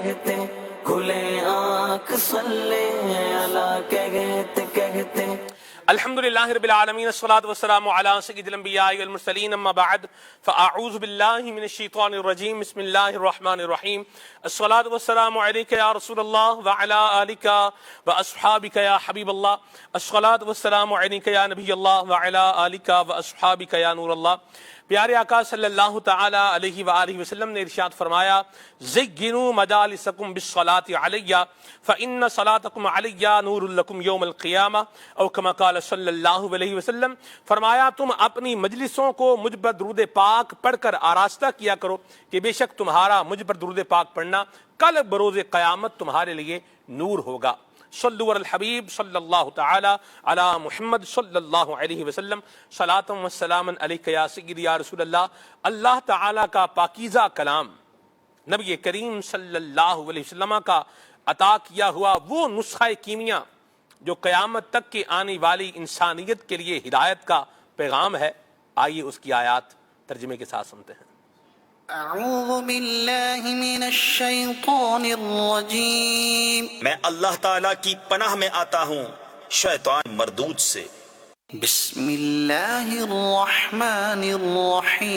کہتے کھلے آنکھ صلی اللہ کہتے الحمد للہ رب العالمین الصلاۃ والسلام علی سید الانبیاء والمرسلین اما بعد فاعوذ باللہ من الشیطان الرجیم بسم اللہ الرحمن الرحیم الصلاۃ والسلام علیک یا رسول اللہ وعلی آلک واصحابک یا حبیب اللہ الصلاۃ والسلام علیک یا نبی اللہ وعلی آلک واصحابک یا نور اللہ۔ پیارے آقا صلی اللہ تعالی علیہ وآلہ وسلم نے ارشاد فرمایا زینوا مجالسکم بالصلاۃ علی فإن صلاتکم علی نور لکم یوم القیامہ او کما قال صلی اللہ علیہ وسلم، فرمایا تم اپنی مجلسوں کو مجھ پر درود پاک پڑھ کر آراستہ کیا کرو کہ بے شک تمہارا مجھ پر درود پاک پڑھنا کل بروز قیامت تمہارے لیے نور ہوگا۔ صلو علی الحبیب صلی اللہ تعالی علی محمد صلی اللہ علیہ وسلم صلاۃ و سلام علیک یا سیدی یا رسول اللہ۔ اللہ تعالی کا پاکیزہ کلام نبی کریم صلی اللہ علیہ وسلم کا عطا کیا ہوا وہ نسخہ کیمیا جو قیامت تک کے آنے والی انسانیت کے لیے ہدایت کا پیغام ہے، آئیے اس کی آیات ترجمے کے ساتھ سنتے ہیں۔ اعوذ باللہ من الشیطان الرجیم، میں اللہ تعالیٰ کی پناہ میں آتا ہوں شیطان مردود سے۔ بسم اللہ الرحمن الرحیم،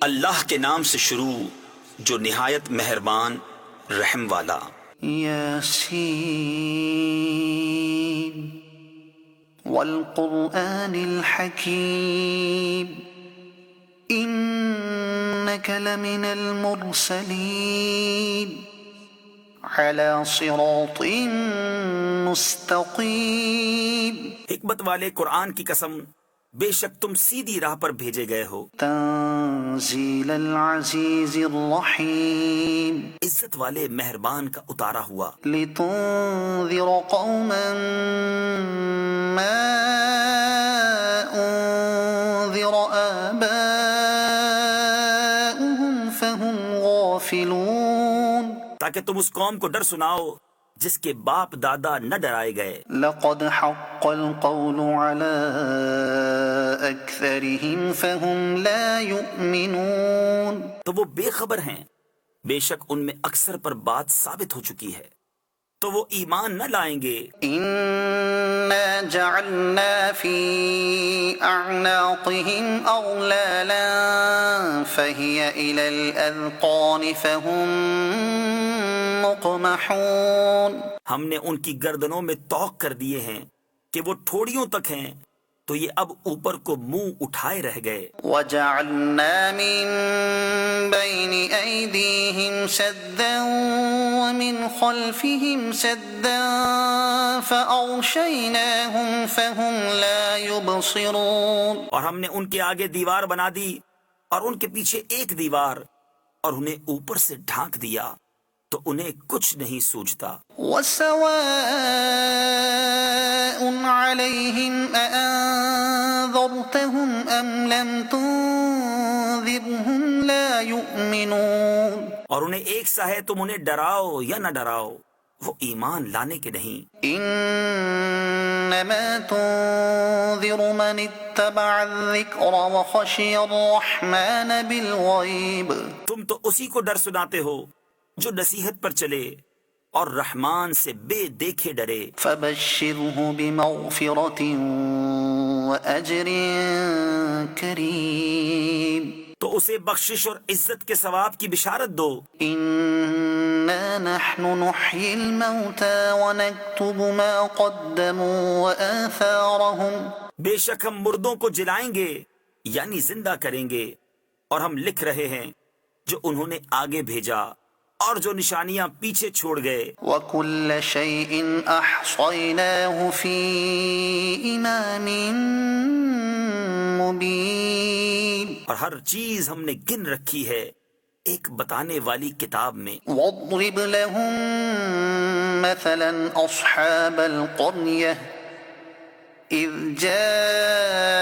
اللہ کے نام سے شروع جو نہایت مہربان رحم والا۔ یاسین والقرآن الحکیم انک لمن المرسلین علی صراط مستقیم۔ حکمت والے قرآن کی قسم، بے شک تم سیدھی راہ پر بھیجے گئے ہو۔ تنزیل العزیز الرحیم، عزت والے مہربان کا اتارا ہوا۔ لتنذر قوما ما انذر آباؤهم فهم غافلون، تاکہ تم اس قوم کو ڈر سناؤ جس کے باپ دادا نہ ڈرائے گئے۔ لقد حق القول على اکثرهم فهم لا يؤمنون، تو وہ بے خبر ہیں، بے شک ان میں اکثر پر بات ثابت ہو چکی ہے تو وہ ایمان نہ لائیں گے۔ انا جعلنا في اعناقهم اغلالا فهي الى الاذقان فهم مقمحون، ہم نے ان کی گردنوں میں طوق کر دیے ہیں کہ وہ ٹھوڑیوں تک ہیں تو یہ اب اوپر کو منہ اٹھائے رہ گئے۔ وجعلنا من بين ايديهم سدا ومن خلفهم سدا فاغشيناهم فهم لا يبصرون، اور ہم نے ان کے آگے دیوار بنا دی اور ان کے پیچھے ایک دیوار اور انہیں اوپر سے ڈھانک دیا تو انہیں کچھ نہیں سوجھتا۔ وسواء عليهم أأنذرتهم أم لم تنذرهم لا يؤمنون، اور انہیں ایک سا ہے تم انہیں ڈراؤ یا نہ ڈراؤ وہ ایمان لانے کے نہیں۔ انما تنذر من اتبع الذکر وخشی الرحمن بالغیب، تم تو اسی کو ڈر سناتے ہو جو نصیحت پر چلے اور رحمان سے بے دیکھے ڈرے۔ فبشرہ بمغفرۃ واجر کریم، تو اسے بخشش اور عزت کے ثواب کی بشارت دو۔ انا نحن نحیی الموتى ونکتب ما قدموا وآثارهم، بے شک ہم مردوں کو جلائیں گے یعنی زندہ کریں گے، اور ہم لکھ رہے ہیں جو انہوں نے آگے بھیجا اور جو نشانیاں پیچھے چھوڑ گئے۔ وَكُلَّ شَيْءٍ أَحْصَيْنَاهُ فِي إِمَامٍ مُبِينٍ، اور ہر چیز ہم نے گن رکھی ہے ایک بتانے والی کتاب میں۔ وَاضْرِبْ لَهُم مَثَلًا أَصْحَابَ الْقَرْيَةِ إِذْ جَاءَهَا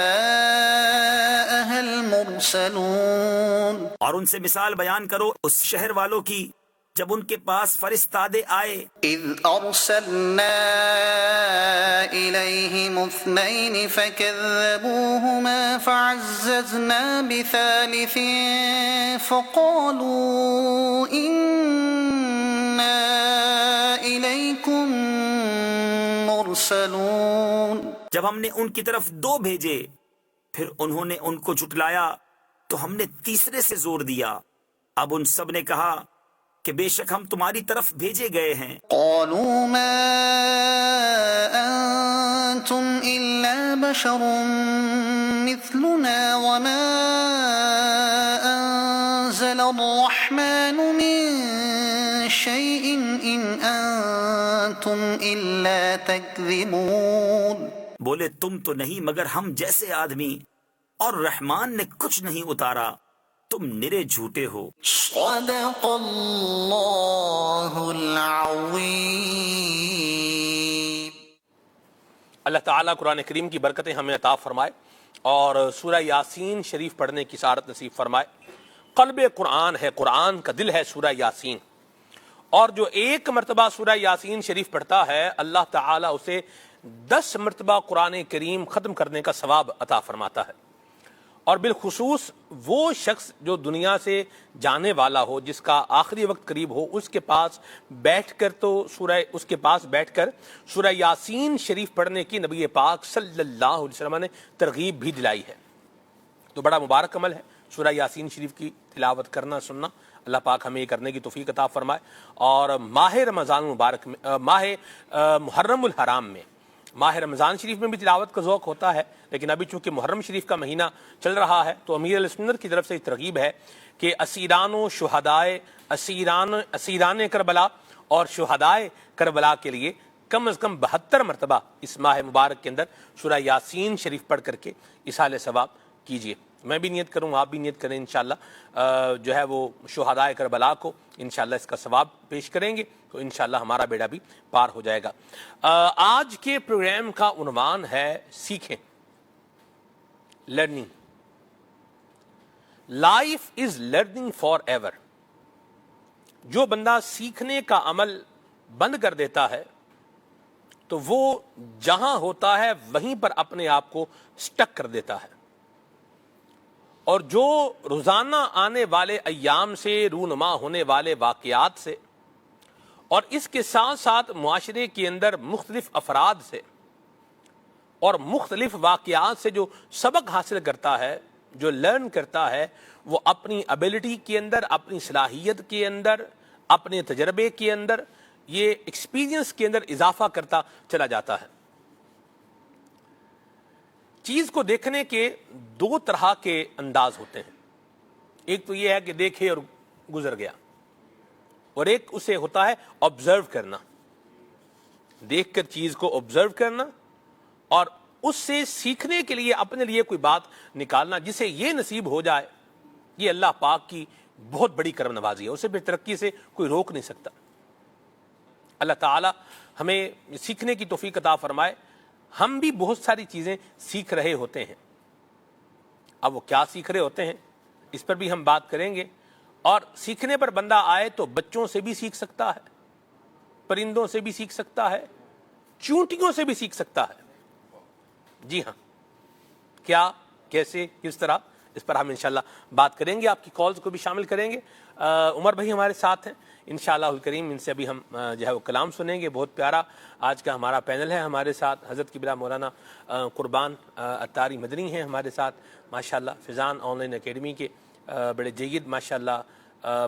الْمُرْسَلُونَ، اور ان سے مثال بیان کرو اس شہر والوں کی جب ان کے پاس فرستادے آئے۔ اذ ارسلنا الیہم اثنین فکذبوہما فعززنا بثالث فقالوا المرسلون جب ہم نے ان کی طرف 2 بھیجے پھر انہوں نے ان کو جھٹلایا تو ہم نے تیسرے سے زور دیا. اب ان سب نے کہا کہ بے شک ہم تمہاری طرف بھیجے گئے ہیں. قالوا ما أنتم إلا بشر مثلنا وما أنزل الرحمن من شيء إن أنتم إلا تكذبون. بولے تم تو نہیں مگر ہم جیسے آدمی اور رحمان نے کچھ نہیں اتارا، تم نرے جھوٹے ہو. صدق اللہ العظیم. اللہ تعالیٰ قرآن کریم کی برکتیں ہمیں عطا فرمائے اور سورہ یاسین شریف پڑھنے کی سعادت نصیب فرمائے. قلب قرآن ہے، قرآن کا دل ہے سورہ یاسین، اور جو ایک مرتبہ سورہ یاسین شریف پڑھتا ہے اللہ تعالیٰ اسے 10 مرتبہ قرآن کریم ختم کرنے کا ثواب عطا فرماتا ہے. اور بالخصوص وہ شخص جو دنیا سے جانے والا ہو، جس کا آخری وقت قریب ہو، اس کے پاس بیٹھ کر سورہ یاسین شریف پڑھنے کی نبی پاک صلی اللہ علیہ وسلم نے ترغیب بھی دلائی ہے. تو بڑا مبارک عمل ہے سورہ یاسین شریف کی تلاوت کرنا سننا. اللہ پاک ہمیں یہ کرنے کی توفیق عطا فرمائے. اور ماہ رمضان مبارک میں، ماہ محرم الحرام میں، ماہ رمضان شریف میں بھی تلاوت کا ذوق ہوتا ہے، لیکن ابھی چونکہ محرم شریف کا مہینہ چل رہا ہے تو امیر علیہ سنت کی طرف سے ترغیب ہے کہ اسیران و شہدائے اسیران کربلا اور شہدائے کربلا کے لیے کم از کم 72 مرتبہ اس ماہ مبارک کے اندر سورہ یاسین شریف پڑھ کر کے اصحال ثواب کیجیے. میں بھی نیت کروں، آپ بھی نیت کریں، انشاءاللہ جو ہے وہ شہدائے کربلا کو انشاءاللہ اس کا ثواب پیش کریں گے تو انشاءاللہ ہمارا بیڑا بھی پار ہو جائے گا. آج کے پروگرام کا عنوان ہے سیکھیں، learning. Life is learning for ever. جو بندہ سیکھنے کا عمل بند کر دیتا ہے تو وہ جہاں ہوتا ہے وہیں پر اپنے آپ کو سٹک کر دیتا ہے، اور جو روزانہ آنے والے ایام سے رونما ہونے والے واقعات سے اور اس کے ساتھ ساتھ معاشرے کے اندر مختلف افراد سے اور مختلف واقعات سے جو سبق حاصل کرتا ہے، جو لرن کرتا ہے، وہ اپنی ابیلٹی کے اندر، اپنی صلاحیت کے اندر، اپنے تجربے کے اندر، یہ ایکسپیرینس کے اندر اضافہ کرتا چلا جاتا ہے. چیز کو دیکھنے کے 2 طرح کے انداز ہوتے ہیں. ایک تو یہ ہے کہ دیکھے اور گزر گیا، اور ایک اسے ہوتا ہے آبزرو کرنا، دیکھ کر چیز کو آبزرو کرنا اور اس سے سیکھنے کے لیے اپنے لیے کوئی بات نکالنا. جسے یہ نصیب ہو جائے یہ اللہ پاک کی بہت بڑی کرم نوازی ہے، اسے پھر ترقی سے کوئی روک نہیں سکتا. اللہ تعالی ہمیں سیکھنے کی توفیق عطا فرمائے. ہم بھی بہت ساری چیزیں سیکھ رہے ہوتے ہیں، اب وہ کیا سیکھ رہے ہوتے ہیں اس پر بھی ہم بات کریں گے. اور سیکھنے پر بندہ آئے تو بچوں سے بھی سیکھ سکتا ہے، پرندوں سے بھی سیکھ سکتا ہے، چونٹیوں سے بھی سیکھ سکتا ہے. جی ہاں، کیا، کیسے، کس طرح، اس پر ہم انشاءاللہ بات کریں گے. آپ کی کالز کو بھی شامل کریں گے. عمر بھائی ہمارے ساتھ ہیں انشاءاللہ الکریم، ان سے ابھی ہم جو ہے وہ کلام سنیں گے. بہت پیارا آج کا ہمارا پینل ہے. ہمارے ساتھ حضرت قبلہ مولانا قربان اتاری مدنی ہیں ہمارے ساتھ ماشاءاللہ، فیضان آن لائن اکیڈمی کے بڑے جید ماشاءاللہ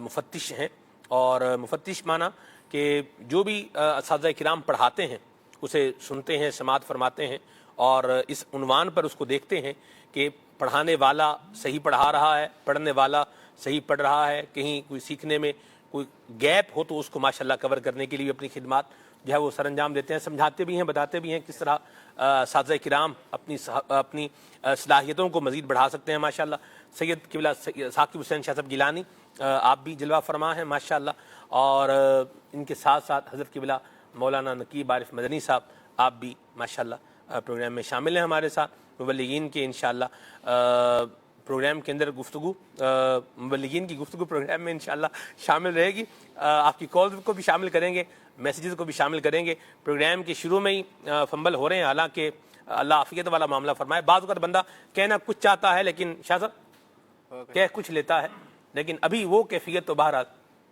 مفتش ہیں. اور مفتش مانا کہ جو بھی اساتذہ کرام پڑھاتے ہیں اسے سنتے ہیں، سماعت فرماتے ہیں، اور اس عنوان پر اس کو دیکھتے ہیں کہ پڑھانے والا صحیح پڑھا رہا ہے، پڑھنے والا صحیح پڑھ رہا ہے، کہیں کوئی سیکھنے میں کوئی گیپ ہو تو اس کو ماشاءاللہ کور کرنے کے لیے اپنی خدمات جو ہے وہ سر انجام دیتے ہیں. سمجھاتے بھی ہیں، بتاتے بھی ہیں کس طرح اساتذہ کرام اپنی صلاحیتوں کو مزید بڑھا سکتے ہیں. ماشاءاللہ سید قبلہ ثاقب حسین شاہ صاحب گیلانی آپ بھی جلوہ فرما ہیں ماشاءاللہ، اور ان کے ساتھ ساتھ حضرت قبلہ مولانا نقیب عارف مدنی صاحب آپ بھی ماشاءاللہ پروگرام میں شامل ہیں ہمارے ساتھ. مبلغین کے انشاءاللہ پروگرام کے اندر گفتگو، مبلغین کی گفتگو پروگرام میں انشاءاللہ شامل رہے گی. آپ کی کالز کو بھی شامل کریں گے، میسیجز کو بھی شامل کریں گے. پروگرام کے شروع میں ہی فنبل ہو رہے ہیں، حالانکہ اللہ عافیت والا معاملہ فرمائے. بعض اوقات بندہ کہنا کچھ چاہتا ہے لیکن شاہ صاحب کہہ کچھ لیتا ہے، لیکن ابھی وہ کیفیت تو باہر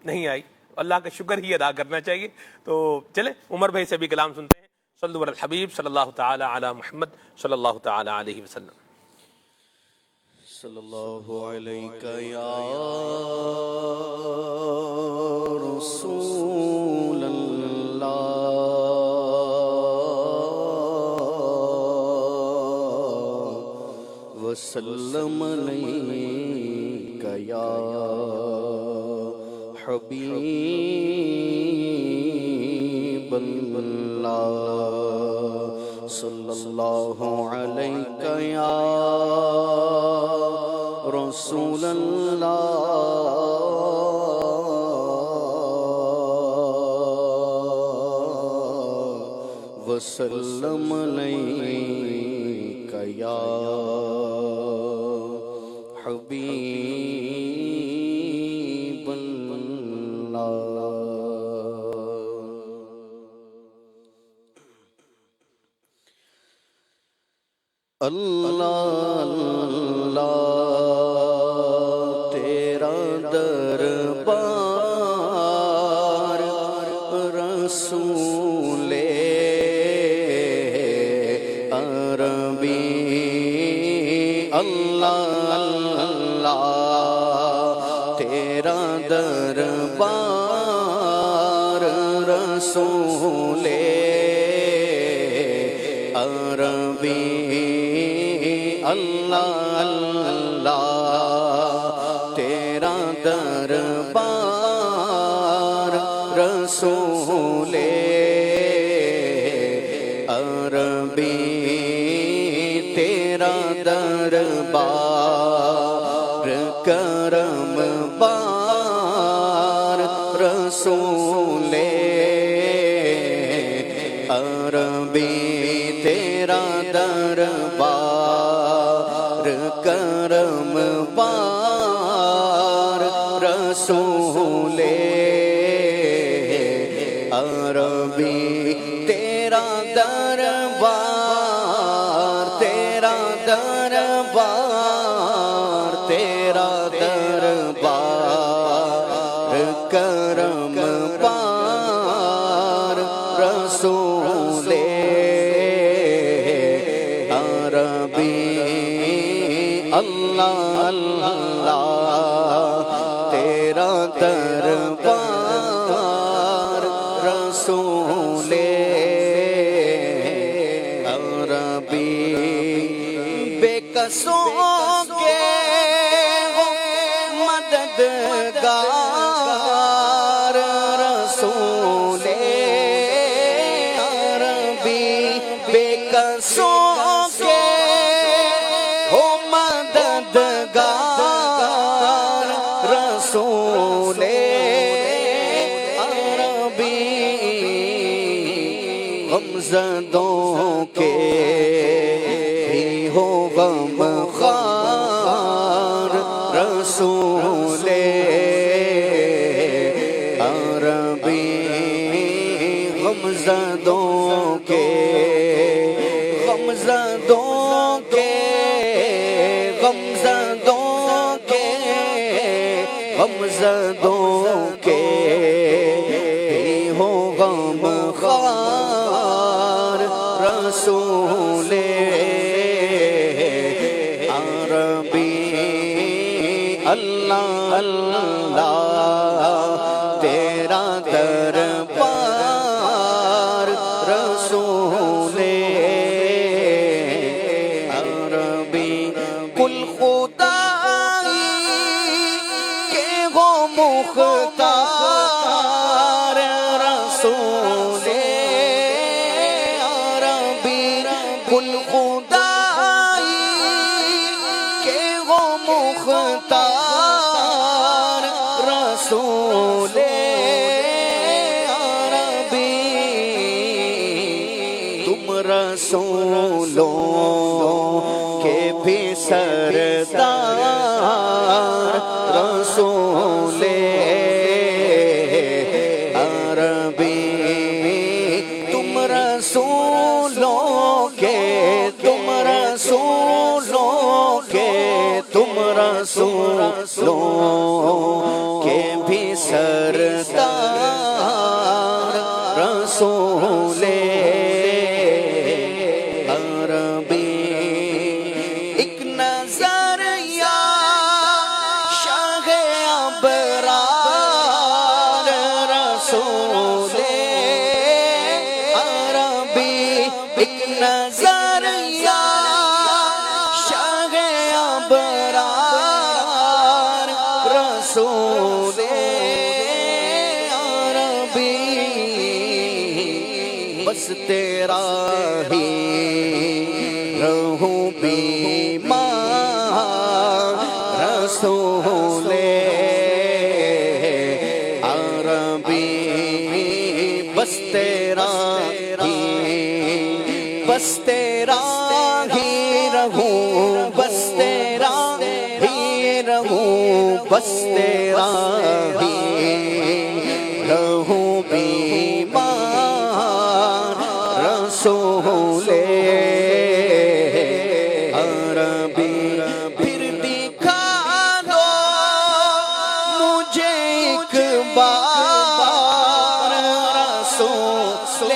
نہیں آئی. اللہ کا شکر ہی ادا کرنا چاہیے. تو چلے عمر بھائی سے بھی کلام سنتے ہیں. صلو علی الحبیب صلی اللہ تعالی علی محمد صلی اللہ تعالی علیہ وسلم. صلی اللہ علیہ یا رسول اللہ وسلم علیک یا حبیب اللہ صلی اللہ علیہ یا رسول اللہ وسلم علیک یا حبیب اللہ. اللہ اللہ تیرا دربار رسول عربی. اللہ اللہ تیرا دربار رسول عربی. اللہ اللہ تیرا دربار رسول عربی. تیرا دربار کرم بار رسول عربی. تیرا دربار کرم بار رسول عربی. تیرا دربار تیرا دربار تیرا دربار کرم بار رسول عربی. اللہ اللہ تیرا دربار رسول عربی. بے کسوں کے ہو مددگار رسول عربی. بے کسوں کے ہو مددگار رسول عربی. غمزدوں کے ہی ہو غم خوار رسول عربی. غمزدوں کے غمزدوں کے غمزدوں کے غمزدوں کے ہی ہو غم خوار رسول عربی. اللہ اللہ تیرا دربار رسول عربی. کل خدائی کے ہو مختار رسول عربی. کل خدائی کے ہو مختار رسول عربی. تم رسولوں کے بھی سردار رسول عربی. تم رسولوں کے تم رسولوں کے تم رسولوں کے بھی سردار رسول بس تیرا ہی رہوں بیمار رسول عربی بس تیرا ہی بس تیرا ہی رہوں بس تیرا ہی رہوں بس تیرا ہی رہوں بیمار رسول عربی پھر دکھا دو مجھے ایک بار رسول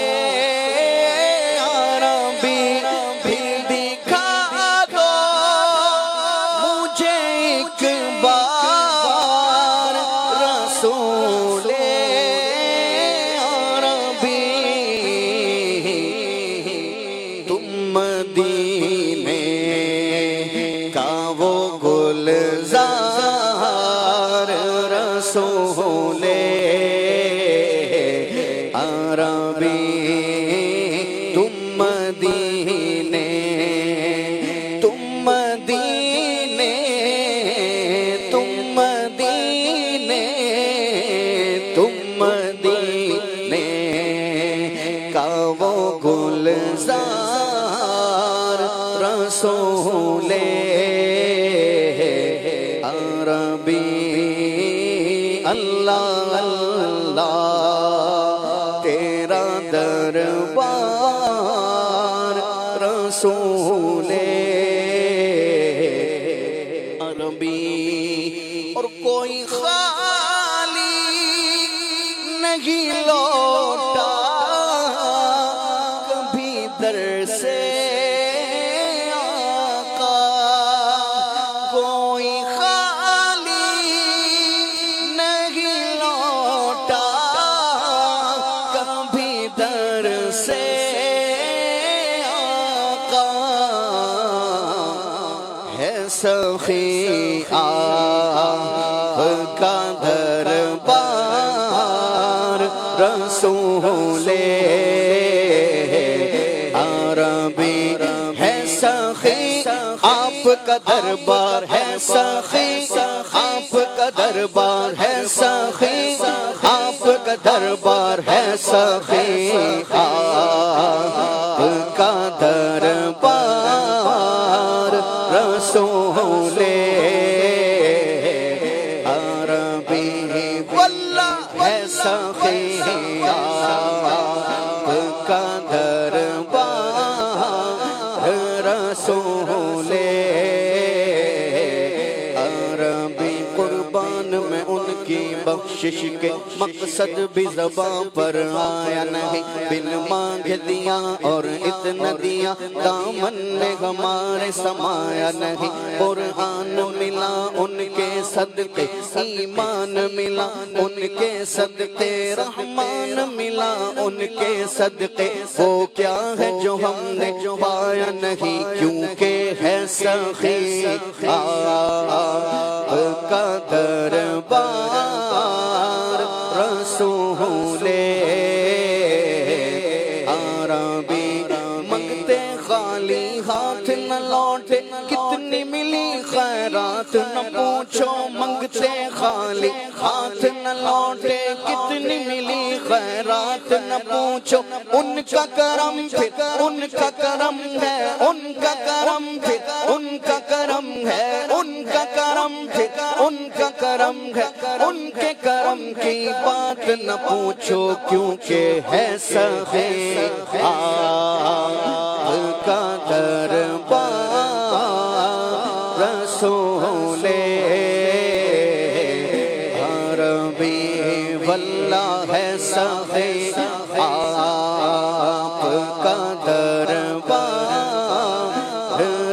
عربی پھر دکھا دو مجھے ایک بار رسول عربی تم مدینے کا وہ گلزار رسول عربی تم مدینے تم مدینے تم مدینے تم مدینے کا وہ گلزار رسول عربی اللہ اللہ تیرا دربار رسول عربی اور کوئی خالی نہیں لوٹا کبھی در سے آقا کوئی خالی نہیں لوٹا کبھی در سے آقا ہے سخی آپ کا دربار رسول عربی ہے سخی آپ کا دربار ہے سخی آپ کا دربار ہے سخی آپ کا دربار ہے سخی آپ کا دربار رسول عربی واللہ ہے سخی آپ کا دربار رسول عربی قربان میں ان کی بخشش کے مقصد بھی زباں پر آیا نہیں بن مانگ دیا اور اتنا دیا دامن میں ہمارے سمایا نہیں قرآن ملا ان کے صدقے ایمان ملا ان کے صدقے رحمان ملا ان کے صدقے وہ کیا ہے جو ہم نے پایا نہیں کیونکہ ہے سخی آپ کا دربار رسول عربی منگتے خالی ہاتھ نہ لوٹے کتنی ملی خیرات نہ پوچھو منگتے خالی ہاتھ نہ لوٹے کتنی ملی خیرات نہ پوچھو ان کا کرم پھر ان کا کرم ہے ان کا کرم پھر ان کا کرم ہے ان کا کرم پھر ان کا کرم ہے ان کے کرم کی بات نہ پوچھو کیونکہ ہے سخی آپ کا دربار رسول عربی واللہ ہے سخی آپ کا دربار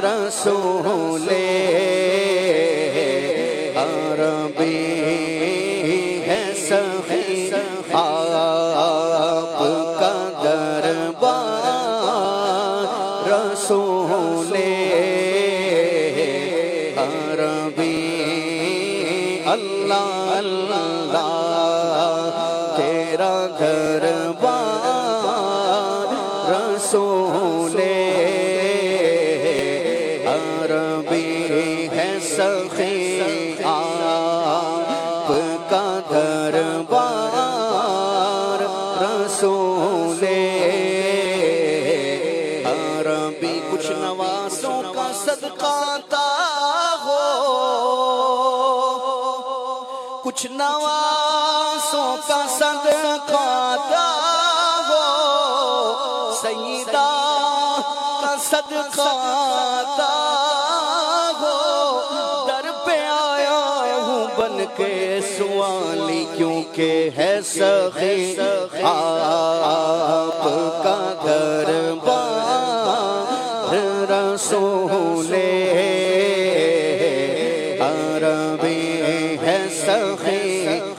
رسول عربی ہے سخی آپ کا دربار رسول عربی اللہ اللہ تیرا دربار کچھ نوازوں کا صدقہ عطا ہو، سیدہ کا صدقہ عطا ہو، در پہ آیا ہوں بن کے سوالی، کیونکہ ہے سخی آپ کا دربار، رسول عربی ہے سخی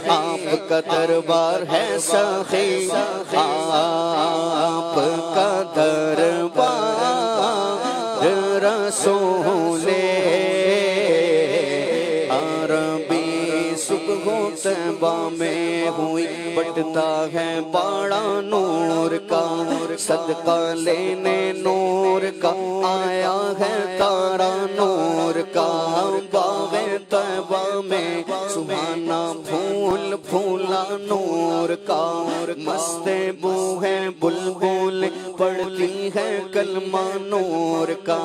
آپ کا دربار، ہے سخی آپ کا دربار، رسول عربی صبح طیبہ میں ہوئی بٹتا ہے باڑا نور کا، صدقہ لینے نور کا آیا ہے تارا نور کا، باغ طیبہ میں سہانا پھول پھولا نور کا، مست بو ہے بلبل پڑھتی ہے کلمہ نور کا،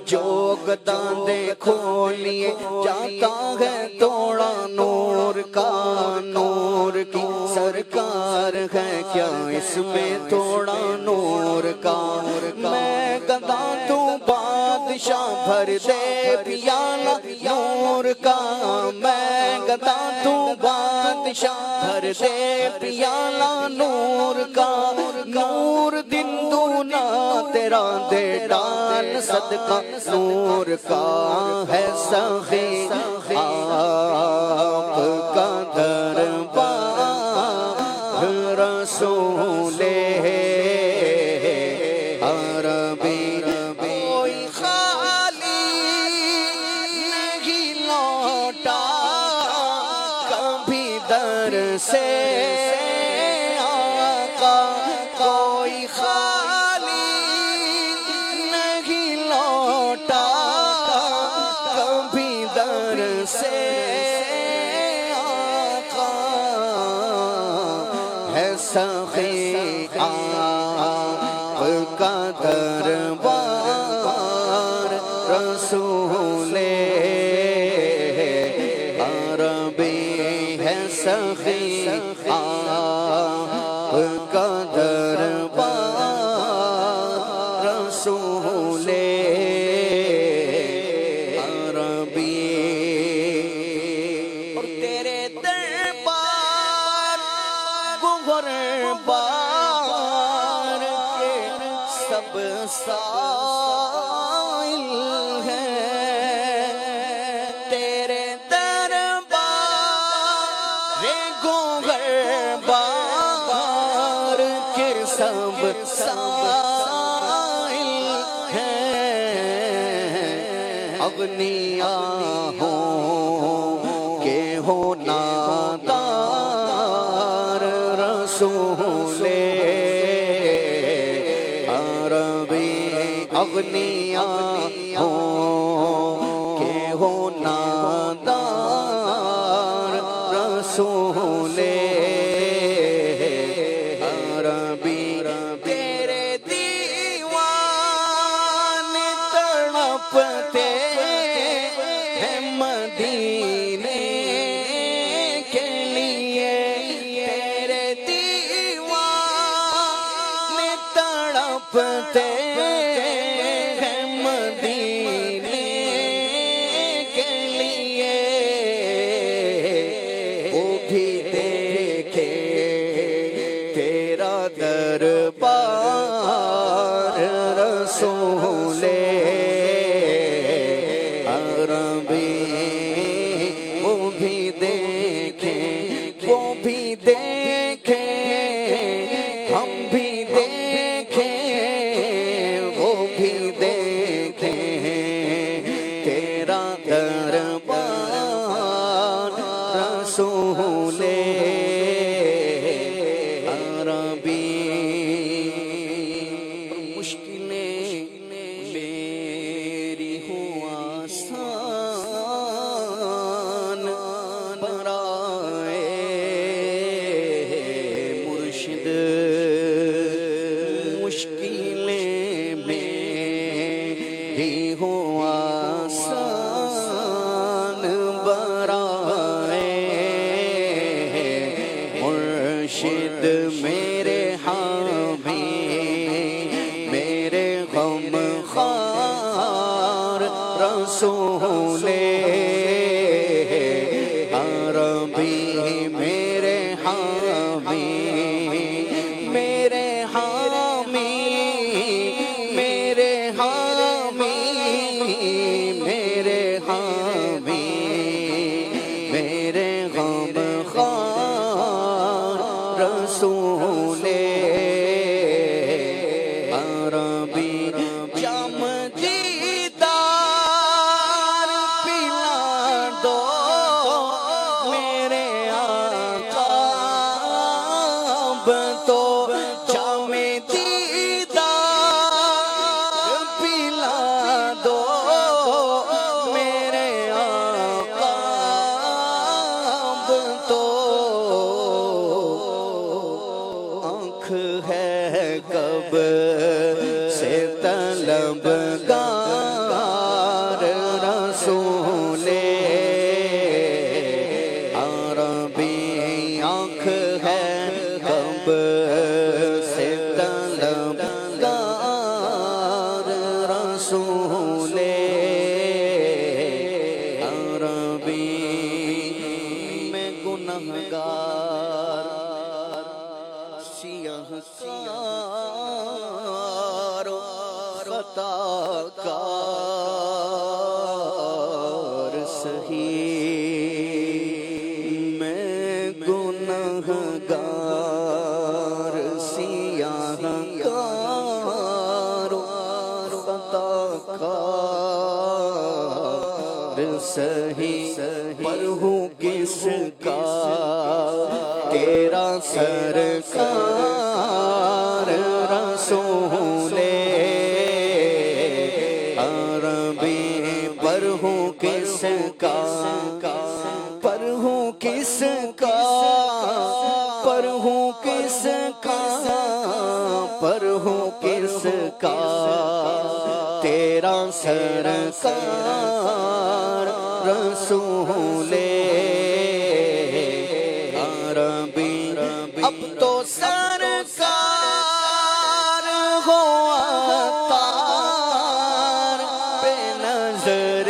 جو گداں دیکھو لیے جاتا ہے توڑا نور کا، نور کی سرکار ہے کیا اس میں توڑا نور کا، میں گدا تو بادشاہ بھر دے پیالہ نور کا، میں گدا تو بادشاہ بھر دے پیالہ نور کا، نور دن دونا تیرا دے ڈال صدقہ نور کا، ہے سخی آپ کا دربار، رسول عربی کوئی خالی نہیں لوٹا کبھی در سے آقا، کوئی خالی نہیں لوٹا کبھی در سے آقا، ہے سخی آپ کا دربار، رسول عربی ہے سخی آپ کا دربار، رسول عربی، اور تیرے دربار بار کے سب سائل ہیں، تیرے دربار بار کے سب سائل ہیں، اغنیا ہوں کہ ہو نادار، رسول عربی اغنیا ہوں کہ ہو نادار، رسول عربی تیرے دیوان تڑپتے ہیں مدینے کے لیے، تیرے دیوان تڑپتے ہیں مدینے کے لیے، وہ بھی دیکھے تیرا دربار، رسول عربی وہ بھی دیکھیں، وہ بھی دیکھیں، ہم بھی دیکھیں، وہ بھی دیکھیں تیرا دربار، رسول عربی، مشکلیں میری ہوں آسان، برائے مرشد میرے حامی میرے غم خار رسول عربی میرے حامی میرے حامی میرے حامی میرے حامی میرے غم خار رسول عربی جام دیدار پلا دو میرے آقا اب تو جام دیدار پلا دو میرے آقا اب تو آنکھ ہے کب سے طلبگار رسول عربی آنکھ ہے کب سے طلبگار رسول عربی میں گنہگار سیاہ کار خطا کار سہی میں گنہگار سیاہ کار خطا کار سہی پر ہوں کس کا تیرا سرکار رسول عربی پر ہوں کس کا پر ہوں کس کا پر ہوں کس کا پر ہوں کس کا تیرا سرکار رسول عربی اب تو سرکار ہو عطار بے نظر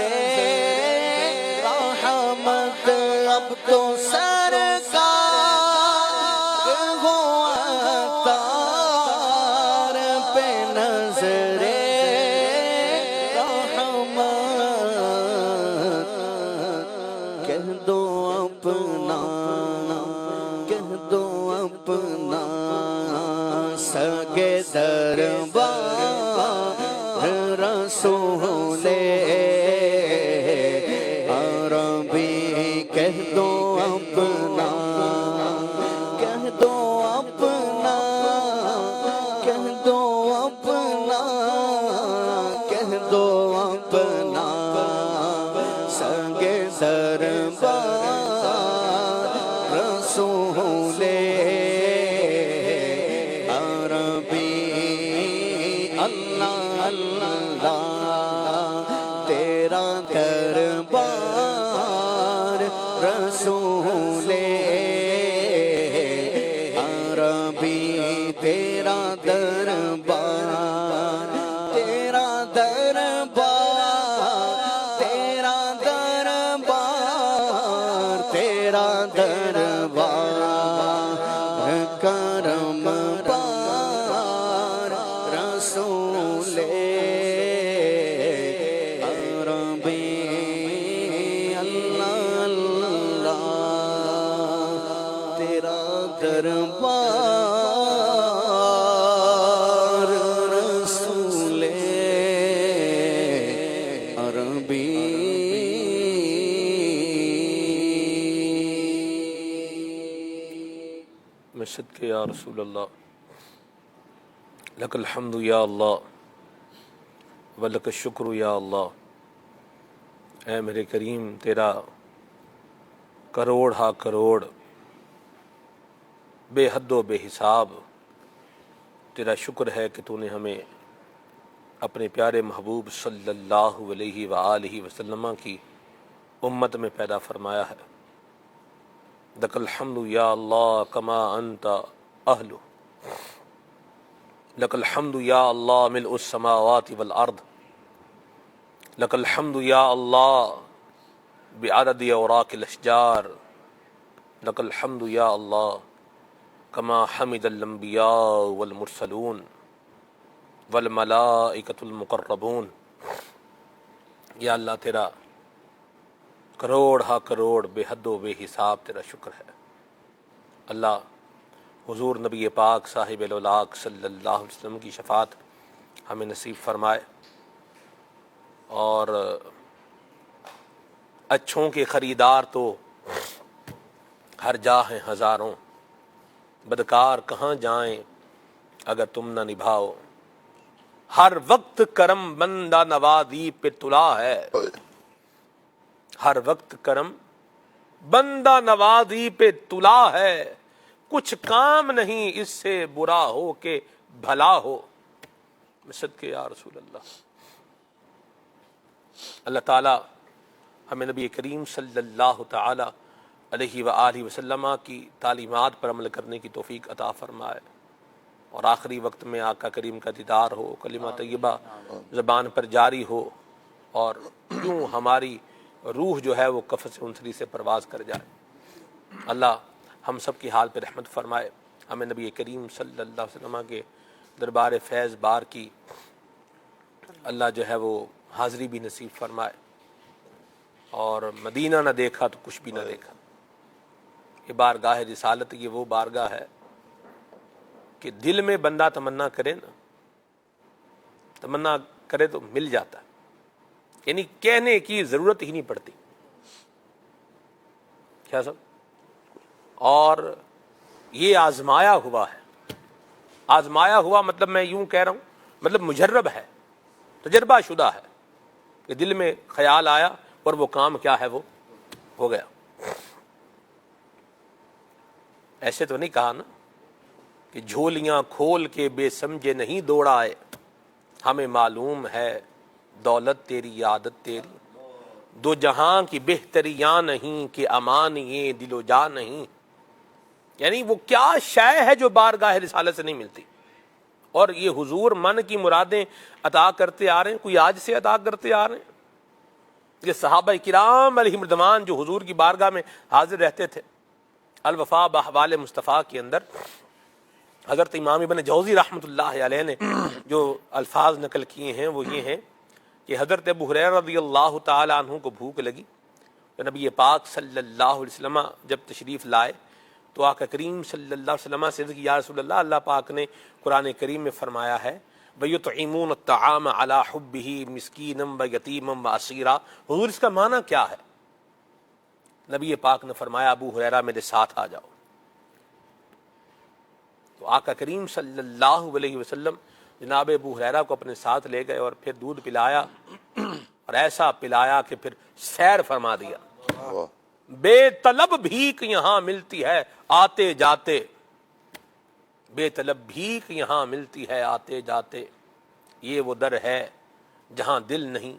رحمت اب تو سرکار ہو عطار بے نظر رحمت کہہ دو اپنا کہہ دو اپنا سگے دربار رسول عربی کہہ دو اپنا کہہ دو اپنا کہہ دو اپنا کہہ دو اپنا سگے دربار رسول عربی اللہ اللہ تیرا دربار رسول عربی تیرا دربار تیرا دربار تیرا دربار تیرا دربار کرم پار رسول عربی اللہ اللہ تیرا دربار رسول عربی میں صدقے یا رسول اللہ لک الحمد یا اللہ ولک الشکر یا اللہ. اے میرے کریم تیرا کروڑ ہا کروڑ بے حد و بے حساب تیرا شکر ہے کہ تو نے ہمیں اپنے پیارے محبوب صلی اللہ علیہ وآلہ وسلم کی امت میں پیدا فرمایا ہے. لک الحمد یا اللہ کما انت اہلہ، لک الحمد یا اللہ ملء السماوات والارض، لک الحمد یا اللہ بعدد اوراق الاشجار، لک الحمد یا اللہ کما حمد الانبیاء والمرسلون والملائکۃ المقربون۔ یا اللہ تیرا کروڑ ہا کروڑ بے حد و بے حساب تیرا شکر ہے۔ اللہ حضور نبی پاک صاحب الاولاق صلی اللہ علیہ وسلم کی شفاعت ہمیں نصیب فرمائے، اور اچھوں کے خریدار تو ہر جا ہیں ہزاروں، بدکار کہاں جائیں اگر تم نہ نبھاؤ، ہر وقت کرم بندہ نوازی پہ تلا ہے، ہر وقت کرم بندہ نوازی پہ تلا ہے، کچھ کام نہیں اس سے برا ہو کہ بھلا ہو۔ صدقے یا رسول اللہ۔ اللہ تعالی ہمیں نبی کریم صلی اللہ تعالی علیہ وآلہ وسلم کی تعلیمات پر عمل کرنے کی توفیق عطا فرمائے، اور آخری وقت میں آقا کریم کا دیدار ہو، کلمہ طیبہ زبان پر جاری ہو، اور یوں ہماری روح جو ہے وہ قفس انسری سے پرواز کر جائے۔ اللہ ہم سب کی حال پہ رحمت فرمائے، ہمیں نبی کریم صلی اللہ علیہ وسلم کے دربار فیض بار کی اللہ جو ہے وہ حاضری بھی نصیب فرمائے، اور مدینہ نہ دیکھا تو کچھ بھی نہ دیکھا۔ یہ بارگاہ رسالت، یہ وہ بارگاہ ہے کہ دل میں بندہ تمنا کرے نا، تمنا کرے تو مل جاتا ہے، یعنی کہنے کی ضرورت ہی نہیں پڑتی۔ کیا سب؟ اور یہ آزمایا ہوا ہے، آزمایا ہوا مطلب میں یوں کہہ رہا ہوں، مطلب مجرب ہے، تجربہ شدہ ہے، کہ دل میں خیال آیا اور وہ کام کیا ہے وہ ہو گیا۔ ایسے تو نہیں کہا نا کہ جھولیاں کھول کے بے سمجھے نہیں دوڑائے، ہمیں معلوم ہے دولت تیری عادت تیری، دو جہاں کی بہتریاں نہیں کہ امان یہ دل و جا نہیں۔ یعنی وہ کیا شے ہے جو بارگاہ رسالت سے نہیں ملتی، اور یہ حضور من کی مرادیں عطا کرتے آ رہے ہیں، کوئی آج سے عطا کرتے آ رہے ہیں۔ یہ صحابہ کرام علیہم رضوان جو حضور کی بارگاہ میں حاضر رہتے تھے، الوفا باحوال مصطفیٰ کے اندر حضرت امام ابن جوزی رحمۃ اللہ علیہ نے جو الفاظ نقل کیے ہیں وہ یہ ہیں کہ حضرت ابو ہریرہ رضی اللہ تعالی عنہ کو بھوک لگی، تو نبی پاک صلی اللہ علیہ وسلم جب تشریف لائے تو آقا کریم صلی اللہ علیہ وسلم سے عرض کی، یا رسول اللہ، اللہ پاک نے قرآن کریم میں فرمایا ہے وَيُطْعِمُونَ الطَّعَامَ عَلَىٰ حُبِّهِ مِسْكِينًا وَيَتِيمًا وَأَسِيرًا۔ حضور اس کا معنی کیا ہے؟ نبی پاک نے فرمایا ابو ہریرہ میرے ساتھ آ جاؤ۔ تو آقا کریم صلی اللہ علیہ وسلم جناب ابو ہریرہ کو اپنے ساتھ لے گئے، اور پھر دودھ پلایا، اور ایسا پلایا کہ پھر سیر فرما دیا۔ بے طلب بھیک یہاں ملتی ہے آتے جاتے، بے طلب بھیک یہاں ملتی ہے آتے جاتے، یہ وہ در ہے جہاں دل نہیں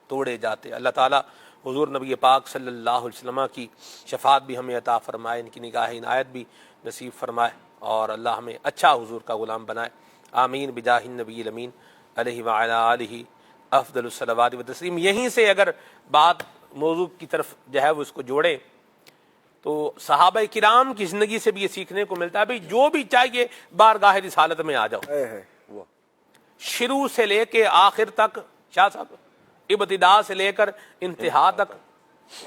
توڑے جاتے۔ اللہ تعالیٰ حضور نبی پاک صلی اللہ علیہ وسلم کی شفاعت بھی ہمیں عطا فرمائے، ان کی نگاہ عنایت بھی نصیب فرمائے، اور اللہ ہمیں اچھا حضور کا غلام بنائے۔ آمین بجاہ النبی الامین علیہ وعلی آلہ افضل الصلوات و تسلیم۔ یہیں سے اگر بات موضوع کی طرف جو ہے وہ اس کو جوڑے تو صحابہ کرام کی زندگی سے بھی یہ سیکھنے کو ملتا ہے، بھئی جو بھی چاہیے بارگاہ رسالت میں آ جاؤ، شروع سے لے کے آخر تک، شاہ صاحب ابتدا سے لے کر انتہا تک۔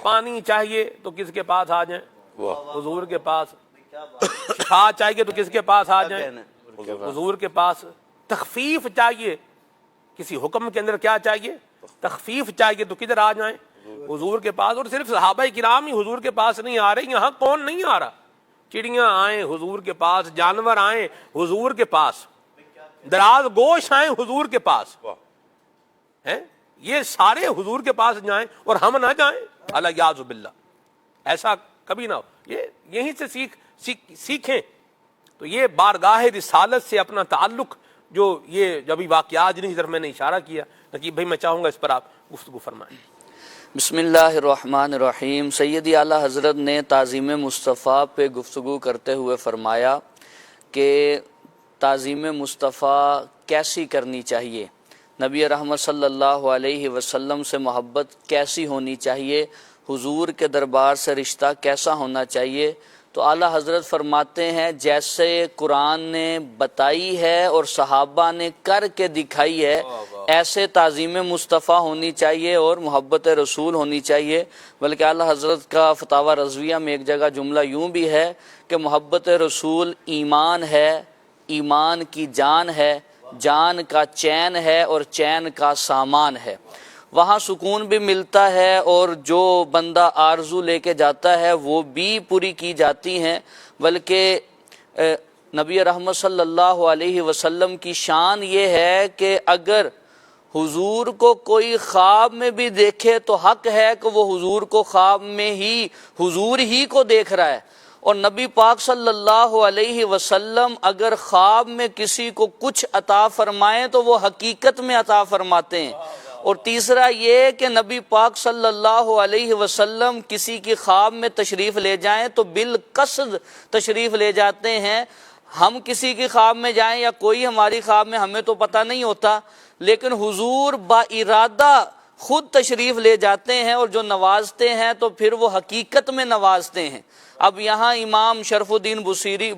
پانی چاہیے تو کس کے پاس آ جائیں؟ حضور کے پاس۔ شفا چاہیے تو کس کے پاس آ جائیں؟ حضور کے پاس۔ تخفیف چاہیے، کسی حکم کے اندر کیا چاہیے؟ تخفیف چاہیے تو کدھر آ جائیں؟ حضور کے پاس۔ اور صرف صحابہ کرام ہی حضور کے پاس نہیں آ رہے، یہاں کون نہیں آ رہا؟ چڑیاں آئیں حضور کے پاس، جانور آئیں حضور کے پاس، دراز گوش آئیں حضور کے پاس، ہیں یہ سارے حضور کے پاس جائیں اور ہم نہ جائیں؟ الیاذ باللہ، ایسا کبھی نہ ہو۔ یہ یہیں سے سیکھیں۔ تو یہ بارگاہ رسالت سے اپنا تعلق، جو یہ جبھی واقعات جن کی طرف میں نے اشارہ کیا، نقیب بھائی میں چاہوں گا اس پر آپ گفتگو فرمائیں۔ بسم اللہ الرحمن الرحیم۔ سیدی اعلیٰ حضرت نے تعظیم مصطفیٰ پہ گفتگو کرتے ہوئے فرمایا کہ تعظیم مصطفیٰ کیسی کرنی چاہیے، نبی رحمت صلی اللہ علیہ وسلم سے محبت کیسی ہونی چاہیے، حضور کے دربار سے رشتہ کیسا ہونا چاہیے۔ تو اعلیٰ حضرت فرماتے ہیں جیسے قرآن نے بتائی ہے اور صحابہ نے کر کے دکھائی ہے، ایسے تعظیم مصطفیٰ ہونی چاہیے اور محبت رسول ہونی چاہیے۔ بلکہ اعلیٰ حضرت کا فتاوی رضویہ میں ایک جگہ جملہ یوں بھی ہے کہ محبت رسول ایمان ہے، ایمان کی جان ہے، جان کا چین ہے اور چین کا سامان ہے۔ وہاں سکون بھی ملتا ہے اور جو بندہ آرزو لے کے جاتا ہے وہ بھی پوری کی جاتی ہیں۔ بلکہ نبی رحمت صلی اللہ علیہ وسلم کی شان یہ ہے کہ اگر حضور کو کوئی خواب میں بھی دیکھے تو حق ہے کہ وہ حضور کو خواب میں ہی حضور ہی کو دیکھ رہا ہے، اور نبی پاک صلی اللہ علیہ وسلم اگر خواب میں کسی کو کچھ عطا فرمائیں تو وہ حقیقت میں عطا فرماتے ہیں۔ اور تیسرا یہ کہ نبی پاک صلی اللہ علیہ وسلم کسی کی خواب میں تشریف لے جائیں تو بالقصد تشریف لے جاتے ہیں۔ ہم کسی کی خواب میں جائیں یا کوئی ہماری خواب میں، ہمیں تو پتہ نہیں ہوتا، لیکن حضور با ارادہ خود تشریف لے جاتے ہیں، اور جو نوازتے ہیں تو پھر وہ حقیقت میں نوازتے ہیں۔ اب یہاں امام شرف الدین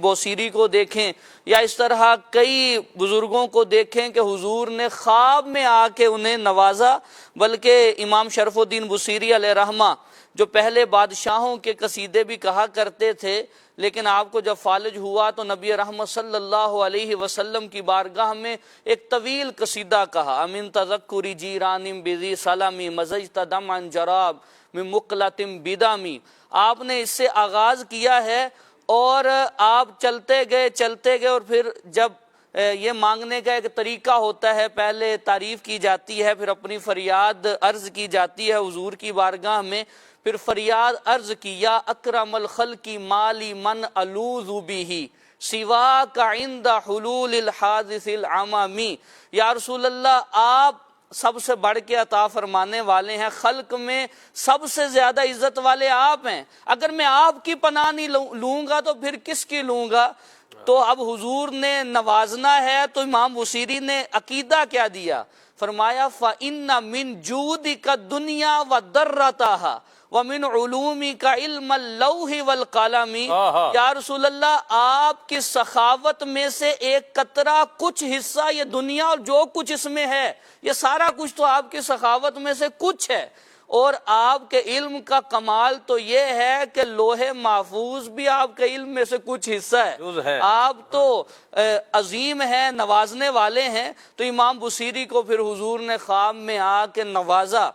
بوصیری کو دیکھیں یا اس طرح کئی بزرگوں کو دیکھیں کہ حضور نے خواب میں آ کے انہیں نوازا۔ بلکہ امام شرف الدین بوصیری علیہ رحمہ جو پہلے بادشاہوں کے قصیدے بھی کہا کرتے تھے، لیکن آپ کو جب فالج ہوا تو نبی رحمت صلی اللہ علیہ وسلم کی بارگاہ میں ایک طویل قصیدہ کہا، امن تذکری جیرانم بذی سلامی مزجت دمعا جراب من مقلتم بدامی۔ آپ نے اس سے آغاز کیا ہے اور آپ چلتے گئے اور پھر جب یہ مانگنے کا ایک طریقہ ہوتا ہے، پہلے تعریف کی جاتی ہے، پھر اپنی فریاد عرض کی جاتی ہے حضور کی بارگاہ میں، پھر فریاد عرض کی، یا اکرم الخلق مالی من الوذ بہ سواک عند حلول الحادث العمامی۔ یا رسول اللہ آپ سب سے بڑھ کے عطا فرمانے والے ہیں، خلق میں سب سے زیادہ عزت والے آپ ہیں، اگر میں آپ کی پناہ نہیں لوں گا تو پھر کس کی لوں گا؟ تو اب حضور نے نوازنا ہے تو امام بوصیری نے عقیدہ کیا دیا، فرمایا فَإِنَّ مِن جُودِكَ الدُّنْيَا وَدَرَّتَهَا وَمِنْ عُلُومِكَ عِلْمَ اللَّوْحِ وَالْقَلَمِ۔ یا رسول اللہ آپ کی سخاوت میں سے ایک قطرہ کچھ حصہ یہ دنیا اور جو کچھ اس میں ہے، یہ سارا کچھ تو آپ کی سخاوت میں سے کچھ ہے، اور آپ کے علم کا کمال تو یہ ہے کہ لوح محفوظ بھی آپ کے علم میں سے کچھ حصہ ہے، آپ تو عظیم ہیں، نوازنے والے ہیں۔ تو امام بوصیری کو پھر حضور نے خواب میں آ کے نوازا،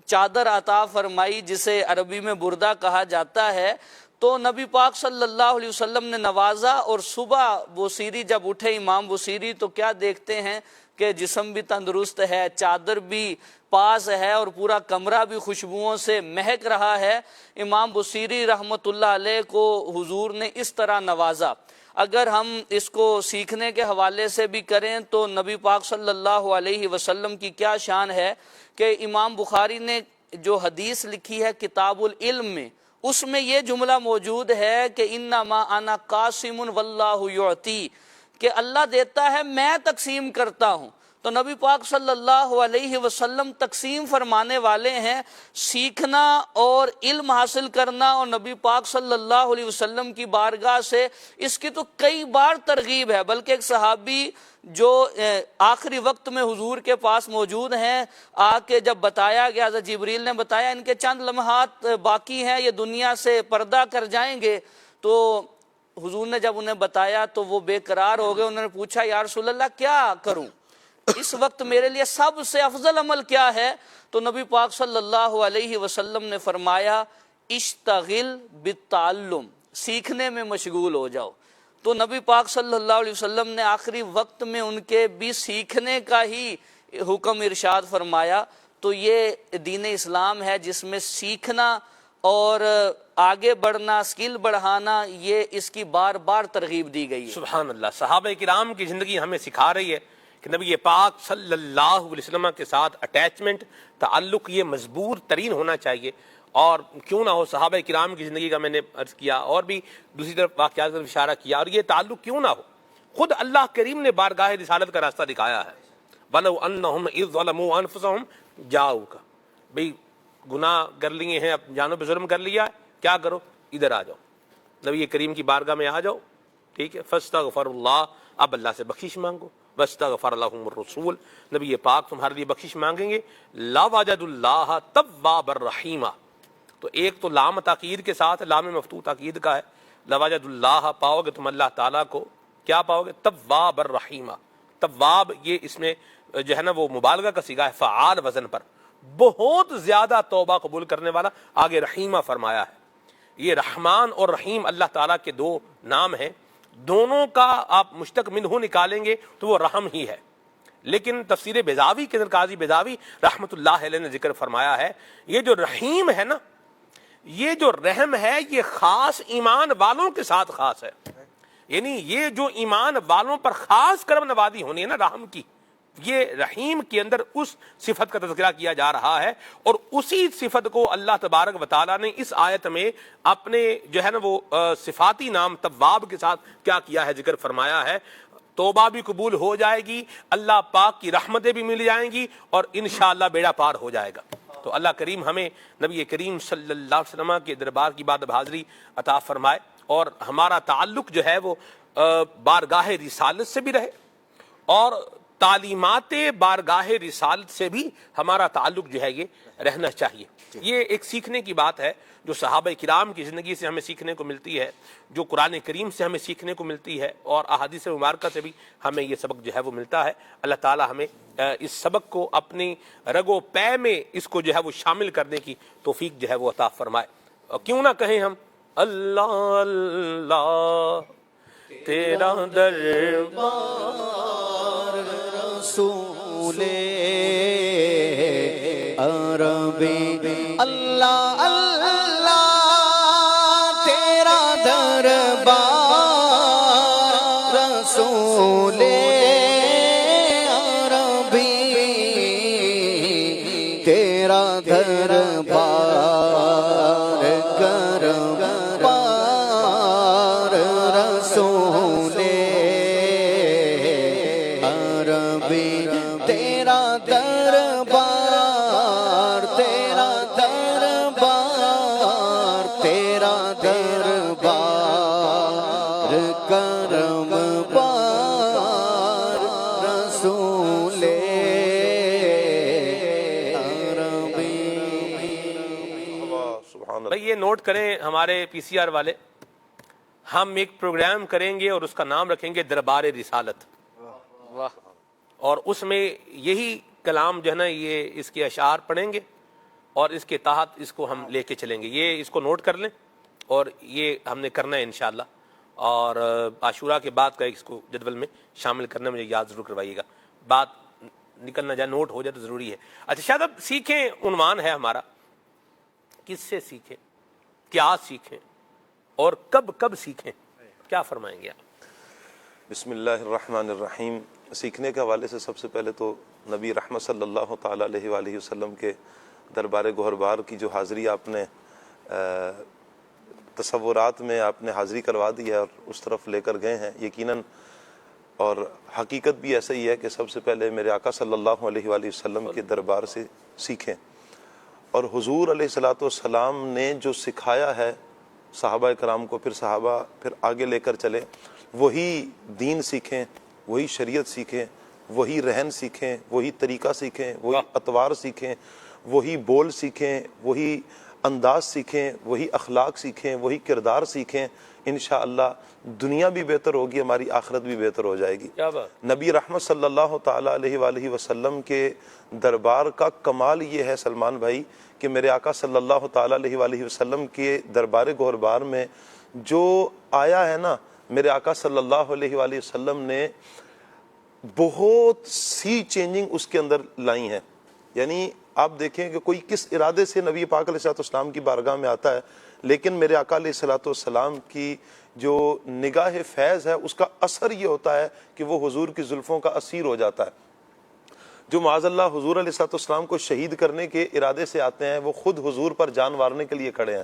چادر عطا فرمائی جسے عربی میں بردہ کہا جاتا ہے، تو نبی پاک صلی اللہ علیہ وسلم نے نوازا۔ اور صبح بوصیری جب اٹھے امام بوصیری تو کیا دیکھتے ہیں کہ جسم بھی تندرست ہے، چادر بھی پاس ہے اور پورا کمرہ بھی خوشبوؤں سے مہک رہا ہے۔ امام بوصیری رحمت اللہ علیہ کو حضور نے اس طرح نوازا۔ اگر ہم اس کو سیکھنے کے حوالے سے بھی کریں تو نبی پاک صلی اللہ علیہ وسلم کی کیا شان ہے کہ امام بخاری نے جو حدیث لکھی ہے کتاب العلم میں، اس میں یہ جملہ موجود ہے کہ انما انا قاسم واللہ یعطی، کہ اللہ دیتا ہے میں تقسیم کرتا ہوں۔ تو نبی پاک صلی اللہ علیہ وسلم تقسیم فرمانے والے ہیں۔ سیکھنا اور علم حاصل کرنا اور نبی پاک صلی اللہ علیہ وسلم کی بارگاہ سے اس کی تو کئی بار ترغیب ہے۔ بلکہ ایک صحابی جو آخری وقت میں حضور کے پاس موجود ہیں، آ کے جب بتایا گیا، حضرت جبریل نے بتایا ان کے چند لمحات باقی ہیں، یہ دنیا سے پردہ کر جائیں گے، تو حضور نے جب انہیں بتایا تو وہ بے قرار ہو گئے۔ انہوں نے پوچھا یا رسول اللہ کیا کروں، اس وقت میرے لیے سب سے افضل عمل کیا ہے؟ تو نبی پاک صلی اللہ علیہ وسلم نے فرمایا اشتغل بالتعلم، سیکھنے میں مشغول ہو جاؤ۔ تو نبی پاک صلی اللہ علیہ وسلم نے آخری وقت میں ان کے بھی سیکھنے کا ہی حکم ارشاد فرمایا۔ تو یہ دین اسلام ہے جس میں سیکھنا اور آگے بڑھنا، سکل بڑھانا، یہ اس کی بار بار ترغیب دی گئی ہے۔ سبحان اللہ۔ صحابہ کرام کی زندگی ہمیں سکھا رہی ہے کہ نبی پاک صلی اللہ علیہ وسلم کے ساتھ اٹیچمنٹ، تعلق یہ مضبوط ترین ہونا چاہیے. اور کیوں نہ ہو صحابہ کرام کی زندگی کا میں نے عرض کیا، اور بھی دوسری طرف واقعات کا اشارہ کیا، اور یہ تعلق کیوں نہ ہو. خود اللہ کریم نے بارگاہ رسالت کا راستہ دکھایا ہے. وَلَوْ أَنَّهُمْ إِذْ ظَلَمُوا أَنفُسَهُمْ جَاءُوكَ، بھئی گناہ کر لیے ہیں، اپنی جانوں پہ ظلم کر لیا ہے، کیا کرو، ادھر آ جاؤ، نبی کریم کی بارگاہ میں آ جاؤ، ٹھیک ہے. فَاسْتَغْفَرُوا اللَّهَ، اب اللہ سے بخشش مانگو. وَاسْتَغْفَرَ لَهُمُ الرَّسُولُ، نبی پاک تمہارے لیے بخشش مانگیں گے. لَوَجَدُوا اللَّهَ تَوَّابًا رَحِيمًا، تو ایک تو لام تاکید کے ساتھ لام مفتوح تاکید کا ہے. لَوَجَدُوا اللَّهَ، پاؤ گے تم اللہ تعالیٰ کو، کیا پاؤ گے، تواب الرحیمہ. تواب یہ اس میں جو ہے نا وہ مبالغہ کا صیغہ ہے، فعال وزن پر، بہت زیادہ توبہ قبول کرنے والا. آگے رحیمہ فرمایا ہے. یہ رحمان اور رحیم اللہ تعالیٰ کے دو نام ہیں، دونوں کا آپ مشتق منہ نکالیں گے تو وہ رحم ہی ہے. لیکن تفسیر بیضاوی کے اندر قاضی بیضاوی رحمۃ اللہ علیہ نے ذکر فرمایا ہے، یہ جو رحیم ہے نا، یہ جو رحم ہے یہ خاص ایمان والوں کے ساتھ خاص ہے. یعنی یہ جو ایمان والوں پر خاص کرم نوازی ہونی ہے نا رحم کی، یہ رحیم کے اندر اس صفت کا تذکرہ کیا جا رہا ہے. اور اسی صفت کو اللہ تبارک و تعالیٰ نے اس آیت میں اپنے جو ہے نا وہ صفاتی نام تواب کے ساتھ کیا کیا ہے، ذکر فرمایا ہے. توبہ بھی قبول ہو جائے گی، اللہ پاک کی رحمتیں بھی مل جائیں گی، اور انشاءاللہ بیڑا پار ہو جائے گا. تو اللہ کریم ہمیں نبی کریم صلی اللہ علیہ وسلم کے دربار کی بات حاضری عطا فرمائے، اور ہمارا تعلق جو ہے وہ بارگاہ رسالت سے بھی رہے، اور تعلیمات بارگاہ رسالت سے بھی ہمارا تعلق جو ہے یہ رہنا چاہیے. یہ ایک سیکھنے کی بات ہے جو صحابہ کرام کی زندگی سے ہمیں سیکھنے کو ملتی ہے، جو قرآن کریم سے ہمیں سیکھنے کو ملتی ہے، اور احادیث مبارکہ سے بھی ہمیں یہ سبق جو ہے وہ ملتا ہے. اللہ تعالی ہمیں اس سبق کو اپنی رگ و پے میں اس کو جو ہے وہ شامل کرنے کی توفیق جو ہے وہ عطا فرمائے. اور کیوں نہ کہیں ہم اللہ اللہ تیرا دربار رسول عربی، اللہ اللہ تیرا دربار رسول عربی، تیرا دربار رسول عربی، تیرا دربار، تیرا دربار، تیرا دربار کرم بار رسول عربی. بھائی یہ نوٹ کریں ہمارے پی سی آر والے، ہم ایک پروگرام کریں گے اور اس کا نام رکھیں گے دربار رسالت. اور اس میں یہی کلام جو ہے نا یہ اس کے اشعار پڑھیں گے، اور اس کے تحت اس کو ہم لے کے چلیں گے. یہ اس کو نوٹ کر لیں، اور یہ ہم نے کرنا ہے انشاءاللہ. اور عاشورہ کے بعد کا اس کو جدول میں شامل کرنا مجھے یاد ضرور کروائیے گا. بات نکل نہ جائے، نوٹ ہو جائے تو ضروری ہے. اچھا شاید اب سیکھیں عنوان ہے ہمارا، کس سے سیکھیں، کیا سیکھیں، اور کب کب سیکھیں، کیا فرمائیں گے آپ؟ بسم اللہ الرحمن الرحیم. سیکھنے کے حوالے سے سب سے پہلے تو نبی رحمت صلی اللہ تعالیٰ علیہ وآلہ وسلم کے دربار گوہربار کی جو حاضری آپ نے تصورات میں آپ نے حاضری کروا دی ہے اور اس طرف لے کر گئے ہیں یقیناً، اور حقیقت بھی ایسا ہی ہے کہ سب سے پہلے میرے آقا صلی اللہ علیہ وآلہ وسلم کے دربار سے سیکھیں. اور حضور علیہ الصلوۃ والسلام نے جو سکھایا ہے صحابہ کرام کو، پھر صحابہ پھر آگے لے کر چلے، وہی دین سیکھیں، وہی شریعت سیکھیں، وہی رہن سیکھیں، وہی طریقہ سیکھیں، وہی اطوار سیکھیں، وہی بول سیکھیں، وہی انداز سیکھیں، وہی اخلاق سیکھیں، وہی کردار سیکھیں. انشاءاللہ دنیا بھی بہتر ہوگی، ہماری آخرت بھی بہتر ہو جائے گی. نبی رحمت صلی اللہ تعالیٰ علیہ وآلہ وسلم کے دربار کا کمال یہ ہے سلمان بھائی کہ میرے آقا صلی اللہ تعالیٰ علیہ وآلہ وسلم کے دربار گوہربار میں جو آیا ہے نا، میرے آقا صلی اللہ علیہ وآلہ وسلم نے بہت سی چینجنگ اس کے اندر لائی ہیں. یعنی آپ دیکھیں کہ کوئی کس ارادے سے نبی پاک علیہ الصلوۃ والسلام کی بارگاہ میں آتا ہے، لیکن میرے آقا علیہ الصلوۃ والسلام کی جو نگاہ فیض ہے اس کا اثر یہ ہوتا ہے کہ وہ حضور کی زلفوں کا اسیر ہو جاتا ہے۔ جو معاذ اللہ حضور علیہ الصلوۃ والسلام کو شہید کرنے کے ارادے سے آتے ہیں وہ خود حضور پر جان وارنے کے لیے کھڑے ہیں۔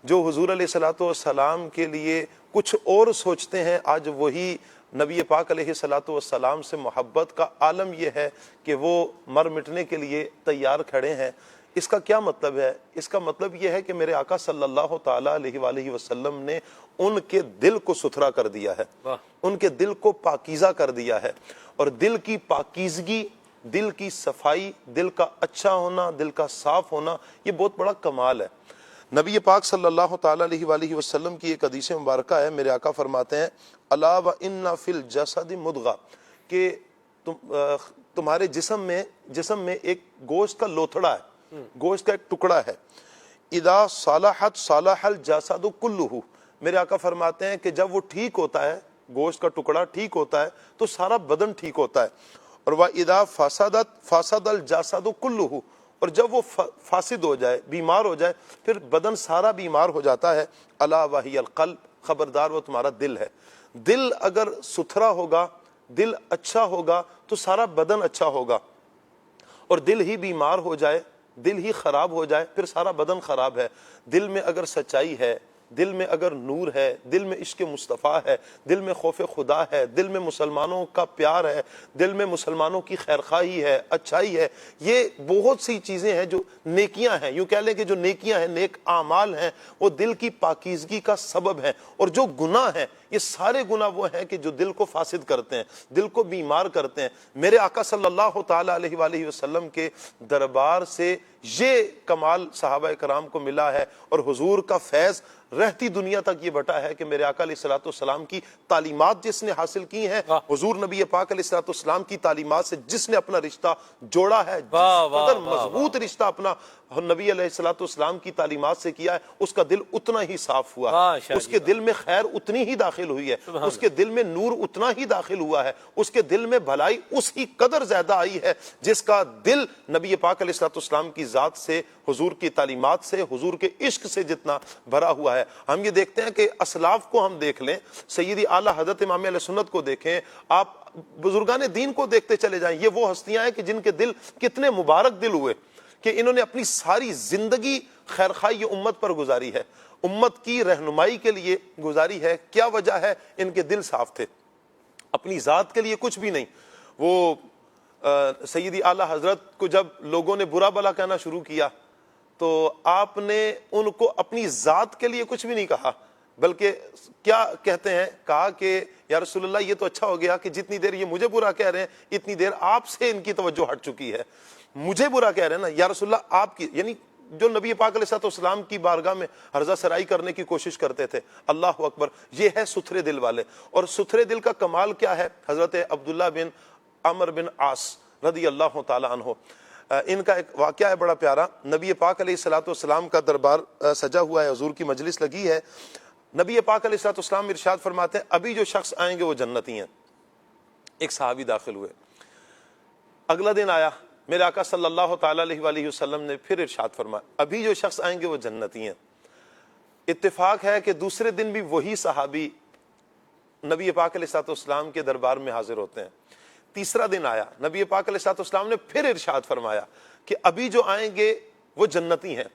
جو حضور علیہ الصلوۃ والسلام کے لیے کچھ اور سوچتے ہیں، آج وہی نبی پاک علیہ الصلوۃ والسلام سے محبت کا عالم یہ ہے کہ وہ مر مٹنے کے لیے تیار کھڑے ہیں۔ اس کا کیا مطلب ہے؟ اس کا مطلب یہ ہے کہ میرے آقا صلی اللہ تعالی علیہ وآلہ وسلم نے ان کے دل کو ستھرا کر دیا ہے، ان کے دل کو پاکیزہ کر دیا ہے، اور دل کی پاکیزگی، دل کی صفائی، دل کا اچھا ہونا، دل کا صاف ہونا، یہ بہت بڑا کمال ہے۔ نبی پاک صلی اللہ تعالی علیہ وآلہ وسلم کی ایک حدیث مبارکہ ہے، میرے آقا فرماتے ہیں الا وان فی الجسد مضغہ، کہ تمہارے جسم میں ایک گوشت کا لوتھڑا ہے، گوشت کا ایک ٹکڑا ہے، اذا صلحت صلح الجسد کلہ، میرے آقا فرماتے ہیں کہ جب وہ ٹھیک ہوتا ہے، گوشت کا ٹکڑا ٹھیک ہوتا ہے تو سارا بدن ٹھیک ہوتا ہے، اور وَإِذَا فَسَدَتْ فَسَدَ الْجَسَدُ كُلُّهُ، اور جب وہ فاسد ہو جائے، بیمار ہو جائے، پھر بدن سارا بیمار ہو جاتا ہے۔ الا وَهِيَ الْقَلْبُ، خبردار وہ تمہارا دل ہے۔ دل اگر ستھرا ہوگا، دل اچھا ہوگا تو سارا بدن اچھا ہوگا، اور دل ہی بیمار ہو جائے، دل ہی خراب ہو جائے، پھر سارا بدن خراب ہے۔ دل میں اگر سچائی ہے، دل میں اگر نور ہے، دل میں عشق مصطفیٰ ہے، دل میں خوف خدا ہے، دل میں مسلمانوں کا پیار ہے، دل میں مسلمانوں کی خیرخواہی ہے، اچھائی ہے، یہ بہت سی چیزیں ہیں جو نیکیاں ہیں، یوں کہہ لیں کہ جو نیکیاں ہیں، نیک اعمال ہیں، وہ دل کی پاکیزگی کا سبب ہیں۔ اور جو گناہ ہیں، یہ سارے گناہ وہ ہیں کہ جو دل کو فاسد کرتے ہیں، دل کو بیمار کرتے ہیں۔ میرے آقا صلی اللہ تعالی علیہ وآلہ وسلم کے دربار سے یہ کمال صحابہ کرام کو ملا ہے، اور حضور کا فیض رہتی دنیا تک یہ بٹا ہے کہ میرے آقا علیہ الصلوۃ والسلام کی تعلیمات جس نے حاصل کی ہیں، حضور نبی پاک علیہ الصلوۃ والسلام کی تعلیمات سے جس نے اپنا رشتہ جوڑا ہے، جس قدر مضبوط رشتہ اپنا نبی علیہ الصلوۃ والسلام کی تعلیمات سے کیا ہے، اس کا دل اتنا ہی صاف ہوا ہے، اس کے دل میں خیر اتنی ہی داخل ہوئی ہے، اس کے دل میں نور اتنا ہی داخل ہوا ہے، اس کے دل میں بھلائی اس ہی قدر زیادہ آئی ہے جس کا دل نبی پاک علیہ الصلوۃ والسلام کی ذات سے، حضور کی تعلیمات سے، حضور کے عشق سے جتنا بھرا ہوا ہے۔ ہم یہ دیکھتے ہیں کہ اسلاف کو ہم دیکھ لیں، سیدی اعلیٰ حضرت امام علیہ سنت کو دیکھیں، آپ بزرگان دین کو دیکھتے چلے جائیں، یہ وہ ہستیاں ہیں کہ جن کے دل کتنے مبارک دل ہوئے کہ انہوں نے اپنی ساری زندگی خیرخواہی امت پر گزاری ہے، امت کی رہنمائی کے لیے گزاری ہے۔ کیا وجہ ہے؟ ان کے دل صاف تھے، اپنی ذات کے لیے کچھ بھی نہیں۔ وہ سیدی اعلیٰ حضرت کو جب لوگوں نے برا بلا کہنا شروع کیا تو آپ نے ان کو اپنی ذات کے لیے کچھ بھی نہیں کہا، بلکہ کیا کہتے ہیں، کہا کہ یا رسول اللہ یہ تو اچھا ہو گیا کہ جتنی دیر یہ مجھے برا کہہ رہے ہیں اتنی دیر آپ سے ان کی توجہ ہٹ چکی ہے، مجھے برا کہہ رہے ہیں نا یا رسول اللہ آپ کی، یعنی جو نبی پاک علیہ السلام کی بارگاہ میں ہرزہ سرائی کرنے کی کوشش کرتے تھے۔ اللہ اکبر، یہ ہے ستھرے دل والے۔ اور ستھرے دل کا کمال کیا ہے؟ حضرت عبداللہ بن عمر بن عاص رضی اللہ تعالی عنہ، ان کا ایک واقعہ ہے بڑا پیارا۔ نبی پاک علیہ الصلوۃ والسلام کا دربار سجا ہوا ہے، حضور کی مجلس لگی ہے۔ نبی پاک علیہ الصلوۃ والسلام ارشاد فرماتے ہیں ابھی جو شخص آئیں گے وہ جنتی ہیں۔ ایک صحابی داخل ہوئے، اگلا دن آیا، میرے آقا صلی اللہ تعالی علیہ وآلہ وسلم نے پھر ارشاد فرمایا ابھی جو شخص آئیں گے وہ جنتی ہیں۔ اتفاق ہے کہ دوسرے دن بھی وہی صحابی نبی پاک علیہ الصلوۃ والسلام کے دربار میں حاضر ہوتے ہیں۔ تیسرا دن آیا، نبی پاک علیہ الصلوۃ والسلام نے پھر ارشاد فرمایا کہ ابھی جو آئیں گے وہ جنتی ہیں۔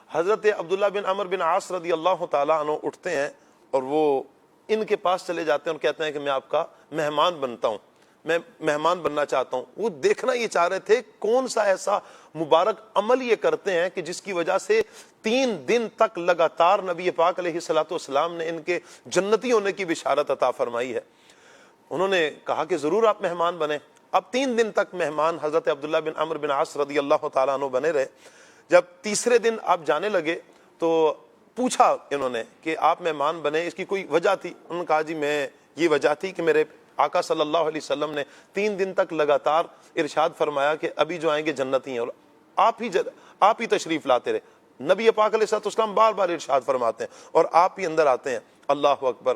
حضرت عبداللہ بن عمر بن عاص رضی اللہ تعالیٰ عنہ اٹھتے ہیں اور وہ ان کے پاس چلے جاتے ہیں اور کہتے ہیں کہ میں آپ کا مہمان بنتا ہوں، میں مہمان بننا چاہتا ہوں۔ وہ دیکھنا یہ چاہ رہے تھے کون سا ایسا مبارک عمل یہ کرتے ہیں کہ جس کی وجہ سے 3 دن تک لگاتار نبی پاک علیہ الصلوۃ والسلام نے ان کے جنتی ہونے کی بشارت عطا فرمائی ہے۔ انہوں نے کہا کہ ضرور آپ مہمان بنیں۔ اب 3 دن تک مہمان حضرت عبداللہ بن عمر بن عاص رضی اللہ تعالیٰ عنہ بنے رہے۔ جب تیسرے دن آپ جانے لگے تو پوچھا انہوں نے کہ آپ مہمان بنے، اس کی کوئی وجہ تھی؟ انہوں نے کہا جی میں یہ وجہ تھی کہ میرے آقا صلی اللہ علیہ وسلم نے 3 دن تک لگاتار ارشاد فرمایا کہ ابھی جو آئیں گے جنتی ہیں، اور آپ ہی تشریف لاتے رہے۔ نبی پاک علیہ السلام بار بار ارشاد فرماتے ہیں اور آپ ہی اندر آتے ہیں۔ اللہ اکبر۔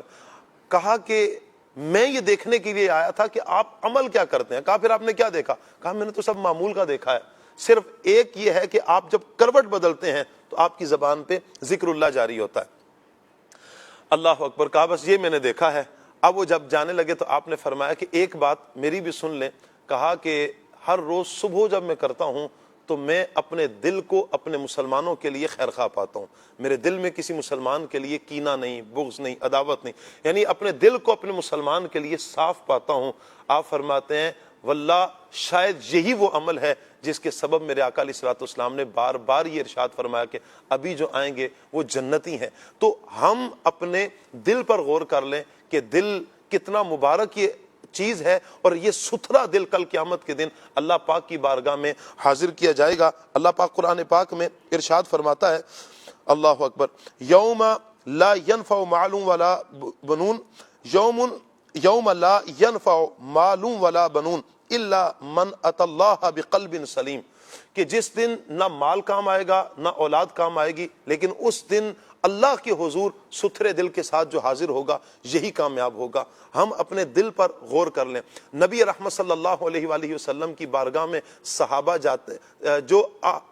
کہا کہ میں یہ دیکھنے کے لیے آیا تھا کہ آپ عمل کیا کرتے ہیں۔ کہا پھر آپ نے کیا دیکھا؟ کہا میں نے تو سب معمول کا دیکھا ہے، صرف ایک یہ ہے کہ آپ جب کروٹ بدلتے ہیں تو آپ کی زبان پہ ذکر اللہ جاری ہوتا ہے۔ اللہ اکبر کہا بس یہ میں نے دیکھا ہے. اب وہ جب جانے لگے تو آپ نے فرمایا کہ ایک بات میری بھی سن لیں. کہا کہ ہر روز صبح جب میں کرتا ہوں تو میں اپنے دل کو اپنے مسلمانوں کے لیے خیر خواہ پاتا ہوں. میرے دل میں کسی مسلمان کے لیے کینہ نہیں, بغض نہیں, عداوت نہیں, یعنی اپنے دل کو اپنے مسلمان کے لیے صاف پاتا ہوں. آپ فرماتے ہیں واللہ شاید یہی وہ عمل ہے جس کے سبب میرے آقا علیہ الصلوۃ والسلام نے بار بار یہ ارشاد فرمایا کہ ابھی جو آئیں گے وہ جنتی ہیں. تو ہم اپنے دل پر غور کر لیں کہ دل کتنا مبارک یہ چیز ہے, اور یہ ستھرا دل کل قیامت کے دن اللہ پاک کی بارگاہ میں حاضر کیا جائے گا. اللہ پاک قرآن پاک میں ارشاد فرماتا ہے, اللہ اکبر, یوم لا ينفع مال ولا بنون, یوم لا ينفع مال ولا بنون الا من اتى الله بقلب سلیم, کہ جس دن نہ مال کام آئے گا نہ اولاد کام آئے گی, لیکن اس دن اللہ کے حضور ستھرے دل کے ساتھ جو حاضر ہوگا یہی کامیاب ہوگا. ہم اپنے دل پر غور کر لیں. نبی رحمت صلی اللہ علیہ وآلہ وسلم کی بارگاہ میں صحابہ جاتے, جو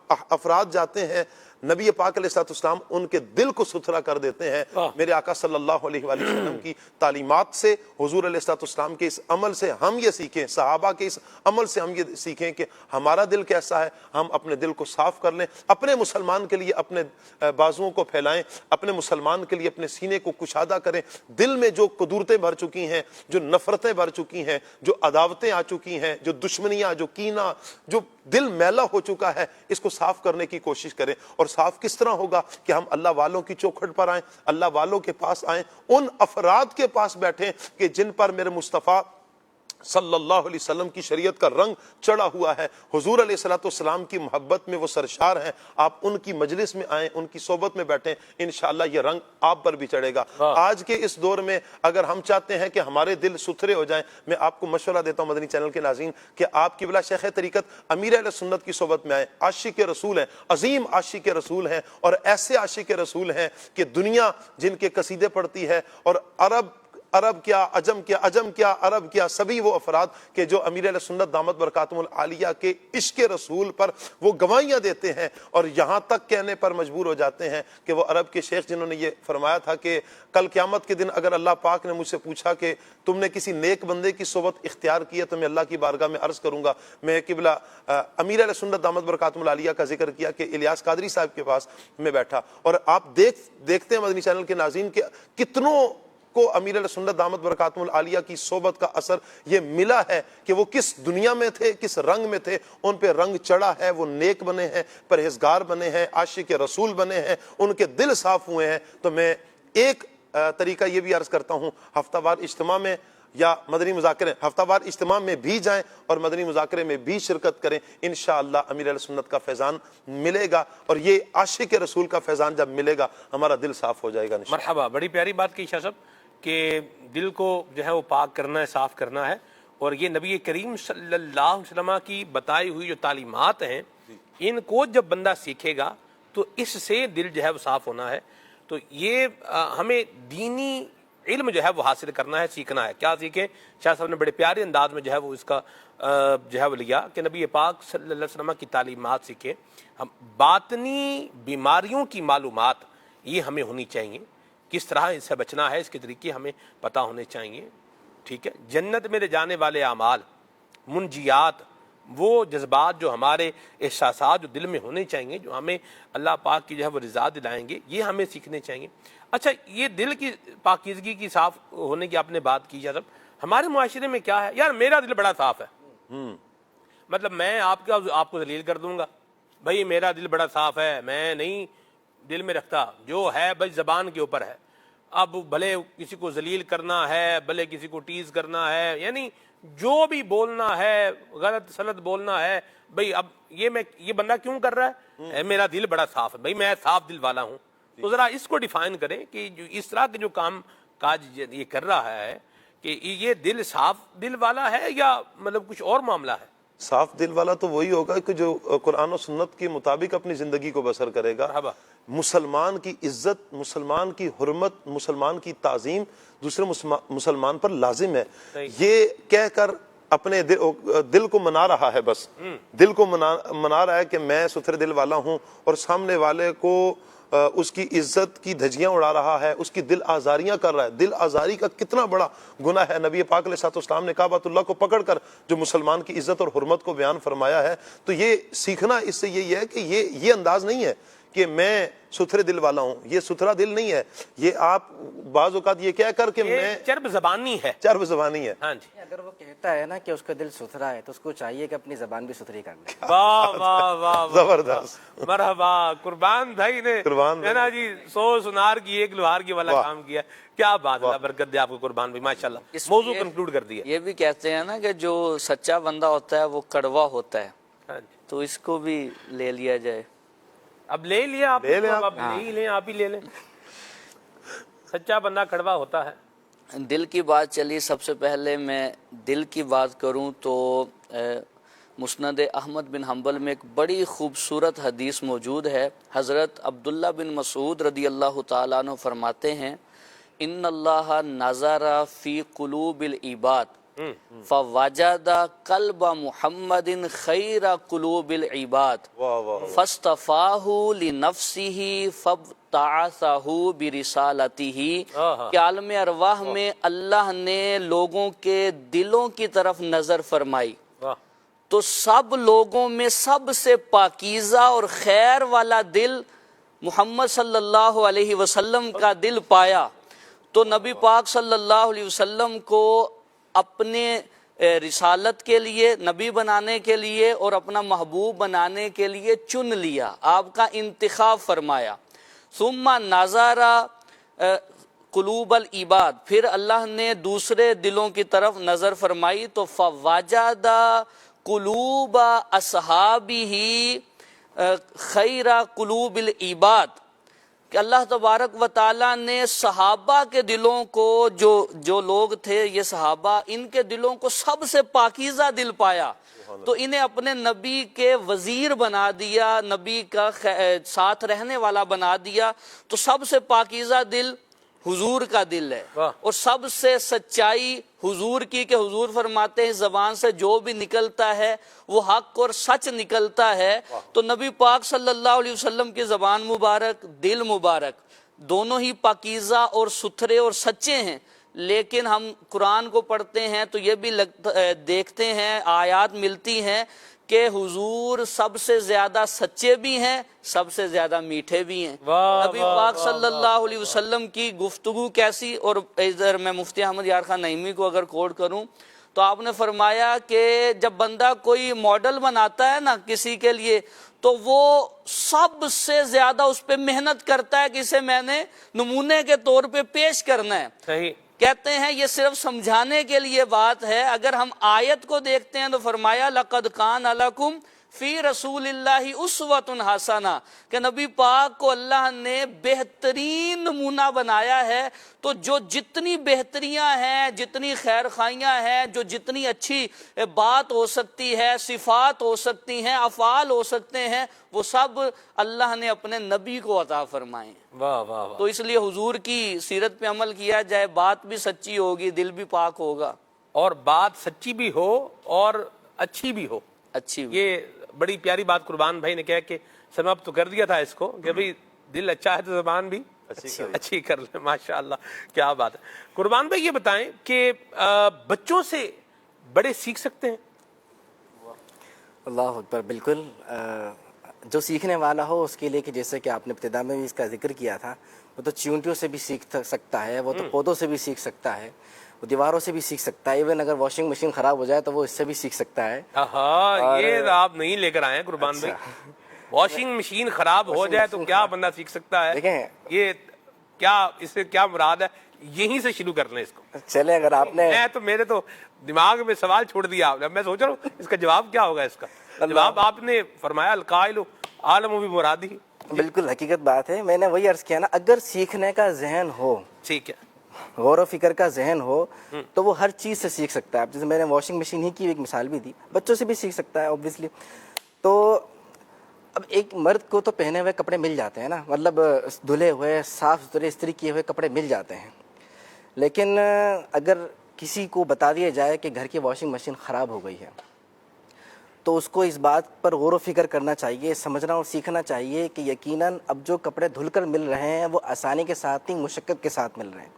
افراد جاتے ہیں, نبی پاک علیہ السلام ان کے دل کو ستھرا کر دیتے ہیں. میرے آقا صلی اللہ علیہ وآلہ وسلم کی تعلیمات سے, حضور علیہ السلام کے اس عمل سے ہم یہ سیکھیں, صحابہ کے اس عمل سے ہم یہ سیکھیں کہ ہمارا دل کیسا ہے. ہم اپنے دل کو صاف کر لیں, اپنے مسلمان کے لیے اپنے بازوؤں کو پھیلائیں, اپنے مسلمان کے لیے اپنے سینے کو کشادہ کریں. دل میں جو قدورتیں بھر چکی ہیں, جو نفرتیں بھر چکی ہیں, جو عداوتیں آ چکی ہیں, جو دشمنیاں, جو کینہ, جو دل میلا ہو چکا ہے, اس کو صاف کرنے کی کوشش کریں. اور صاف کس طرح ہوگا کہ ہم اللہ والوں کی چوکھٹ پر آئیں, اللہ والوں کے پاس آئیں, ان افراد کے پاس بیٹھیں کہ جن پر میرے مصطفیٰ صلی اللہ علیہ وسلم کی شریعت کا رنگ چڑھا ہوا ہے, حضور علیہ الصلوۃ والسلام کی محبت میں وہ سرشار ہیں. آپ ان کی مجلس میں آئیں, ان کی صحبت میں بیٹھیں, انشاءاللہ یہ رنگ آپ پر بھی چڑھے گا. آج کے اس دور میں اگر ہم چاہتے ہیں کہ ہمارے دل ستھرے ہو جائیں, میں آپ کو مشورہ دیتا ہوں مدنی چینل کے ناظرین کہ آپ قبلہ شیخ طریقت امیر اہل سنت کی صحبت میں آئیں. عاشق رسول ہیں, عظیم عاشق رسول ہیں, اور ایسے عاشق رسول ہیں کہ دنیا جن کے قصیدے پڑھتی ہے, اور عرب کیا, عجم کیا, عجم کیا, عرب کیا, سبھی وہ افراد کہ جو امیر اہل سنت دامت برکاتہم العالیہ کے عشق رسول پر وہ گواہیاں دیتے ہیں, اور یہاں تک کہنے پر مجبور ہو جاتے ہیں کہ وہ عرب کے شیخ جنہوں نے یہ فرمایا تھا کہ کل قیامت کے دن اگر اللہ پاک نے مجھ سے پوچھا کہ تم نے کسی نیک بندے کی صحبت اختیار کی ہے تو میں اللہ کی بارگاہ میں عرض کروں گا, میں قبلہ امیر اہل سنت دامت برکاتہم العالیہ کا ذکر کیا کہ الیاس قادری صاحب کے پاس میں بیٹھا. اور آپ دیکھتے ہیں مدنی چینل کے ناظرین کہ کتنوں کو امیر علیہ سنت دامت برکاتہم العالیہ کی صحبت کا اثر یہ ملا ہے کہ وہ کس دنیا میں تھے, کس رنگ میں تھے, ان پہ رنگ چڑھا ہے, وہ نیک بنے ہیں, پرہیزگار بنے ہیں, عاشق رسول بنے ہیں, ان کے دل صاف ہوئے ہیں. تو میں ایک طریقہ یہ بھی عرض کرتا ہوں, ہفتہ وار اجتماع میں یا مدنی مذاکرے, ہفتہ وار اجتماع میں بھی جائیں اور مدنی مذاکرے میں بھی شرکت کریں. انشاءاللہ امیر علیہ سنت کا فیضان ملے گا, اور یہ عاشق رسول کا فیضان جب ملے گا ہمارا دل صاف ہو جائے گا. مرحبا, بڑی پیاری بات کی شاہ صاحب کہ دل کو جو ہے وہ پاک کرنا ہے, صاف کرنا ہے, اور یہ نبی کریم صلی اللہ علیہ وسلم کی بتائی ہوئی جو تعلیمات ہیں ان کو جب بندہ سیکھے گا تو اس سے دل جو ہے وہ صاف ہونا ہے. تو یہ ہمیں دینی علم جو ہے وہ حاصل کرنا ہے, سیکھنا ہے. کیا سیکھیں؟ شاہ صاحب نے بڑے پیارے انداز میں جو ہے وہ اس کا جو ہے وہ لیا کہ نبی پاک صلی اللہ علیہ وسلم کی تعلیمات سیکھیں. ہم باطنی بیماریوں کی معلومات یہ ہمیں ہونی چاہیے, کس طرح اس سے بچنا ہے اس کے طریقے ہمیں پتہ ہونے چاہیے. ٹھیک ہے, جنت میں لے جانے والے اعمال, منجیات, وہ جذبات جو ہمارے احساسات جو دل میں ہونے چاہیے, جو ہمیں اللہ پاک کی جو ہے وہ رضا دلائیں گے, یہ ہمیں سیکھنے چاہیے. اچھا, یہ دل کی پاکیزگی کی صاف ہونے کی آپ نے بات کی. جب ہمارے معاشرے میں کیا ہے, یار میرا دل بڑا صاف ہے, مطلب میں آپ کو ذلیل کر دوں گا, بھائی میرا دل بڑا صاف ہے, میں نہیں دل میں رکھتا, جو ہے بھائی زبان کے اوپر ہے. اب بھلے کسی کو ذلیل کرنا ہے, بھلے کسی کو ٹیز کرنا ہے, یعنی جو بھی بولنا ہے, غلط سلط بولنا ہے, بھائی اب یہ بندہ کیوں کر رہا ہے؟ میرا دل بڑا صاف ہے, بھائی میں صاف دل والا ہوں. تو ذرا اس کو ڈیفائن کریں کہ اس طرح کے جو کام کاج یہ کر رہا ہے کہ یہ دل صاف دل والا ہے یا مطلب کچھ اور معاملہ ہے؟ صاف دل والا تو وہی ہوگا کہ جو قرآن و سنت کے مطابق اپنی زندگی کو بسر کرے گا. مسلمان کی عزت, مسلمان کی حرمت, مسلمان کی تعظیم دوسرے مسلمان پر لازم ہے. یہ کہہ کر اپنے دل کو منا رہا ہے, بس دل کو منا رہا ہے کہ میں ستھرے دل والا ہوں, اور سامنے والے کو اس کی عزت کی دھجیاں اڑا رہا ہے، اس کی دل آزاریاں کر رہا ہے. دل آزاری کا کتنا بڑا گناہ ہے. نبی پاک علیہ السلام نے کعبۃ اللہ کو پکڑ کر جو مسلمان کی عزت اور حرمت کو بیان فرمایا ہے. تو یہ سیکھنا اس سے یہی ہے کہ یہ انداز نہیں ہے کہ میں ستھرے دل والا ہوں. یہ ستھرا دل نہیں ہے. یہ آپ بعض اوقات یہ کہہ کر کہ میں چرب زبانی ہے. چرب زبانی ہے. ہاں جی. اگر وہ کہتا ہے نا کہ اس کا دل ستھرا ہے تو اس کو چاہیے کہ اپنی زبان بھی ستھری کر لے. واہ واہ واہ زبردست. مرحبا. قربان بھائی نے ہے نا جی 100 سنار کی ایک لوہار کی والا کام کیا. کیا بات ہے. برکت دے آپ کو قربان بھائی. ماشاءاللہ. موضوع کنکلوڈ کر دیا. یہ بھی کہتے ہیں نا کہ جو سچا بندہ ہوتا ہے وہ کڑوا ہوتا ہے. ہاں جی. تو اس کو بھی لے لیا جائے. اب لے لیا آپ. لے لیں آپ. اب لے ہی لیں. آپ ہی لے لیں. سچا بندہ کڑوا ہوتا ہے. دل کی بات چلی. سب سے پہلے میں دل کی بات کروں تو مسند احمد بن حنبل میں ایک بڑی خوبصورت حدیث موجود ہے. حضرت عبداللہ بن مسعود رضی اللہ تعالیٰ عنہ فرماتے ہیں ان اللہ نظر فی قلوب العباد فوجد قلب محمد خیر قلوب العباد فاصطفاہ لنفسہ فابتعثہ برسالتہ. کہ عالم ارواح میں اللہ نے لوگوں کے دلوں کی طرف نظر فرمائی تو سب لوگوں میں سب سے پاکیزہ اور خیر والا دل محمد صلی اللہ علیہ وسلم کا دل پایا. تو نبی پاک صلی اللہ علیہ وسلم کو اپنے رسالت کے لیے، نبی بنانے کے لیے اور اپنا محبوب بنانے کے لیے چن لیا، آپ کا انتخاب فرمایا. ثم نظر قلوب العباد، پھر اللہ نے دوسرے دلوں کی طرف نظر فرمائی تو فوجد قلوب اصحابہ خیر قلوب العباد. کہ اللہ تبارک و تعالیٰ نے صحابہ کے دلوں کو جو لوگ تھے یہ صحابہ، ان کے دلوں کو سب سے پاکیزہ دل پایا تو انہیں اپنے نبی کے وزیر بنا دیا، نبی کا ساتھ رہنے والا بنا دیا. تو سب سے پاکیزہ دل حضور کا دل ہے اور سب سے سچائی حضور کی، کہ حضور فرماتے ہیں زبان سے جو بھی نکلتا ہے وہ حق اور سچ نکلتا ہے. تو نبی پاک صلی اللہ علیہ وسلم کی زبان مبارک، دل مبارک دونوں ہی پاکیزہ اور ستھرے اور سچے ہیں. لیکن ہم قرآن کو پڑھتے ہیں تو یہ بھی دیکھتے ہیں، آیات ملتی ہیں کہ حضور سب سے زیادہ سچے بھی ہیں، سب سے زیادہ میٹھے بھی ہیں. نبی پاک صلی اللہ علیہ وسلم کی گفتگو کیسی. اور ادھر میں مفتی احمد یار خان نعیمی کو اگر کوٹ کروں تو آپ نے فرمایا کہ جب بندہ کوئی ماڈل بناتا ہے نا کسی کے لیے تو وہ سب سے زیادہ اس پہ محنت کرتا ہے کہ اسے میں نے نمونے کے طور پہ پیش کرنا ہے. صحیح. کہتے ہیں یہ صرف سمجھانے کے لیے بات ہے. اگر ہم آیت کو دیکھتے ہیں تو فرمایا لَقَدْ كَانَ لَكُمْ فی رسول اللہ اسوۃ حسنہ، کہ نبی پاک کو اللہ نے بہترین نمونہ بنایا ہے. تو جو جتنی بہتریاں ہیں، جتنی خیر خائیاں ہیں، جو جتنی اچھی بات ہو سکتی ہے، صفات ہو سکتی ہیں، افعال ہو سکتے ہیں، وہ سب اللہ نے اپنے نبی کو عطا فرمائے. واہ واہ واہ. تو اس لیے حضور کی سیرت پہ عمل کیا جائے، بات بھی سچی ہوگی، دل بھی پاک ہوگا. اور بات سچی بھی ہو اور اچھی بھی ہو. اچھی یہ بڑی پیاری بات قربان بھائی نے کہا کہ سم اب تو کر دیا تھا اس کو کہ بھئی دل اچھا ہے تو زبان بھی اچھی کر لیں. ماشاءاللہ کیا بات ہے. قربان بھائی یہ بتائیں کہ بچوں سے بڑے سیکھ سکتے ہیں؟ اللہ اکبر. بالکل. جو سیکھنے والا ہو اس کے لیے کہ جیسے کہ آپ نے ابتدا میں بھی اس کا ذکر کیا تھا، وہ تو چیونٹیوں سے بھی سیکھ سکتا ہے، وہ تو پودوں سے بھی سیکھ سکتا ہے، وہ دیواروں سے بھی سیکھ سکتا ہے. ایون اگر واشنگ مشین خراب ہو جائے تو وہ اس سے بھی سیکھ سکتا ہے. یہ آپ نہیں لے کر آئے ہیں قربان بھائی. واشنگ مشین خراب ہو جائے تو کیا بندہ سیکھ سکتا ہے؟ دیکھیں یہ کیا، اس سے کیا مراد ہے؟ یہیں سے شروع کر لیں اس کو. چلیں اگر آپ نے میرے تو دماغ میں سوال چھوڑ دیا آپ نے. میں سوچ رہا ہوں اس کا جواب کیا ہوگا. اس کا جواب آپ نے فرمایا القائل عالم بھی مرادی. بالکل حقیقت بات ہے. میں نے وہی عرض کیا نا، اگر سیکھنے کا ذہن ہو، ٹھیک ہے، غور و فکر کا ذہن ہو تو وہ ہر چیز سے سیکھ سکتا ہے. اب جیسے میں نے واشنگ مشین ہی کی ایک مثال بھی دی، بچوں سے بھی سیکھ سکتا ہے اوبویسلی. تو اب ایک مرد کو تو پہنے ہوئے کپڑے مل جاتے ہیں نا، مطلب دھلے ہوئے صاف ستھرے استری کیے ہوئے کپڑے مل جاتے ہیں. لیکن اگر کسی کو بتا دیا جائے کہ گھر کی واشنگ مشین خراب ہو گئی ہے تو اس کو اس بات پر غور و فکر کرنا چاہیے, سمجھنا اور سیکھنا چاہیے کہ یقیناً اب جو کپڑے دھل کر مل رہے ہیں وہ آسانی کے ساتھ نہیں, مشقت کے ساتھ مل رہے ہیں,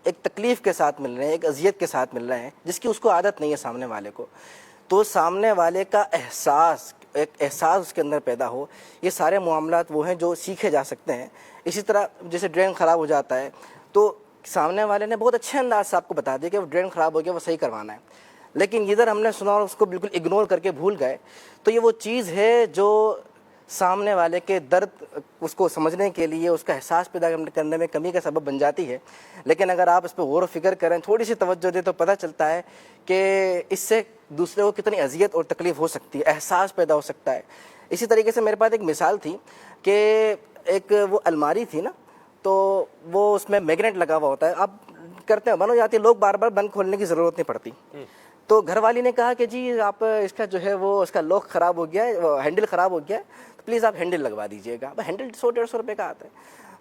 ایک تکلیف کے ساتھ مل رہے ہیں, ایک اذیت کے ساتھ مل رہے ہیں, جس کی اس کو عادت نہیں ہے سامنے والے کو. تو سامنے والے کا احساس, ایک احساس اس کے اندر پیدا ہو. یہ سارے معاملات وہ ہیں جو سیکھے جا سکتے ہیں. اسی طرح جیسے ڈرین خراب ہو جاتا ہے تو سامنے والے نے بہت اچھے انداز سے آپ کو بتا دیا کہ وہ ڈرین خراب ہو گیا, وہ صحیح کروانا ہے, لیکن ادھر ہم نے سنا اور اس کو بالکل اگنور کر کے بھول گئے. تو یہ وہ چیز ہے جو سامنے والے کے درد اس کو سمجھنے کے لیے, اس کا احساس پیدا کرنے میں کمی کا سبب بن جاتی ہے. لیکن اگر آپ اس پہ غور و فکر کریں, تھوڑی سی توجہ دیں, تو پتہ چلتا ہے کہ اس سے دوسرے کو کتنی اذیت اور تکلیف ہو سکتی ہے, احساس پیدا ہو سکتا ہے. اسی طریقے سے میرے پاس ایک مثال تھی کہ ایک وہ الماری تھی نا, تو وہ اس میں میگنیٹ لگا ہوا ہوتا ہے, آپ کرتے ہیں بند ہو جاتی ہے, لوگ بار بار بند کھولنے کی ضرورت نہیں پڑتی. تو گھر والی نے کہا کہ جی آپ اس کا جو ہے وہ اس کا لاک خراب ہو گیا ہے, ہینڈل خراب ہو گیا ہے, تو پلیز آپ ہینڈل لگوا دیجیے گا. اب ہینڈل 100-150 روپے کا آتا ہے.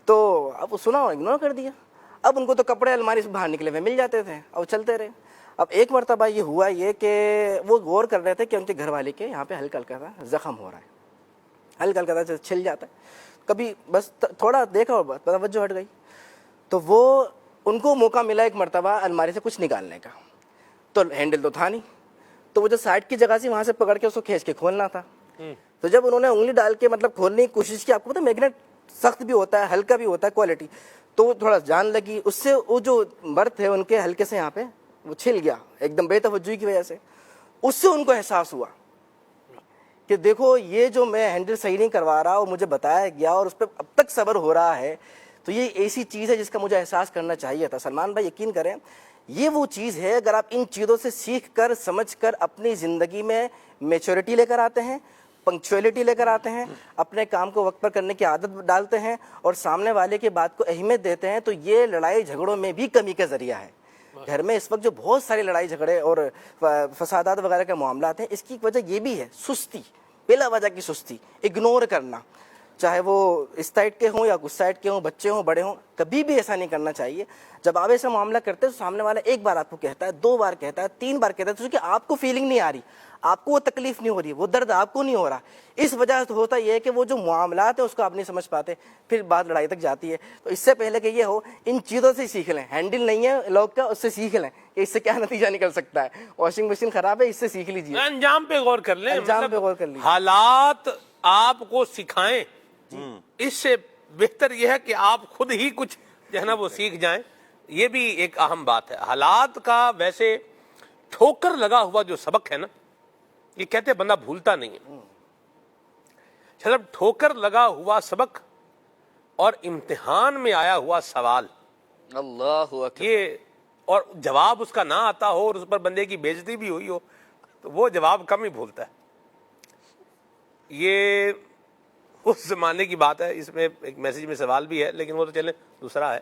تو اب سنا اور اگنور کر دیا. اب ان کو تو کپڑے الماری سے باہر نکلے ہوئے مل جاتے تھے اور چلتے رہے. اب ایک مرتبہ یہ ہوا یہ کہ وہ غور کر رہے تھے کہ ان کے گھر والے کے یہاں پہ ہلکا ہلکا سا زخم ہو رہا ہے, ہلکا ہلکا سا چھل جاتا ہے, کبھی بس تھوڑا دیکھا اور توجہ ہٹ گئی. تو وہ ان کو موقع ملا ایک مرتبہ الماری سے کچھ نکالنے کا, تو ہینڈل تو تھا نہیں, تو وہ جو سائڈ کی جگہ سے وہاں سے پکڑ کے اس کو کھینچ کے کھولنا تھا. تو جب انہوں نے انگلی ڈال کے مطلب کھولنے کی کوشش کی, آپ کو پتا میگنیٹ سخت بھی ہوتا ہے, ہلکا بھی ہوتا ہے کوالٹی, تو تھوڑا جان لگی اس سے, وہ جو برت ہے ان کے ہلکے سے یہاں پہ وہ چھل گیا ایک دم بے توجہی کی وجہ سے. اس سے ان کو احساس ہوا کہ دیکھو یہ جو میں ہینڈل صحیح نہیں کروا رہا اور مجھے بتایا گیا اور اس پہ اب تک صبر ہو رہا ہے, تو یہ ایسی چیز ہے جس کا مجھے احساس کرنا چاہیے تھا. سلمان بھائی یقین کریں, یہ وہ چیز ہے اگر آپ ان چیزوں سے سیکھ کر سمجھ کر اپنی زندگی میں میچورٹی لے کر آتے ہیں, پنکچوئلٹی لے کر آتے ہیں, اپنے کام کو وقت پر کرنے کی عادت ڈالتے ہیں اور سامنے والے کی بات کو اہمیت دیتے ہیں, تو یہ لڑائی جھگڑوں میں بھی کمی کا ذریعہ ہے. گھر میں اس وقت جو بہت ساری لڑائی جھگڑے اور فسادات وغیرہ کے معاملات ہیں, اس کی وجہ یہ بھی ہے سستی, بلا وجہ کی سستی, اگنور کرنا, چاہے وہ اس سائڈ کے ہوں یا اس سائڈ کے ہوں, بچے ہوں بڑے ہوں, کبھی بھی ایسا نہیں کرنا چاہیے. جب آپ ایسا معاملہ کرتے ہیں تو سامنے والا ایک بار آپ کو کہتا ہے, 2 بار کہتا ہے, 3 بار کہتا ہے, تو کہ آپ کو فیلنگ نہیں آ رہی, آپ کو وہ تکلیف نہیں ہو رہی, وہ درد آپ کو نہیں ہو رہا. اس وجہ سے ہوتا یہ ہے کہ وہ جو معاملات ہیں اس کو آپ نہیں سمجھ پاتے, پھر بات لڑائی تک جاتی ہے. تو اس سے پہلے کہ یہ ہو, ان چیزوں سے سیکھ لیں. ہینڈل نہیں ہے لوگ کا, اس سے سیکھ لیں کہ اس سے کیا نتیجہ نکل سکتا ہے. واشنگ مشین خراب ہے, اس سے سیکھ لیجیے, انجام پہ غور کر لیں, انجام پہ غور کر لیجیے. حالات آپ کو سکھائیں, اس سے بہتر یہ ہے کہ آپ خود ہی کچھ جو ہے نا وہ سیکھ جائیں. یہ بھی ایک اہم بات ہے. حالات کا ویسے ٹھوکر لگا ہوا جو سبق ہے نا, یہ کہتے ہیں بندہ بھولتا نہیں ہے. جب ٹھوکر لگا ہوا سبق اور امتحان میں آیا ہوا سوال, اللہ اکبر, یہ اور جواب اس کا نہ آتا ہو اور اس پر بندے کی بے عزتی بھی ہوئی ہو, تو وہ جواب کم ہی بھولتا ہے. یہ اس زمانے کی بات ہے. اس میں ایک میسج میں سوال بھی ہے, لیکن وہ تو چلیں دوسرا ہے.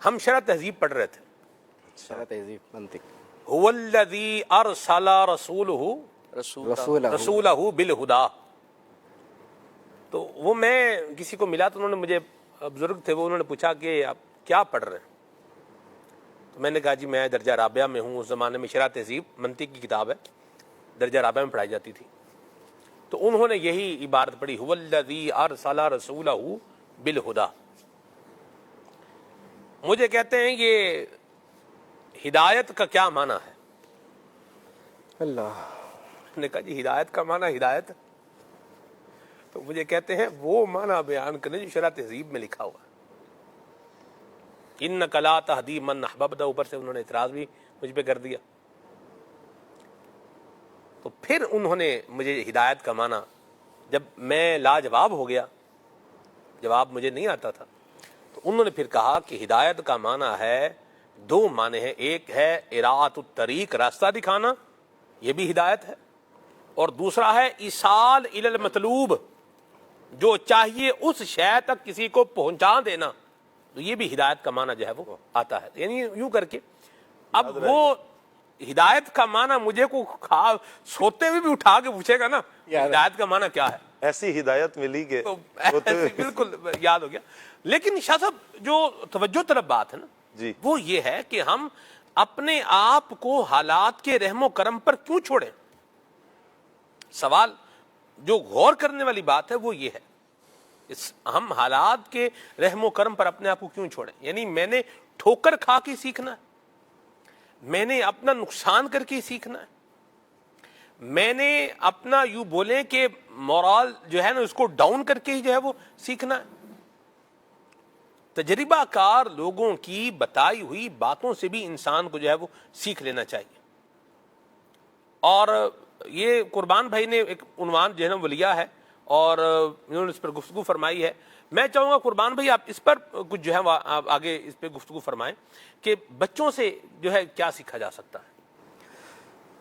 ہم شرح تہذیب پڑھ رہے تھے, شرح تہذیب منطق. هو الذی ارسل رسولہ بالہدیٰ. تو وہ میں کسی کو ملا تو انہوں نے مجھے, بزرگ تھے وہ, انہوں نے پوچھا کہ آپ کیا پڑھ رہے ہیں؟ تو میں نے کہا جی میں درجہ رابعہ میں ہوں. اس زمانے میں شرح تہذیب منطق کی کتاب ہے, درجہ رابعہ میں پڑھائی جاتی تھی. تو انہوں نے یہی عبارت پڑھی, هو الذی ارسل رسولہ بالہدیٰ. مجھے کہتے ہیں یہ ہدایت کا کیا معنی ہے؟ اللہ نے کہا جی ہدایت کا معنی ہدایت. تو مجھے کہتے ہیں وہ معنی بیان کرنے جو شرح تہذیب میں لکھا ہوا ہے. انک لا تہدی من احببت, اوپر سے انہوں نے اعتراض بھی مجھ پہ کر دیا. تو پھر انہوں نے مجھے ہدایت کا معنی, جب میں لاجواب ہو گیا, جواب مجھے نہیں آتا تھا, تو انہوں نے پھر کہا کہ ہدایت کا معنی ہے, 2 معنی ہیں. ایک ہے اراۃ الطریق, راستہ دکھانا, یہ بھی ہدایت ہے, اور دوسرا ہے ایصال الی المطلوب, جو چاہیے اس شے تک کسی کو پہنچا دینا, تو یہ بھی ہدایت کا معنی جو ہے وہ آتا ہے. یعنی یوں کر کے اب وہ ہدایت کا معنی مجھے کو سوتے ہوئے بھی اٹھا کے پوچھے گا نا ہدایت کا معنی کیا ہے, ایسی ہدایت ملی کہ بالکل یاد ہو گیا. لیکن شاہ صاحب جو توجہ طلب بات ہے نا جی, وہ یہ ہے کہ ہم اپنے آپ کو حالات کے رحم و کرم پر کیوں چھوڑیں. سوال جو غور کرنے والی بات ہے وہ یہ ہے، ہم حالات کے رحم و کرم پر اپنے آپ کو کیوں چھوڑیں؟ یعنی میں نے ٹھوکر کھا کے سیکھنا ہے، میں نے اپنا نقصان کر کے سیکھنا ہے، میں نے اپنا یوں بولیں کہ مورال جو ہے نا اس کو ڈاؤن کر کے ہی جو ہے وہ سیکھنا ہے؟ تجربہ کار لوگوں کی بتائی ہوئی باتوں سے بھی انسان کو جو ہے وہ سیکھ لینا چاہیے. اور یہ قربان بھائی نے ایک عنوان جو ہے نا وہ لیا ہے اور انہوں نے اس پر گفتگو فرمائی ہے. میں چاہوں گا قربان بھائی آپ اس پر کچھ جو ہے آپ آگے اس پہ گفتگو فرمائیں کہ بچوں سے جو ہے کیا سیکھا جا سکتا ہے.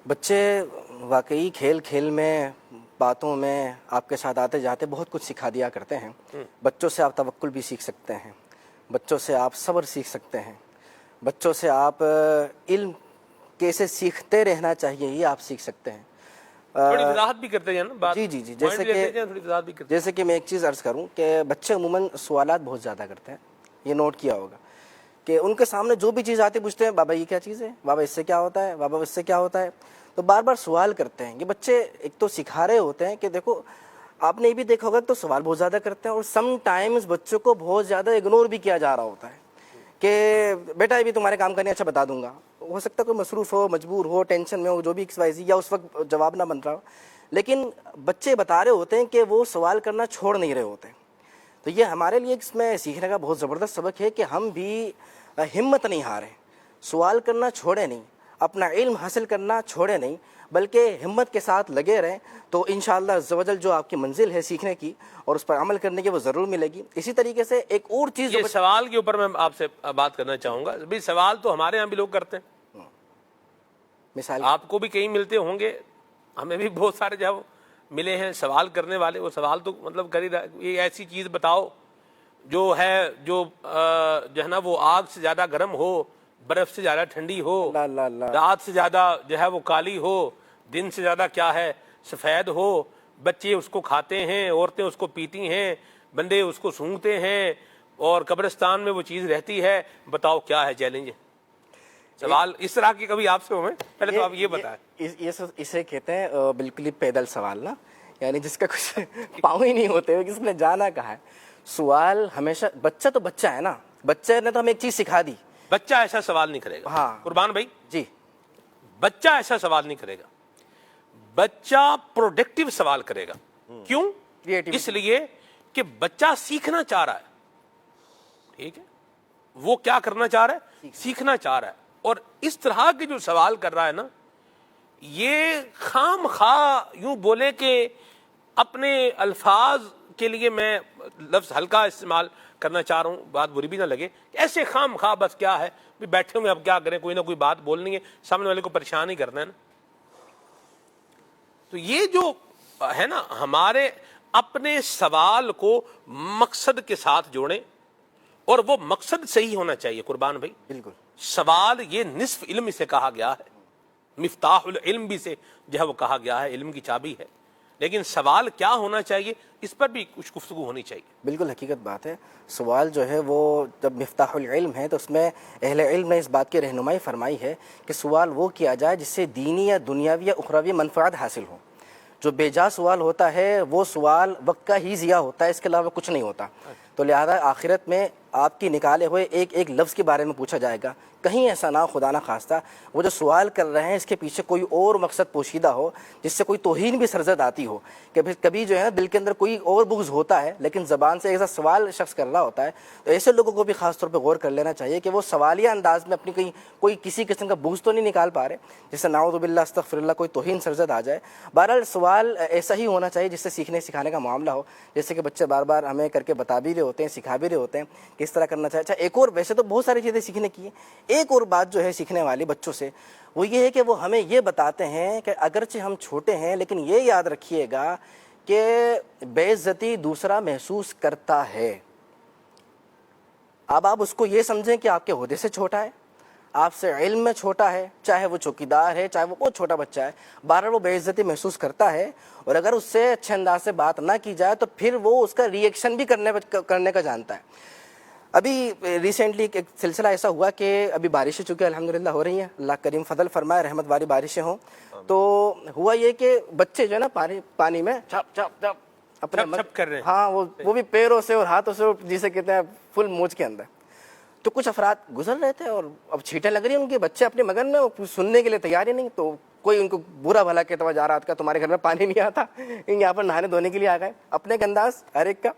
بچے واقعی کھیل کھیل میں، باتوں میں آپ کے ساتھ آتے جاتے بہت کچھ سکھا دیا کرتے ہیں. بچوں سے آپ توکل بھی سیکھ سکتے ہیں، بچوں سے آپ صبر سیکھ سکتے ہیں، بچوں سے آپ علم کیسے سیکھتے رہنا چاہیے یہ آپ سیکھ سکتے ہیں. تھوڑی وضاحت بھی کرتے ہیں نا بات. جی جی جی جیسے کہ میں ایک چیز عرض کروں کہ بچے عموماً سوالات بہت زیادہ کرتے ہیں. یہ نوٹ کیا ہوگا کہ ان کے سامنے جو بھی چیز آتی پوچھتے ہیں بابا یہ کیا چیز ہے، بابا اس سے کیا ہوتا ہے، بابا اس سے کیا ہوتا ہے. تو بار بار سوال کرتے ہیں. یہ بچے ایک تو سکھا رہے ہوتے ہیں کہ دیکھو آپ نے یہ بھی دیکھا ہوگا تو سوال بہت زیادہ کرتے ہیں اور سم ٹائمز بچوں کو بہت زیادہ اگنور بھی کیا جا رہا ہوتا ہے کہ بیٹا یہ بھی تمہارے کام کرنے اچھا بتا دوں گا. ہو سکتا ہے کوئی مصروف ہو، مجبور ہو، ٹینشن میں ہو، جو بھی XYZ یا اس وقت جواب نہ بن رہا ہو، لیکن بچے بتا رہے ہوتے ہیں کہ وہ سوال کرنا چھوڑ نہیں رہے ہوتے. تو یہ ہمارے لیے اس میں سیکھنے کا بہت زبردست سبق ہے کہ ہم بھی ہمت نہیں ہاریں، سوال کرنا چھوڑے نہیں، اپنا علم حاصل کرنا چھوڑے نہیں، بلکہ ہمت کے ساتھ لگے رہیں تو انشاءاللہ عز و جل جو آپ کی منزل ہے سیکھنے کی اور اس پر عمل کرنے کی وہ ضرور ملے گی. اسی طریقے سے ایک اور چیز یہ سوال کے اوپر میں آپ سے بات کرنا چاہوں گا. بھی سوال تو ہمارے ہاں بھی لوگ کرتے ہیں، مثال آپ کو بھی کہیں ملتے ہوں گے، ہمیں بھی بہت سارے جو ہے وہ ملے ہیں سوال کرنے والے. وہ سوال تو مطلب کر ہی رہا، یہ ایسی چیز بتاؤ جو ہے جو ہے نا وہ آگ سے زیادہ گرم ہو، برف سے زیادہ ٹھنڈی ہو، رات سے زیادہ جو ہے وہ کالی ہو، دن سے زیادہ کیا ہے سفید ہو. بچے اس کو کھاتے ہیں، عورتیں اس کو پیتی ہیں، بندے اس کو سونگھتے ہیں اور قبرستان میں وہ چیز رہتی ہے. بتاؤ کیا ہے چیلنج؟ سوال اس طرح کی کبھی آپ سے ہوئے؟ پہلے تو آپ یہ بتائیں. اسے کہتے ہیں بالکل ہی پیدل سوال نا، یعنی جس کا کچھ پاؤں ہی نہیں ہوتے ہوئے کس نے جانا کہا ہے. سوال ہمیشہ بچہ تو بچہ ہے نا، بچے نے تو ہمیں ایک چیز سکھا دی. بچہ ایسا سوال نہیں کرے گا. ہاں قربان بھائی جی، بچہ ایسا سوال نہیں کرے گا. بچہ پروڈکٹیو سوال کرے گا. کیوں؟ اس لیے کہ بچہ سیکھنا چاہ رہا ہے. ٹھیک ہے، وہ کیا کرنا چاہ رہا ہے؟ سیکھنا چاہ رہا ہے. اور اس طرح کے جو سوال کر رہا ہے نا، یہ خام خواہ یوں بولے کہ اپنے الفاظ کے لیے میں لفظ ہلکا استعمال کرنا چاہ رہا ہوں، بات بری بھی نہ لگے، ایسے خام خواہ بس کیا ہے بیٹھے ہوئے اب کیا کریں، کوئی نہ کوئی بات بولنی ہے، سامنے والے کو پریشان ہی کرنا ہے نا. تو یہ جو ہے نا ہمارے اپنے سوال کو مقصد کے ساتھ جوڑیں اور وہ مقصد صحیح ہونا چاہیے. قربان بھائی بالکل سوال یہ نصف علم سے کہا گیا ہے، مفتاح العلم بھی سے جو ہے وہ کہا گیا ہے، علم کی چابی ہے. لیکن سوال کیا ہونا چاہیے اس پر بھی کچھ گفتگو ہونی چاہیے. بالکل حقیقت بات ہے. سوال جو ہے وہ جب مفتاح العلم ہے تو اس میں اہل علم نے اس بات کی رہنمائی فرمائی ہے کہ سوال وہ کیا جائے جس سے دینی یا دنیاوی یا اخروی منفعت حاصل ہو. جو بے جا سوال ہوتا ہے وہ سوال وقت کا ہی ضیاع ہوتا ہے، اس کے علاوہ کچھ نہیں ہوتا. تو لہذا آخرت میں آپ کی نکالے ہوئے ایک ایک لفظ کے بارے میں پوچھا جائے گا. کہیں ایسا نہ خدا نہ خواستہ وہ جو سوال کر رہے ہیں اس کے پیچھے کوئی اور مقصد پوشیدہ ہو جس سے کوئی توہین بھی سرزد آتی ہو، کہ پھر کبھی جو ہے نا دل کے اندر کوئی اور بغض ہوتا ہے لیکن زبان سے ایسا سوال شخص کر رہا ہوتا ہے. تو ایسے لوگوں کو بھی خاص طور پہ غور کر لینا چاہیے کہ وہ سوالیہ انداز میں اپنی کوئی کسی قسم کا بغض تو نہیں نکال پا رہے جس سے نعوذ باللہ استغفر اللہ کوئی توہین سرزد آ جائے. بہرحال سوال ایسا ہی ہونا چاہیے جس سے سیکھنے سکھانے کا معاملہ ہو، جیسے کہ بچے بار بار ہمیں کر کے بتا بھی رہے ہوتے ہیں، سکھا بھی رہے ہوتے ہیں کس طرح کرنا چاہیے. اچھا ایک اور، ویسے تو بہت ساری چیزیں سیکھنے کی ہیں، ایک اور بات جو ہے سیکھنے والی بچوں سے وہ یہ ہے کہ وہ ہمیں یہ بتاتے ہیں کہ اگرچہ ہم چھوٹے ہیں لیکن یہ یاد رکھیے گا کہ بے عزتی دوسرا محسوس کرتا ہے. اب آپ اس کو یہ سمجھیں کہ آپ کے عہدے سے چھوٹا ہے، آپ سے علم میں چھوٹا ہے، چاہے وہ چوکیدار ہے، چاہے وہ بہت چھوٹا بچہ ہے، بہرحال وہ بے عزتی محسوس کرتا ہے. اور اگر اس سے اچھے انداز سے بات نہ کی جائے تو پھر وہ اس کا ری ایکشن بھی کرنے کا جانتا ہے. ابھی ریسنٹلی ایک سلسلہ ایسا ہوا کہ ابھی بارشیں چونکہ الحمدللہ ہو رہی ہیں، اللہ کریم فضل فرمائے، رحمت والی بارشیں ہوں، تو ہوا یہ کہ بچے جو ہے نا پانی میں چھپ چھپ چھپ اپنے چھپ کر رہے ہیں، ہاں وہ بھی پیروں سے اور ہاتھوں سے، جسے کہتے ہیں فل موج کے اندر. تو کچھ افراد گزر رہے تھے اور اب چھینٹیں لگ رہی ہیں ان کے، بچے اپنے مگن میں، وہ سننے کے لیے تیار ہی نہیں. تو کوئی ان کو برا بھلا کہتا ہوا جا رہا تھا تمہارے گھر میں پانی نہیں آتا، یہاں پر نہانے دھونے کے لیے آ گئے، اپنے کے انداز ہر ایک کا.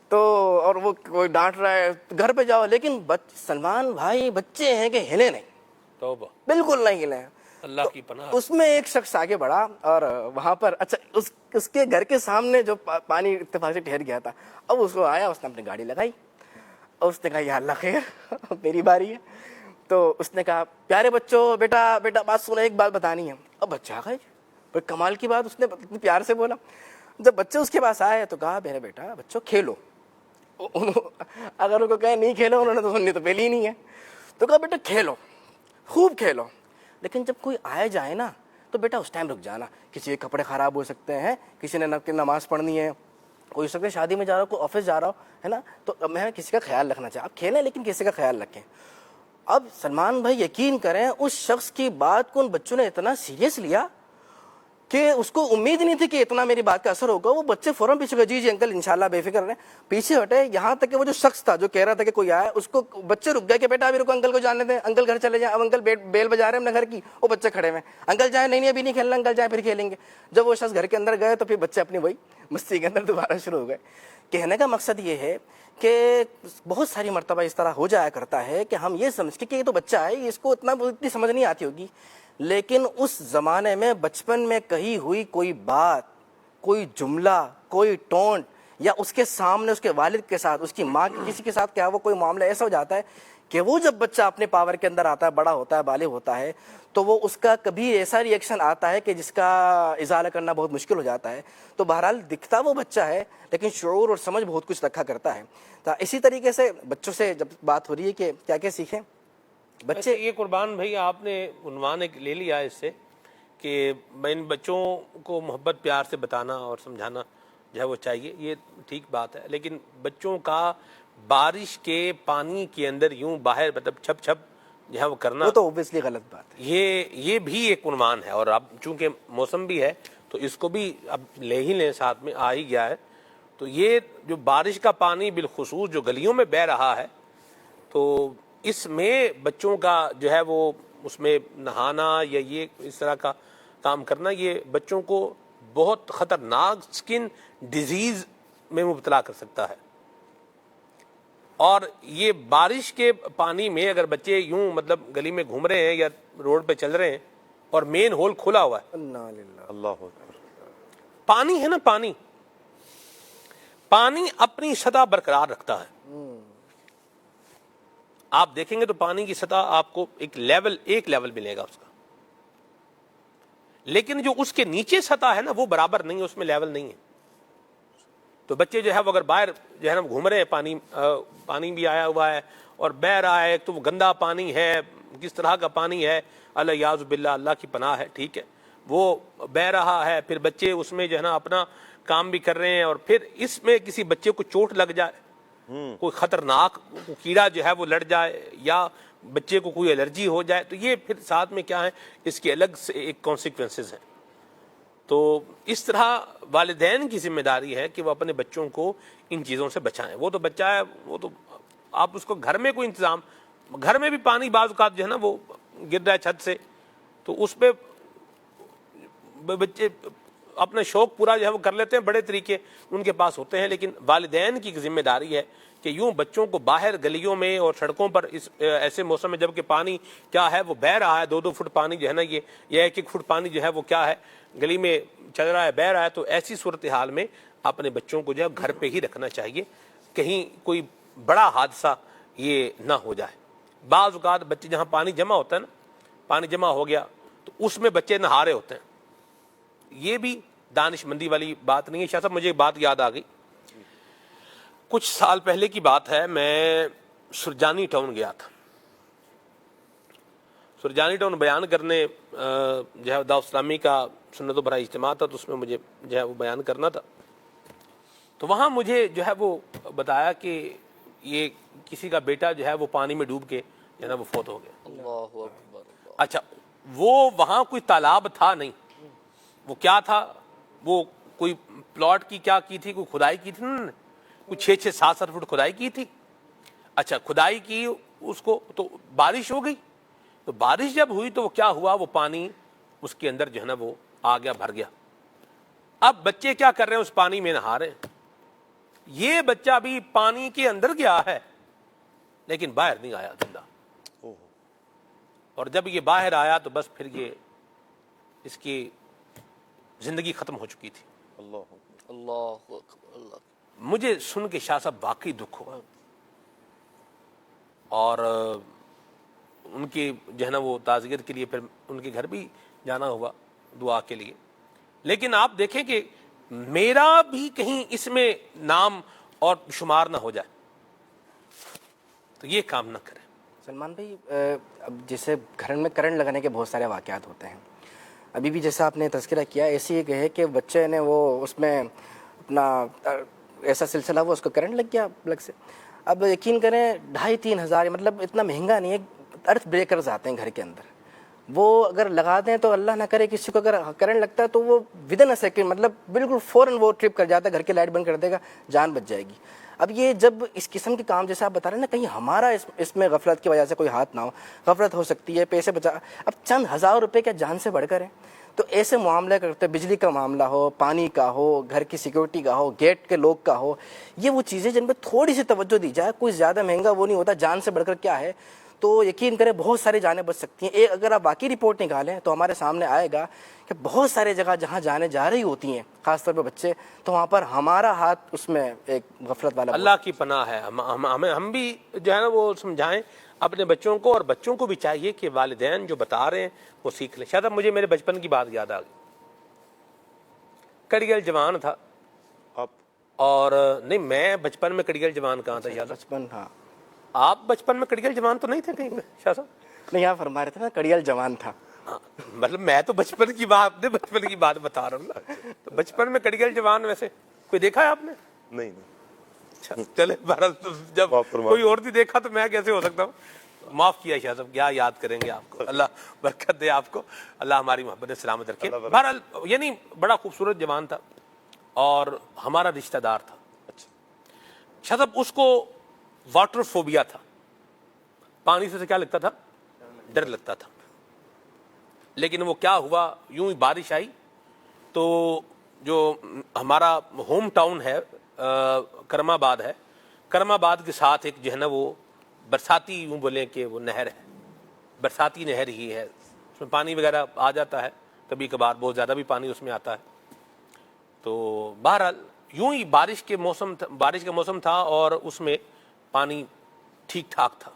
تو اور وہ کوئی ڈانٹ رہا ہے گھر پہ جاؤ، لیکن سلمان بھائی بچے ہیں کہ ہلے نہیں، توبہ، بالکل نہیں ہلے. اللہ کی پناہ. اس میں ایک شخص آگے بڑھا اور وہاں پر اچھا اس کے گھر کے سامنے جو پانی اتفاق سے ٹھہر گیا تھا، اب اس کو آیا، اس نے اپنی گاڑی لگائی اور اس نے کہا یا اللہ خیر میری باری ہے. تو اس نے کہا پیارے بچوں، بیٹا بات سنو، ایک بات بتانی ہے. اب بچہ آ گئے، پر کمال کی بات اس نے اتنی پیار سے بولا. جب بچے اس کے پاس آئے تو کہا میرے بیٹا بچوں کھیلو. اگر ان کو کہیں نہیں کھیلو، انہوں نے تو سننی تو پہلی ہی نہیں ہے. تو کہا بیٹا کھیلو، خوب کھیلو، لیکن جب کوئی آئے جائے نا تو بیٹا اس ٹائم رک جانا. کسی کے کپڑے خراب ہو سکتے ہیں، کسی نے نماز پڑھنی ہے، کوئی سکتے شادی میں جا رہا ہو، کوئی آفس جا رہا ہو، ہے نا، تو میں کسی کا خیال رکھنا چاہیے. آپ کھیلیں لیکن کسی کا خیال رکھیں. اب سلمان بھائی یقین کریں، اس شخص کی بات کو ان بچوں نے اتنا سیریس لیا کہ اس کو امید نہیں تھی کہ اتنا میری بات کا اثر ہوگا. وہ بچے فوراً پیچھے گئے، جی جی انکل انشاءاللہ بے فکر رہیں، پیچھے ہٹے. یہاں تک کہ وہ جو شخص تھا جو کہہ رہا تھا کہ کوئی آیا، اس کو بچے رک گئے کہ بیٹا ابھی رکو، انکل کو جانے دیں، انکل گھر چلے جائیں. اب انکل بیل بجا رہے ہیں اپنے گھر کی، وہ بچے کھڑے ہوئے، انکل جائیں، نہیں ابھی نہیں کھیلنا، انکل جائیں پھر کھیلیں گے. جب وہ شخص گھر کے اندر گئے تو پھر بچے اپنی وہی مستی کے اندر دوبارہ شروع ہو گئے. کہنے کا مقصد یہ ہے کہ بہت ساری مرتبہ اس طرح ہو جایا کرتا ہے کہ ہم یہ سمجھ کے کہ یہ تو بچہ ہے، اس کو اتنی سمجھ نہیں آتی ہوگی، لیکن اس زمانے میں بچپن میں کہی ہوئی کوئی بات، کوئی جملہ، کوئی ٹونٹ، یا اس کے سامنے اس کے والد کے ساتھ، اس کی ماں کی کسی کے ساتھ کیا وہ کوئی معاملہ ایسا ہو جاتا ہے کہ وہ جب بچہ اپنے پاور کے اندر آتا ہے، بڑا ہوتا ہے، بالغ ہوتا ہے، تو وہ اس کا کبھی ایسا ری ایکشن آتا ہے کہ جس کا ازالہ کرنا بہت مشکل ہو جاتا ہے. تو بہرحال دکھتا وہ بچہ ہے لیکن شعور اور سمجھ بہت کچھ رکھا کرتا ہے. تو اسی طریقے سے بچوں سے جب بات ہو رہی ہے کہ کیا کیا سیکھیں بچے. یہ قربان بھائی آپ نے عنوان ایک لے لیا اس سے کہ ان بچوں کو محبت پیار سے بتانا اور سمجھانا جو ہے وہ چاہیے، یہ ٹھیک بات ہے، لیکن بچوں کا بارش کے پانی کے اندر یوں باہر مطلب چھپ چھپ جو ہے وہ کرنا، وہ تو اوبویسلی غلط بات ہے. یہ بھی ایک عنوان ہے. اور اب چونکہ موسم بھی ہے تو اس کو بھی اب لے ہی لیں، ساتھ میں آ ہی گیا ہے. تو یہ جو بارش کا پانی بالخصوص جو گلیوں میں بہہ رہا ہے، تو اس میں بچوں کا جو ہے وہ اس میں نہانا یا یہ اس طرح کا کام کرنا، یہ بچوں کو بہت خطرناک سکن ڈیزیز میں مبتلا کر سکتا ہے. اور یہ بارش کے پانی میں اگر بچے یوں مطلب گلی میں گھوم رہے ہیں یا روڈ پہ چل رہے ہیں اور مین ہول کھلا ہوا ہے، اللہ اکبر، پانی ہے نا، پانی اپنی سطح برقرار رکھتا ہے. آپ دیکھیں گے تو پانی کی سطح آپ کو ایک لیول ملے گا اس کا، لیکن جو اس کے نیچے سطح ہے نا وہ برابر نہیں ہے، اس میں لیول نہیں ہے. تو بچے جو ہے وہ اگر باہر جو ہے نا گھوم رہے ہیں، پانی بھی آیا ہوا ہے اور بہہ رہا ہے، تو وہ گندا پانی ہے، کس طرح کا پانی ہے، اللہ یاذ باللہ، اللہ کی پناہ ہے، ٹھیک ہے، وہ بہہ رہا ہے، پھر بچے اس میں جو ہے نا اپنا کام بھی کر رہے ہیں، اور پھر اس میں کسی بچے کو چوٹ لگ جائے، کوئی خطرناک کیڑا جو ہے وہ لڑ جائے، یا بچے کو کوئی الرجی ہو جائے، تو یہ پھر ساتھ میں کیا ہے، اس کے الگ سے ایک کانسیکوینسز ہیں. تو اس طرح والدین کی ذمہ داری ہے کہ وہ اپنے بچوں کو ان چیزوں سے بچائیں. وہ تو بچہ ہے، وہ تو آپ اس کو گھر میں کوئی انتظام، گھر میں بھی پانی بعض اوقات جو ہے نا وہ گر رہا ہے چھت سے، تو اس پہ بچے اپنا شوق پورا جو ہے وہ کر لیتے ہیں، بڑے طریقے ان کے پاس ہوتے ہیں، لیکن والدین کی ذمہ داری ہے کہ یوں بچوں کو باہر گلیوں میں اور سڑکوں پر اس ایسے موسم میں جب کہ پانی کیا ہے وہ بہہ رہا ہے، 2-2 فٹ پانی جو ہے نا، یہ 1-1 فٹ پانی جو ہے وہ کیا ہے گلی میں چل رہا ہے، بہہ رہا ہے، تو ایسی صورتحال میں اپنے بچوں کو جو ہے گھر پہ ہی رکھنا چاہیے، کہیں کوئی بڑا حادثہ یہ نہ ہو جائے. بعض اوقات بچے جہاں پانی جمع ہوتا ہے نا، پانی جمع ہو گیا تو اس میں بچے نہا رہے ہوتے ہیں، یہ بھی دانش مندی والی بات نہیں ہے. شاہ صاحب مجھے ایک بات یاد آ گئی، کچھ سال پہلے کی بات ہے، میں سرجانی ٹاؤن گیا تھا. سرجانی ٹاؤن بیان کرنے جو ہے دعوت اسلامی کا سنت و برا اجتماع تھا، تو اس میں مجھے جو ہے وہ بیان کرنا تھا. تو وہاں مجھے جو ہے وہ بتایا کہ یہ کسی کا بیٹا جو ہے وہ پانی میں ڈوب کے جو ہے نا وہ فوت ہو گیا. اللہ اکبر. اچھا وہ وہاں کوئی تالاب تھا نہیں, وہ کیا تھا, وہ کوئی پلاٹ کی کیا کی تھی, کوئی کھدائی کی تھی انہوں نے, کوئی 6-7 فٹ کھدائی کی تھی. اچھا کھدائی کی اس کو, تو بارش ہو گئی, تو بارش جب ہوئی تو وہ کیا ہوا, وہ پانی اس کے اندر جو ہے نا وہ آ گیا, بھر گیا. اب بچے کیا کر رہے ہیں, اس پانی میں نہا رہے ہیں. یہ بچہ بھی پانی کے اندر گیا ہے لیکن باہر نہیں آیا زندہ, اور جب یہ باہر آیا تو بس پھر یہ اس کی زندگی ختم ہو چکی تھی. اللہ اکبر. اللہ. مجھے سن کے شاہ صاحب واقعی دکھ ہوا, اور ان کی جو ہے نا وہ تعزیت کے لیے پھر ان کے گھر بھی جانا ہوا دعا کے لیے. لیکن آپ دیکھیں کہ میرا بھی کہیں اس میں نام اور شمار نہ ہو جائے, تو یہ کام نہ کریں. سلمان بھائی, اب جیسے گھر میں کرنٹ لگانے کے بہت سارے واقعات ہوتے ہیں. ابھی بھی جیسا آپ نے تذکرہ کیا, ایسی ایک ہے کہ بچے نے وہ اس میں اپنا ایسا سلسلہ ہوا, اس کو کرنٹ لگ گیا پلگ سے. اب یقین کریں 2,500-3 ہزار, مطلب اتنا مہنگا نہیں ہے, ارتھ بریکرز آتے ہیں گھر کے اندر, وہ اگر لگا دیں تو اللہ نہ کرے کسی کو اگر کرنٹ لگتا ہے تو وہ ودن اے سیکنڈ, مطلب بالکل فوراً وہ ٹرپ کر جاتا ہے, گھر کی لائٹ بند کر دے گا, جان بچ جائے گی. اب یہ جب اس قسم کے کام جیسے آپ بتا رہے ہیں نا, کہیں ہمارا اس میں غفلت کی وجہ سے کوئی ہاتھ نہ ہو, غفلت ہو سکتی ہے, پیسے بچا, اب چند ہزار روپے کیا جان سے بڑھ کر ہیں. تو ایسے معاملہ کرتے, بجلی کا معاملہ ہو, پانی کا ہو, گھر کی سیکورٹی کا ہو, گیٹ کے لوک کا ہو, یہ وہ چیزیں جن پہ تھوڑی سی توجہ دی جائے, کوئی زیادہ مہنگا وہ نہیں ہوتا, جان سے بڑھ کر کیا ہے, تو یقین کریں بہت ساری جانیں بچ سکتی ہیں. ایک اگر آپ واقعی رپورٹ نکالیں تو ہمارے سامنے آئے گا کہ بہت سارے جگہ جہاں جانیں جا رہی ہوتی ہیں, خاص طور پہ بچے, تو وہاں پر ہمارا ہاتھ اس میں ایک غفلت والا. اللہ کی پناہ ہے. ہم بھی جو ہے نا وہ سمجھائیں اپنے بچوں کو, اور بچوں کو بھی چاہیے کہ والدین جو بتا رہے ہیں وہ سیکھ لیں. شاید اب مجھے میرے بچپن کی بات یاد آ گئی. کڑیل جوان تھا آپ, اور نہیں میں بچپن میں کڑیل جوان کہاں تھا شاید, بچپن, ہاں آپ بچپن میں کڑیل جوان تو نہیں تھے کہیں پہ شاہ صاحب؟ نہیں, یہاں فرما رہے تھے نا کڑیل جوان تھا. مطلب میں تو بچپن کی بات بتا رہا ہوں نا, تو بچپن میں کڑیل جوان ویسے کوئی دیکھا ہے آپ نے؟ نہیں اچھا چلے بہرحال, جب کوئی اور نہیں دیکھا تو میں کیسے ہو سکتا ہوں. معاف کیا شاہ صاحب, کیا یاد کریں گے آپ کو, اللہ برکت دے آپ کو, اللہ ہماری محبت سلامت رکھے. بہرحال یعنی بڑا خوبصورت جوان تھا اور ہمارا رشتہ دار تھا. شاہ صاحب اس کو واٹر فوبیا تھا, پانی سے کیا لگتا تھا, ڈر لگتا تھا. لیکن وہ کیا ہوا, یوں ہی بارش آئی تو جو ہمارا ہوم ٹاؤن ہے کرم آباد ہے, کرم آباد کے ساتھ ایک جو ہے نا وہ برساتی, یوں بولیں کہ وہ نہر ہے, برساتی نہر ہی ہے, اس میں پانی وغیرہ آ جاتا ہے کبھی کبھار, بہت زیادہ بھی پانی اس میں آتا ہے. تو بہرحال یوں ہی بارش کا موسم تھا اور اس میں پانی ٹھیک ٹھاک تھا.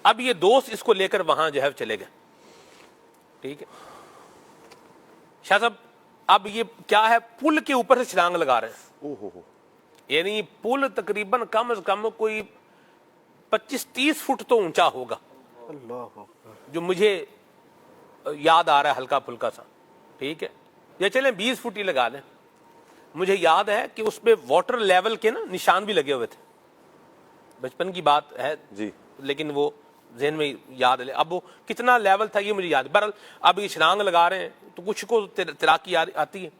اب یہ دوست اس کو لے کر وہاں جو ہے چلے گئے, ٹھیک ہے شاہ صاحب. اب یہ کیا ہے, پل کے اوپر سے چھلانگ لگا رہے ہیں, یعنی پل تقریباً کم از کم کوئی 25-30 فٹ تو اونچا ہوگا, جو مجھے یاد آ رہا ہے ہلکا پھلکا سا, ٹھیک ہے, یا چلیں 20 فٹ ہی لگا لیں. مجھے یاد ہے کہ اس پہ واٹر لیول کے نا نشان بھی لگے ہوئے تھے, بچپن کی بات ہے جی, لیکن وہ ذہن میں یاد ہے. اب وہ کتنا لیول تھا یہ مجھے یاد. بہرحال اب یہ چھلانگ لگا رہے ہیں تو کچھ کو تیراکی آتی ہے.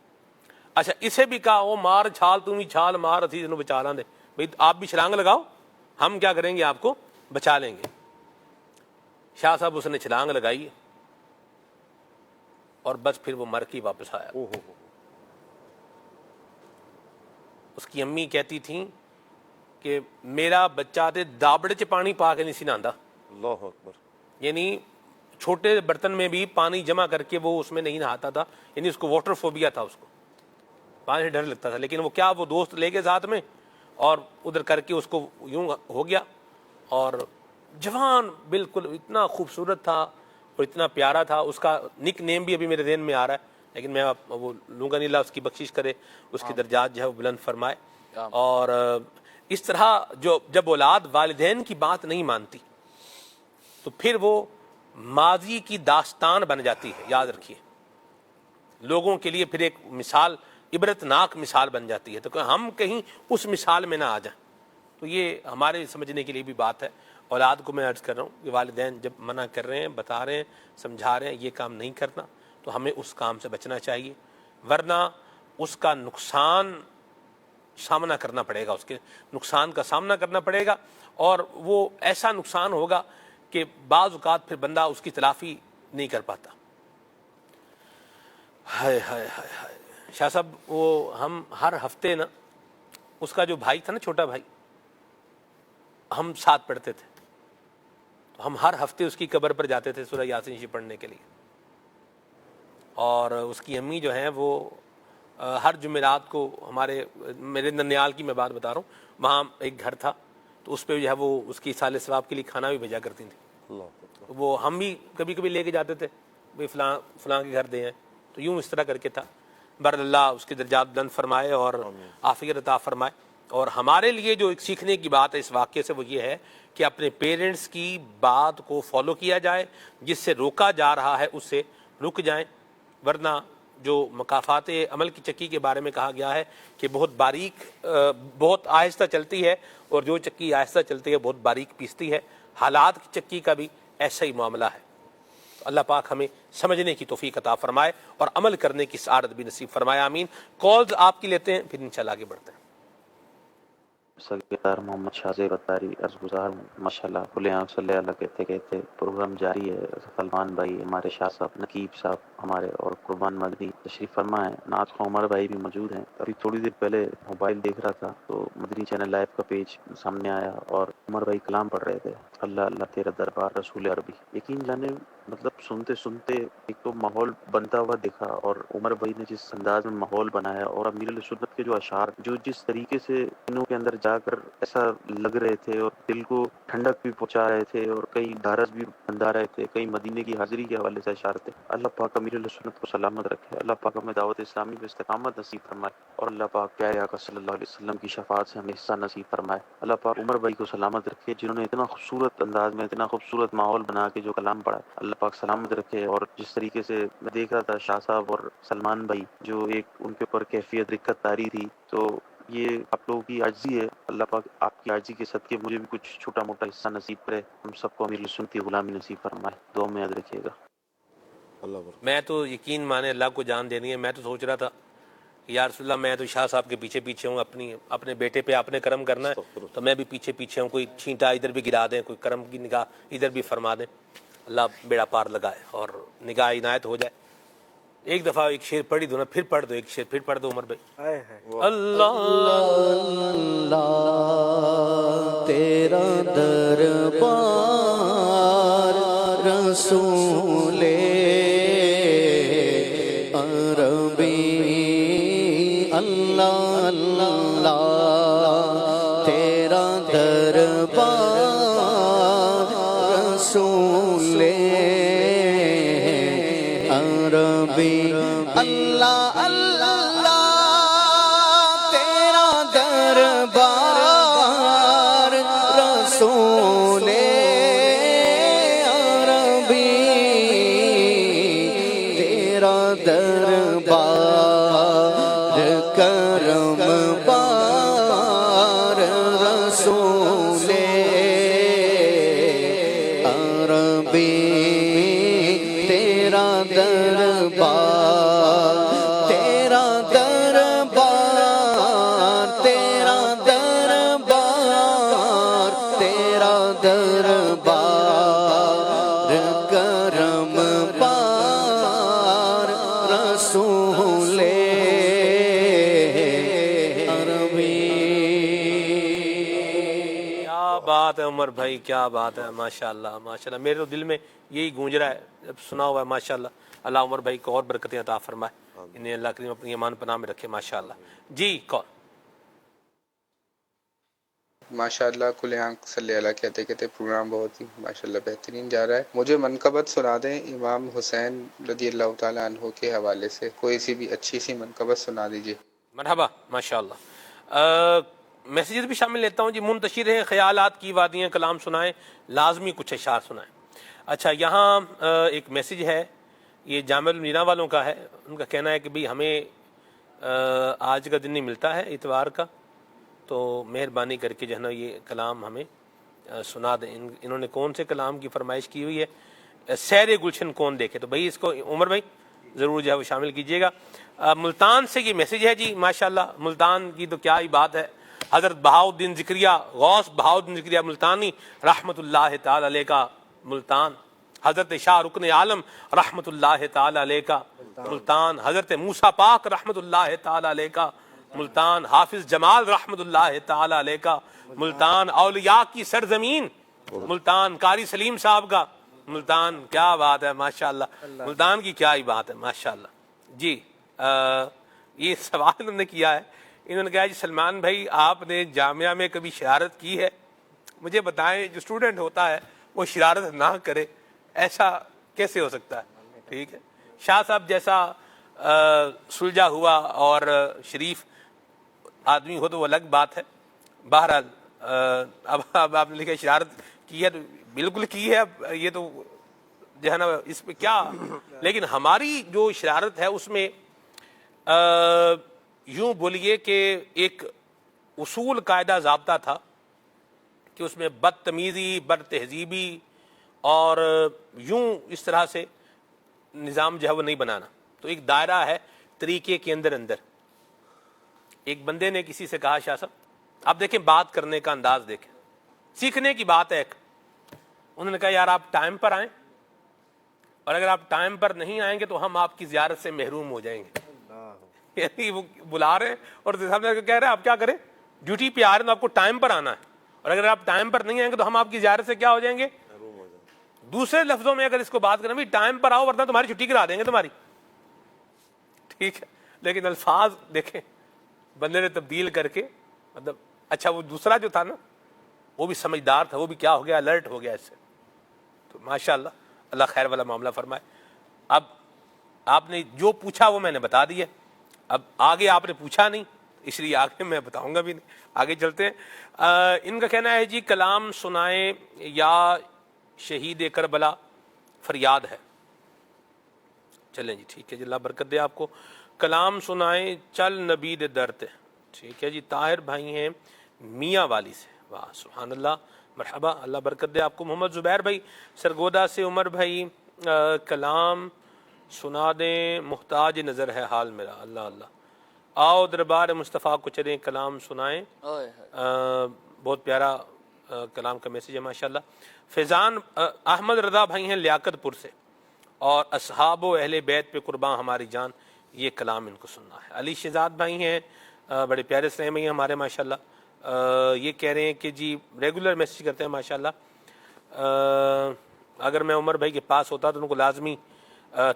اچھا اسے بھی کہا وہ مار چھال, تم ہی چھال مار, اسی جنوں بچا لیں دے بھائی, آپ بھی چھلانگ لگاؤ, ہم کیا کریں گے, آپ کو بچا لیں گے. شاہ صاحب اس نے چھلانگ لگائی اور بس پھر وہ مر کے واپس آیا. اس کی امی کہتی تھیں کہ میرا بچہ تے دابڑے چ پانی پا کے نہیں سی نہاندا. اللہ اکبر. یعنی چھوٹے برتن میں بھی پانی جمع کر کے وہ اس میں نہیں نہاتا تھا, یعنی اس کو واٹر فوبیا تھا, اس کو پانی سے ڈر لگتا تھا. لیکن وہ کیا, وہ دوست لے کے ساتھ میں اور ادھر کر کے اس کو یوں ہو گیا. اور جوان بالکل اتنا خوبصورت تھا اور اتنا پیارا تھا. اس کا نک نیم بھی ابھی میرے ذہن میں آ رہا ہے, لیکن میں وہ لوں گا نہیں, اللہ اس کی بخشش کرے, اس کی درجات جو ہے وہ بلند فرمائے. اور اس طرح جب اولاد والدین کی بات نہیں مانتی تو پھر وہ ماضی کی داستان بن جاتی ہے. یاد رکھیے, لوگوں کے لیے پھر ایک مثال, عبرتناک مثال بن جاتی ہے. تو ہم کہیں اس مثال میں نہ آ جائیں. تو یہ ہمارے سمجھنے کے لیے بھی بات ہے. اولاد کو میں عرض کر رہا ہوں کہ والدین جب منع کر رہے ہیں، بتا رہے ہیں، سمجھا رہے ہیں یہ کام نہیں کرنا، تو ہمیں اس کام سے بچنا چاہیے، ورنہ اس کا نقصان سامنا کرنا پڑے گا، اس کے نقصان کا سامنا کرنا پڑے گا، اور وہ ایسا نقصان ہوگا کہ بعض اوقات پھر بندہ اس کی تلافی نہیں کر پاتا. ہائے ہائے ہائے ہائے شاہ صاحب، وہ ہم ہر ہفتے نا، اس کا جو بھائی تھا نا، چھوٹا بھائی، ہم ساتھ پڑھتے تھے، ہم ہر ہفتے اس کی قبر پر جاتے تھے سورہ یاسین شریف پڑھنے کے لیے. اور اس کی امی جو ہیں وہ ہر جمعرات کو میرے ننیال کی میں بات بتا رہا ہوں، وہاں ایک گھر تھا، تو اس پہ جو ہے وہ اس کی سال ثواب کے لیے کھانا بھی بھیجا کرتی تھیں. وہ ہم بھی کبھی کبھی لے کے جاتے تھے، بھائی فلاں کے گھر دے ہیں، تو یوں اس طرح کر کے تھا. بہر اللہ اس کے درجات بلند فرمائے اور عافیت عطا فرمائے. اور ہمارے لیے جو ایک سیکھنے کی بات ہے اس واقعے سے وہ یہ ہے کہ اپنے پیرنٹس کی بات کو فالو کیا جائے، جس سے روکا جا رہا ہے اس سے رک جائیں، ورنہ جو مکافات عمل کی چکی کے بارے میں کہا گیا ہے کہ بہت باریک، بہت آہستہ چلتی ہے، اور جو چکی آہستہ چلتی ہے بہت باریک پیستی ہے. حالات کی چکی کا بھی ایسا ہی معاملہ ہے. اللہ پاک ہمیں سمجھنے کی توفیق عطا فرمائے اور عمل کرنے کی سعادت بھی نصیب فرمائے. آمین. کالز آپ کی لیتے ہیں، پھر انشاءاللہ آگے بڑھتے ہیں. سرکار محمد شاہ زیب اتاری عرض گزار ہوں. ماشاءاللہ کھلے آنکھ صلی اللہ کہتے کہتے پروگرام جاری ہے. سلمان بھائی، ہمارے شاہ صاحب، نقیب صاحب ہمارے، اور قربان مدنی تشریف فرما ہے. نعت خواہ عمر بھائی بھی موجود ہیں. ابھی تھوڑی دیر پہلے موبائل دیکھ رہا تھا تو مدنی چینل لائیو کا پیج سامنے آیا اور عمر بھائی کلام پڑھ رہے تھے. اللہ اللہ تیرا دربار رسول عربی. یقین جانے مطلب سنتے سنتے ایک تو ماحول بنتا ہوا دکھا، اور عمر بھائی نے جس انداز میں ماحول بنایا، اور امیر علیہ سنت کے جو اشعار جو جس طریقے سے انہوں کے اندر جا کر ایسا لگ رہے تھے اور دل کو ٹھنڈک بھی پہنچا رہے تھے اور کئی ڈھارس بھی بندھا رہے تھے، کئی مدینے کی حاضری کے حوالے سے اشعار تھے. اللہ پاک امیر علیہ سنت کو سلامت رکھے. اللہ پاک ہمیں دعوت اسلامی میں استقامت نصیب فرمائے، اور اللہ پاک پیارے آقا صلی اللہ علیہ وسلم کی شفاعت سے ہمیں حصہ نصیب فرمائے. اللہ پاک عمر بھائی کو سلامت رکھے جنہوں نے اتنا خوبصورت انداز میں اتنا خوبصورت ماحول بنا کے جو کلام پڑھا. اللہ پاک سلامت رکھے. اور جس طریقے سے میں دیکھ رہا تھا شاہ صاحب اور سلمان بھائی جو ایک ان کے اوپر کیفیت دقت تاری تھی، تو یہ آپ لوگوں کی عاجزی ہے. اللہ پاک آپ کی عاجزی کے صدقے مجھے بھی کچھ چھوٹا موٹا حصہ نصیب کرے. ہم سب کو امیر سنتی غلامی نصیب فرمائے. دعا میں یاد رکھیے گا. میں تو یقین مانے اللہ کو جان دینی ہے. میں تو سوچ رہا تھا یا رسول اللہ، میں تو شاہ صاحب کے پیچھے پیچھے ہوں، اپنے بیٹے پہ آپ نے کرم کرنا ہے تو میں بھی پیچھے پیچھے ہوں. کوئی چھینٹا ادھر بھی گرا دیں، کوئی کرم کی نگاہ ادھر بھی فرما دیں. اللہ بیڑا پار لگائے اور نگاہ عنایت ہو جائے. ایک دفعہ ایک شعر پڑھی دو نا، پھر پڑھ دو، ایک شعر پھر پڑھ دو عمر بھائی. اللہ تیرا دربار رسول عربی. اللہ اللہ تیرا دربار رسول عربی. اللہ اللہ تیرا دربار رسول عربی. تیرا دربار کرم بار رسول عربی. تیرا دربار، تیرا دربار، تیرا دربار، تیرا دربار کرم بار رسول عربی. کیا بات ہے عمر بھائی، کیا بات ہے. ماشاءاللہ ماشاءاللہ، میرے تو دل میں یہی گونج رہا ہے جب سنا ہوا ہے. ماشاءاللہ اللہ عمر بھائی کو اور برکتیں عطا فرمائے، انہیں اللہ کریم اپنی ایمان پناہ میں رکھے. ماشاءاللہ. جی کون؟ ماشاءاللہ کھلے آنکھ صلی اللہ کہتے کہتے پروگرام بہت ہی ماشاءاللہ بہترین جا رہا ہے. مجھے منقبت سنا دیں امام حسین رضی اللہ تعالیٰ عنہ کے حوالے سے، کوئی سی بھی اچھی سی منقبت سنا دیجیے. مرحبا. ماشاءاللہ. میسیجز بھی شامل لیتا ہوں جی. منتشر ہیں خیالات کی وادیاں، کلام سنائیں، لازمی کچھ اشعار سنائیں. اچھا، یہاں ایک میسیج ہے، یہ جامع المدینہ والوں کا ہے. ان کا کہنا ہے کہ بھئی ہمیں آج کا دن نہیں ملتا ہے اتوار کا، تو مہربانی کر کے جو ہے نا یہ کلام ہمیں سنا دیں. انہوں نے کون سے کلام کی فرمائش کی ہوئی ہے؟ سیر گلشن کون دیکھے. تو بھائی اس کو عمر بھائی ضرور جو ہے وہ شامل کیجیے گا. ملتان سے یہ میسج ہے جی ماشاءاللہ. ملتان کی تو کیا ہی بات ہے. حضرت بہاؤالدین ذکریہ غوث بہاؤالدین ذکریہ ملتانی رحمۃ اللہ تعالی علیہ کا ملتان. حضرت شاہ رکن عالم رحمۃ اللہ تعالی علیہ کا ملتان. حضرت موسیٰ پاک رحمۃ اللہ تعالی علیہ کا ملتان. حافظ جمال رحمۃ اللہ تعالی علیہ کا ملتان. اولیاء کی سرزمین ملتان. قاری سلیم صاحب کا ملتان. کیا بات ہے ماشاءاللہ. ملتان کی کیا ہی بات ہے ماشاءاللہ. جی یہ سوال انہوں نے کیا ہے. انہوں نے کہا جی سلمان بھائی آپ نے جامعہ میں کبھی شرارت کی ہے؟ مجھے بتائیں جو اسٹوڈنٹ ہوتا ہے وہ شرارت نہ کرے ایسا کیسے ہو سکتا ہے؟ ٹھیک ہے. شاہ صاحب جیسا سلجھا ہوا اور شریف آدمی ہو تو وہ الگ بات ہے. بہرحال اب آپ نے لکھا شرارت کی ہے تو بالکل کی ہے. اب یہ تو جو ہے نا اس پہ کیا, لیکن ہماری جو شرارت ہے اس میں یوں بولیے کہ ایک اصول قاعدہ ضابطہ تھا کہ اس میں بدتمیزی بد تہذیبی اور یوں اس طرح سے نظام جو ہے وہ نہیں بنانا. تو ایک دائرہ ہے طریقے کے اندر. ایک بندے نے کسی سے کہا شاہ صاحب آپ دیکھیں بات کرنے کا انداز دیکھیں, سیکھنے کی بات ہے ایک. انہوں نے کہا یار آپ ٹائم پر آئیں, اور اگر آپ ٹائم پر نہیں آئیں گے تو ہم آپ کی زیارت سے محروم ہو جائیں گے. یعنی وہ بلا رہے ہیں اور سامنے کہہ رہے ہیں آپ کیا کریں, ڈیوٹی پہ آ رہے ہیں تو آپ کو ٹائم پر آنا ہے, اور اگر آپ ٹائم پر نہیں آئیں گے تو ہم آپ کی زیارت سے کیا ہو جائیں گے, دوسرے لفظوں میں اگر اس کو بات کریں بھی ٹائم پر آؤ ورنہ تمہاری چھٹی کرا دیں گے تمہاری. ٹھیک ہے, لیکن الفاظ دیکھیں بندے نے تبدیل کر کے مطلب اچھا وہ دوسرا جو تھا نا وہ بھی سمجھدار تھا, وہ بھی کیا ہو گیا الرٹ ہو گیا اس سے. تو ماشاءاللہ اللہ خیر والا معاملہ فرمائے. اب آپ نے جو پوچھا وہ میں نے بتا دیا. اب آگے آپ نے پوچھا نہیں اس لیے آگے میں بتاؤں گا بھی نہیں. آگے چلتے ہیں. ان کا کہنا ہے جی کلام سنائیں یا شہید کربلا فریاد ہے. چلیں جی ٹھیک ہے جی اللہ برکت دے آپ کو. کلام سنائیں چل نبی دے درتے. ٹھیک ہے جی طاہر بھائی ہیں میاں والی سے. واہ سبحان اللہ مرحبا اللہ برکت دے آپ کو. محمد زبیر بھائی سرگودا سے. عمر بھائی کلام سنا دیں محتاج نظر ہے حال میرا. اللہ اللہ آؤ دربار مصطفیٰ کو چلیں کلام سنائیں. بہت پیارا کلام کا میسیج ہے ماشاءاللہ. فیضان احمد رضا بھائی ہیں لیاقت پور سے, اور اصحاب و اہل بیت پہ قرباں ہماری جان, یہ کلام ان کو سننا ہے. علی شہزاد بھائی ہیں بڑے پیارے سے ہیں ہمارے ماشاءاللہ. یہ کہہ رہے ہیں کہ جی ریگولر میسیج کرتے ہیں ماشاءاللہ. اگر میں عمر بھائی کے پاس ہوتا تو ان کو لازمی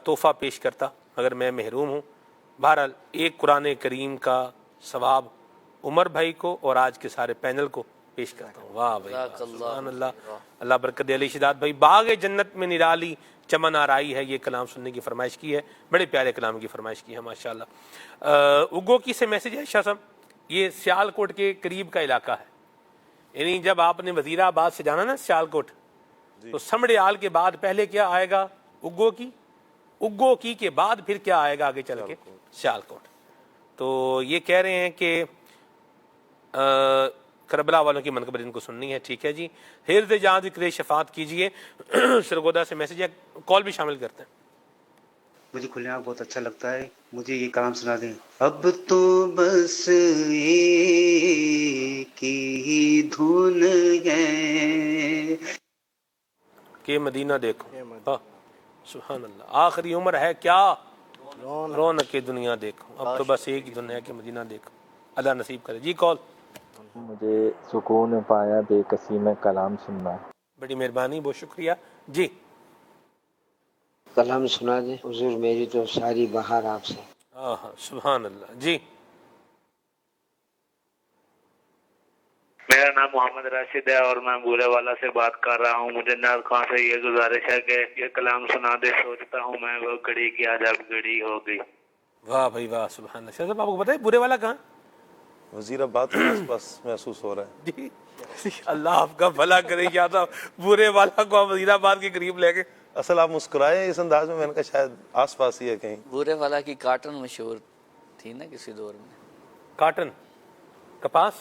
تحفہ پیش کرتا مگر میں محروم ہوں. بہرحال ایک قرآن کریم کا ثواب عمر بھائی کو اور آج کے سارے پینل کو پیش کرتا ہوں. واہ بھائی سبحان اللہ اللہ برکت. علی شہزاد بھائی باغ جنت میں نرالی چمن آرائی ہے, یہ کلام سننے کی فرمائش کی ہے. بڑے پیارے کلام کی فرمائش کی ہے ماشاءاللہ. اگو کی سے میسیج ہے شاہ صاحب. یہ سیال کوٹ کے قریب کا علاقہ ہے. یعنی جب آپ نے وزیر آباد سے جانا نا سیال کوٹ تو سمڑیال کے بعد پہلے کیا آئے گا اگو کی, اگو کی کے بعد پھر کیا آئے گا آگے چل کے سیال کوٹ. تو یہ کہہ رہے ہیں کہ کربلا والوں کی منقبت ان کو سننی ہے. ٹھیک ہے جی. حرز جہاں ذکر شفاعت کیجئے سرگودا سے میسیج ہے. کال بھی شامل کرتے ہیں. مجھے کھلنے آنکھ بہت اچھا لگتا ہے. مجھے یہ کلام سنا دیں. اب تو بس ایک ہی دھن ہے کہ مدینہ دیکھو. سبحان اللہ. آخری عمر ہے کیا رونق دنیا دیکھو. اب تو بس ایک ہی دن ہے کہ مدینہ دیکھو. اللہ نصیب کرے. جی کال. مجھے سکون پایا بے کسی میں کلام سننا. بڑی مہربانی بہت شکریہ. جی کلام سنا دیں حضور میری تو ساری بہار آپ سے. سبحان اللہ. جی میرا نام محمد راشد ہے اور میں بورے والا سے بات کر رہا ہوں. مجھے ناز خان سے یہ گزارش ہے کہ یہ کلام سنا دے. سوچتا ہوں میں وہ گھڑی کی آج اب گھڑی ہو گئی. واہ بھائی واہ سبحان اللہ. شاہ صاحب آپ کو پتہ ہے بورے والا کہاں؟ وزیر آباد کے آس پاس محسوس ہو رہا ہے. جی اللہ آپ کا بھلا کرے. کیا تھا بورے والا کو وزیر آباد کے قریب لے کے. اصل آپ مسکرائے اس انداز میں نے کہا شاید آس پاس ہی ہے کہیں. بورے والا کی کاٹن مشہور تھی نا کسی دور میں. کاٹن کپاس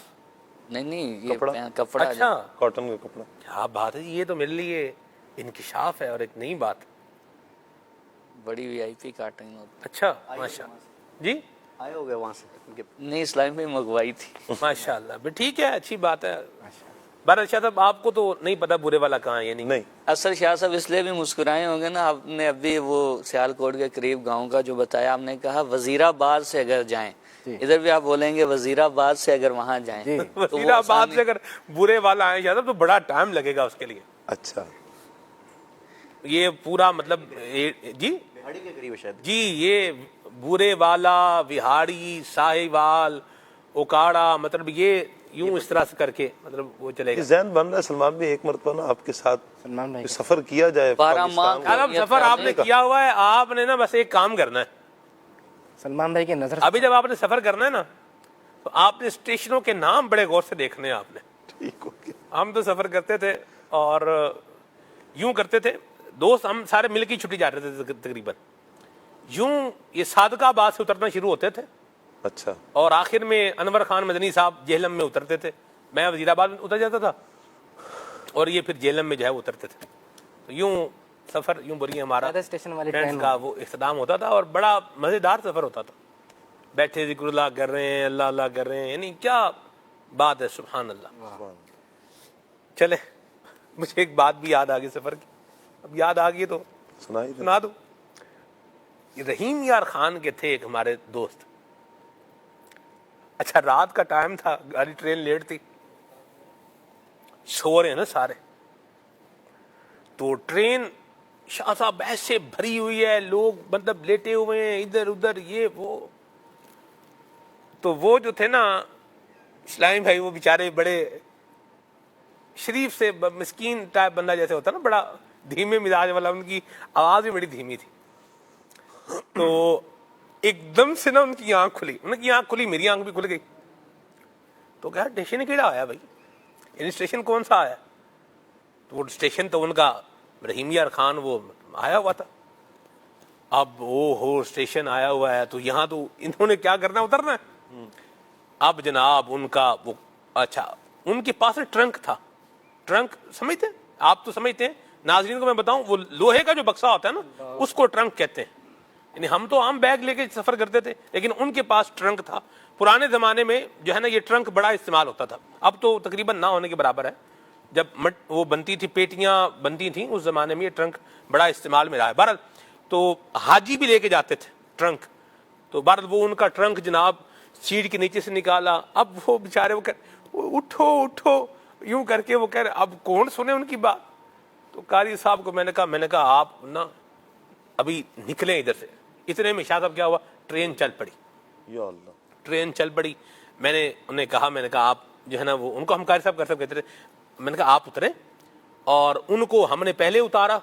نہیں یہ کپڑا کپڑا اچھا کاٹن کا کپڑا. کیا بات ہے، یہ تو میرے لیے انکشاف ہے اور ایک نئی بات. بڑی وی آئی پی کاٹنگ ہوتی. اچھا ماشاء جی آئے ہو گئے وہاں سے؟ نہیں اسلام میں منگوائی تھی. ماشاء اللہ ٹھیک ہے، اچھی بات ہے. بہرحال شاہ صاحب آپ کو تو نہیں پتا برے والا کہاں ہے، یعنی نہیں اصل شاہ صاحب اس لیے بھی مسکرائے ہوں گے نا، آپ نے ابھی وہ سیال کوٹ کے قریب گاؤں کا جو بتایا، آپ نے کہا وزیر آباد سے اگر جائیں، ادھر بھی آپ بولیں گے وزیر آباد سے اگر وہاں جائیں. وزیر آباد سے اگر برے والا آئے شاہ صاحب تو بڑا ٹائم لگے گا اس کے لیے. اچھا یہ پورا مطلب جی بہاڑی کے قریب شاید. جی یہ برے والا، وہاڑی، ساہیوال، اوکاڑا، مطلب یہ یوں اس طرح سے کر کے مطلب وہ چلے گا. ذہن بن رہا ہے سلمان بھی ایک مرتبہ نا آپ کے ساتھ سلمان بھائی سفر کیا جائے. اب سفر آپ نے کیا ہوا ہے، آپ نے نا بس ایک کام کرنا ہے. سلمان بھائی کی نظر ابھی جب آپ نے سفر کرنا ہے نا تو آپ نے اسٹیشنوں کے نام بڑے غور سے دیکھنے ہیں. آپ نے ٹھیک ہو گیا. ہم تو سفر کرتے تھے اور یوں کرتے تھے، دوست ہم سارے مل کے چھٹی جاتے تھے تقریباً. یوں یہ صادقہ آباد سے اترنا شروع ہوتے تھے اچھا اور آخر میں انور خان مدنی صاحب جہلم میں اترتے تھے. میں وزیر آباد میں اتر جاتا تھا اور یہ پھر جہلم میں جو ہے وہ اترتے تھے. تو یوں سفر یوں بولیے ہمارا اسٹیشن والی فرینڈز کا وہ اختتام ہوتا تھا اور بڑا مزیدار سفر ہوتا تھا. بیٹھے ذکر اللہ کر رہے ہیں، اللہ اللہ کر رہے ہیں، یعنی کیا بات ہے، سبحان اللہ. چلے مجھے ایک بات بھی یاد آ گئی سفر کی، اب یاد آ گئی تو سنا دو. رحیم یار خان کے تھے ایک ہمارے دوست. اچھا رات کا ٹائم تھا، گاڑی ٹرین لیٹ تھی، سو رہے ہیں نا سارے. تو ٹرین شاہ صاحب ایسے بھری ہوئی ہے، لوگ مطلب لیٹے ہوئے ہیں ادھر ادھر یہ وہ. تو وہ جو تھے نا اسلامی بھائی، وہ بیچارے بڑے شریف سے مسکین ٹائپ بندہ جیسے ہوتا نا، بڑا دھیمے مزاج والا، ان کی آواز بھی بڑی دھیمی تھی. تو ایک دم سے نا ان کی آنکھ کھلی، ان کی آنکھ کھلی، میری آنکھ بھی کھل گئی. تو کہا اسٹیشن کیڑا آیا بھائی، یعنی اسٹیشن کون سا آیا؟ تو وہ اسٹیشن تو ان کا رحیم یار خان وہ آیا ہوا تھا. اب ہو اسٹیشن آیا ہوا ہے تو یہاں تو انہوں نے کیا کرنا ہے، اترنا ہے. اب جناب ان کا وہ اچھا ان کے پاس ٹرنک تھا. ٹرنک سمجھتے ہیں آپ؟ تو سمجھتے ہیں. ناظرین کو میں بتاؤں، وہ لوہے کا جو بکسہ ہوتا ہے نا اس کو ٹرنک کہتے ہیں. یعنی ہم تو عام بیگ لے کے سفر کرتے تھے لیکن ان کے پاس ٹرنک تھا. پرانے زمانے میں جو ہے نا یہ ٹرنک بڑا استعمال ہوتا تھا، اب تو تقریباً نہ ہونے کے برابر ہے. جب وہ بنتی تھی، پیٹیاں بنتی تھیں اس زمانے میں، یہ ٹرنک بڑا استعمال میں رہا ہے. بہرحال تو حاجی بھی لے کے جاتے تھے ٹرنک. تو بہرحال وہ ان کا ٹرنک جناب سیٹ کے نیچے سے نکالا. اب وہ بیچارے وہ اٹھو اٹھو یوں کر کے وہ کہہ رہے اب کون سنے ان کی بات. تو قاری صاحب کو میں نے کہا آپ نا ابھی نکلیں ادھر سے. اتنے میں شاہ صاحب کیا ہوا، ٹرین چل پڑی. یا اللہ، ٹرین چل پڑی. میں نے انہیں کہا، میں نے کہا آپ جو ہے نا وہ ان کو ہم قاری صاحب کر سب کہتے تھے. میں نے کہا آپ اترے اور ان کو ہم نے پہلے اتارا.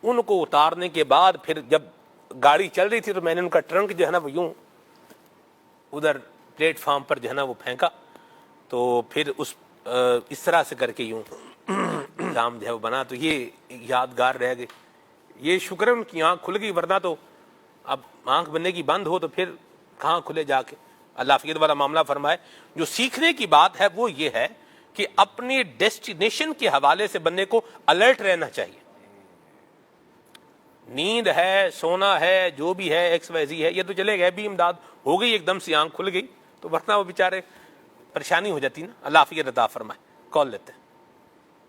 ان کو اتارنے کے بعد پھر جب گاڑی چل رہی تھی تو میں نے ان کا ٹرنک جو ہے نا وہ یوں ادھر پلیٹ فارم پر جو ہے نا وہ پھینکا. تو پھر اس طرح سے کر کے یوں نظام جو ہے وہ بنا. تو یہ یادگار رہ گئی. یہ شکر ہے ان کی آنکھ کھل گئی، ورنہ تو اب آنکھ بننے کی بند ہو تو پھر کہاں کھلے جا کے. اللہ فقیر والا معاملہ فرمائے. جو سیکھنے کی بات ہے وہ یہ ہے کہ اپنی ڈیسٹینیشن کے حوالے سے بندے کو الرٹ رہنا چاہیے. نیند ہے، سونا ہے، جو بھی ہے ایکس وائی زی ہے، یہ تو چلے گئے بھی امداد ہو گئی، ایک دم سے آنکھ کھل گئی تو ورنہ وہ بیچارے پریشانی ہو جاتی نا. اللہ فقیر عطا فرمائے. کال لیتے ہیں.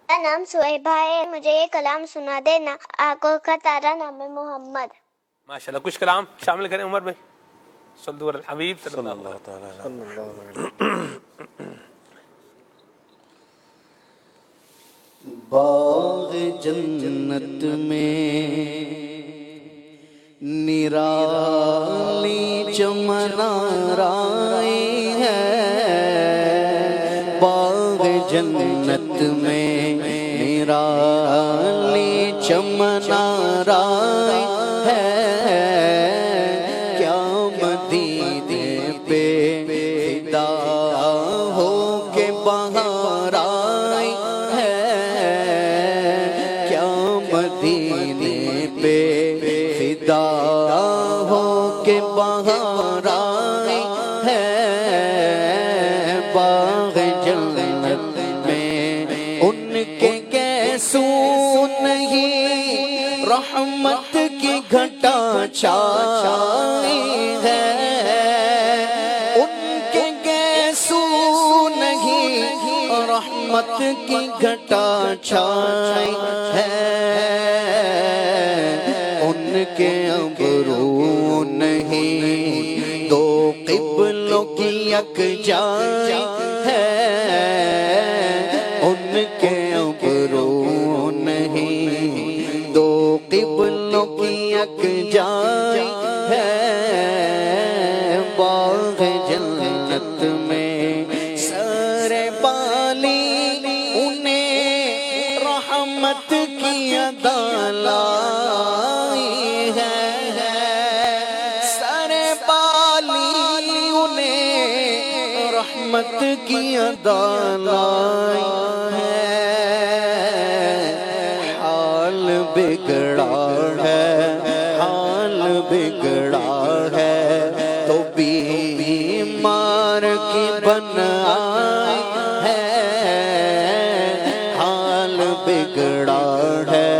میرا نام سہیبہ ہے، مجھے یہ کلام سنا دینا. آنکھوں کا تارا نام ہے محمد. ماشاء اللہ کچھ کلام شامل کریں عمر بھائی. صلو علی الحبیب صلی اللہ تعالی علیہ وسلم. باغ جنت میں نرالی چمن آرائی ہے. باغ جنت میں نرالی چمن آرائی ہے. کیا مدینے پہ فدا ہو کے بہار آئی ہے. کیا مدینے پہ فدا ہو کے بہار آئی ہے. باغ جنت گھٹا چھائی ہے، ان کے گیسو نہیں رحمت کی گھٹا چھائی ہے، ان کے ابرو نہیں دو قبلوں کی یکجائی ہے، ان کے ابرو نہیں دو قبلوں کی یکجائی ہے، باغ جنت میں سر بالی انہیں رحمت کی ادا لائی ہے، سر بالی انہیں رحمت کی ادا لائی ہے، حال بگڑا ہے، حال بگڑا ہے تو بیمار کی بن آئی ہے، حال بگڑا ہے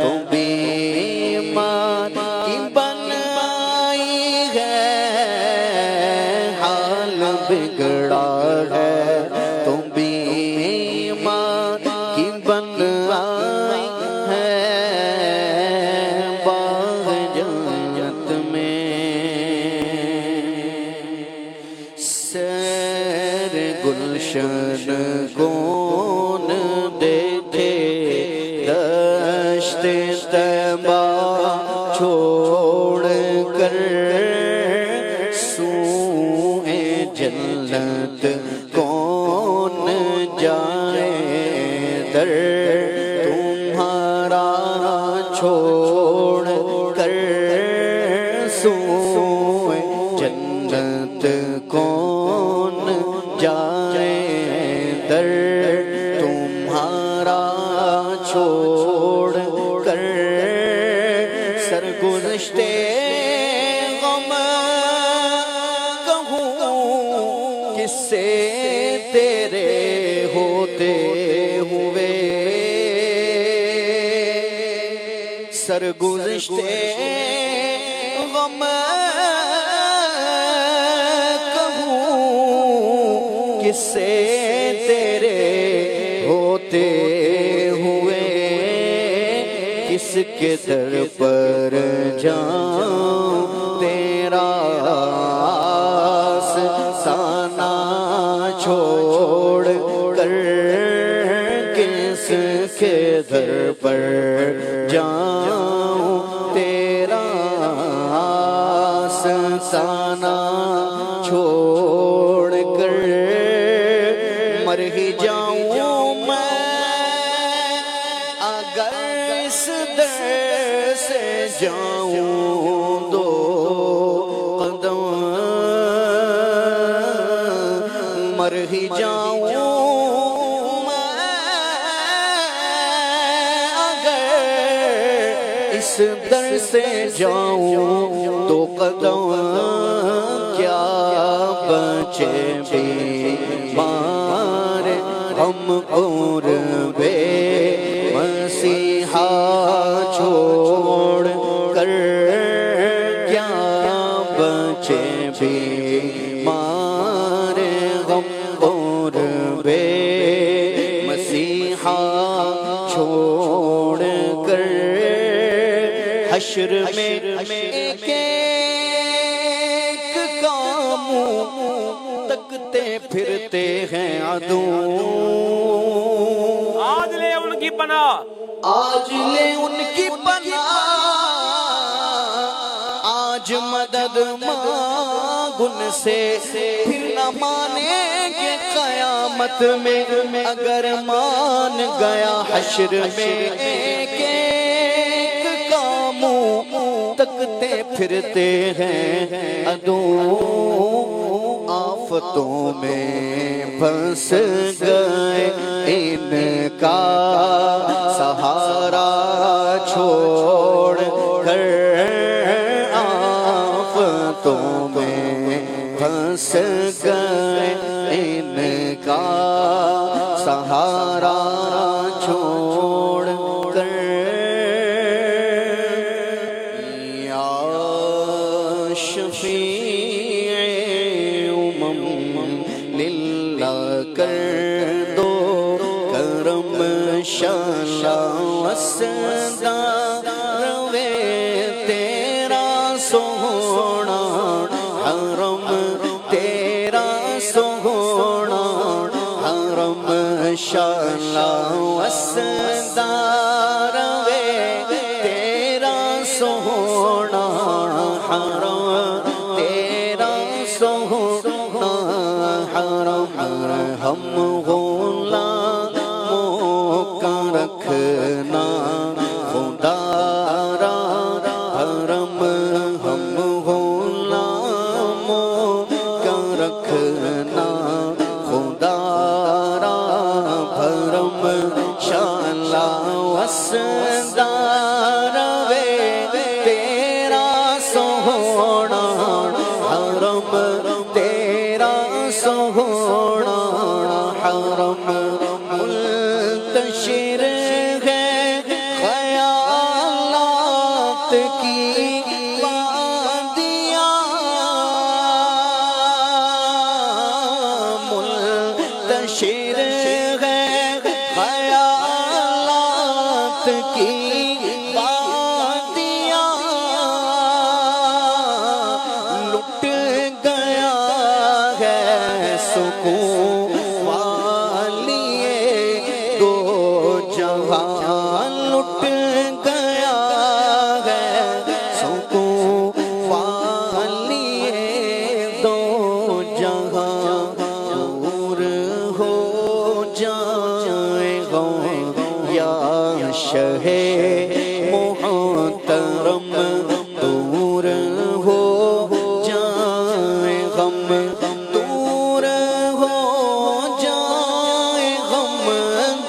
تو بیمار کی بن آئی ہے، حال بگڑا ہے تو بیمار کی بن آئی ہے، باغ جنت میں سیر گلشن کون دیکھے، دشت طیبہ چھوڑ کر سوئے جنت کون جائے، در تمہارا چھوڑ کر سوئے جنت کون جائے، در تمہارا چھوڑ کر سرگزشتے غم کہوں کس سے تیرے ہوتے ہوئے، سرگزشتے غم کہوں کس سے تیرے ہوتے ہوئے، کس کے در پر جاؤں تیرا آستانہ چھوڑ کر، کس کے در پر جاؤں تیرا آستانہ چھوڑ کر، مر ہی جاؤں میں اگر اس در سے جاؤں دو قدم، مر ہی جاؤں میں اگر اس در سے جاؤں دو قدم، کیا بچے بیمار ہم قربے مسیحا چھوڑ کر، کیا بچے بیمار ہم قربے مسیحا چھوڑ کر، حشر میں ایک ایک کام تکتے پھرتے ہیں عدو، آج لے ان کی پناہ، آج لے ان کی پناہ، آج مدد مانگ ان سے، پھر نہ مانیں گے قیامت میں، اگر مان گیا حشر میں ایک ایک کام تکتے پھرتے ہیں عدو، آفتوں میں پھنس گئے ان کا سہارا چھوڑ کر، آفتوں میں پھنس گئے ان کا سہارا چھوڑ کر، یا للہ کر دو کرم شالا وسدا روے تیرا سونا حرم تیرا سونا حرم شالا وسدا روے تیرا سونا حرم تیرا سونا حرم ہم غلاموں کا رکھنا خدا را حرم ہم غلاموں کا رکھنا خدا را حرم شالا وسدا روے تیرا سونا حرم تیرا سونا حرم منتشر ہے خیالات کی وادیاں منتشر ہے خیالات کی وادیاں لٹ گیا ہے سکون والیے دو جہاں لٹ گیا ہے سکون والیے دو جہاں دور ہو جائے گا یا شہ محترم دور ہو جائے غم دور ہو جائے غم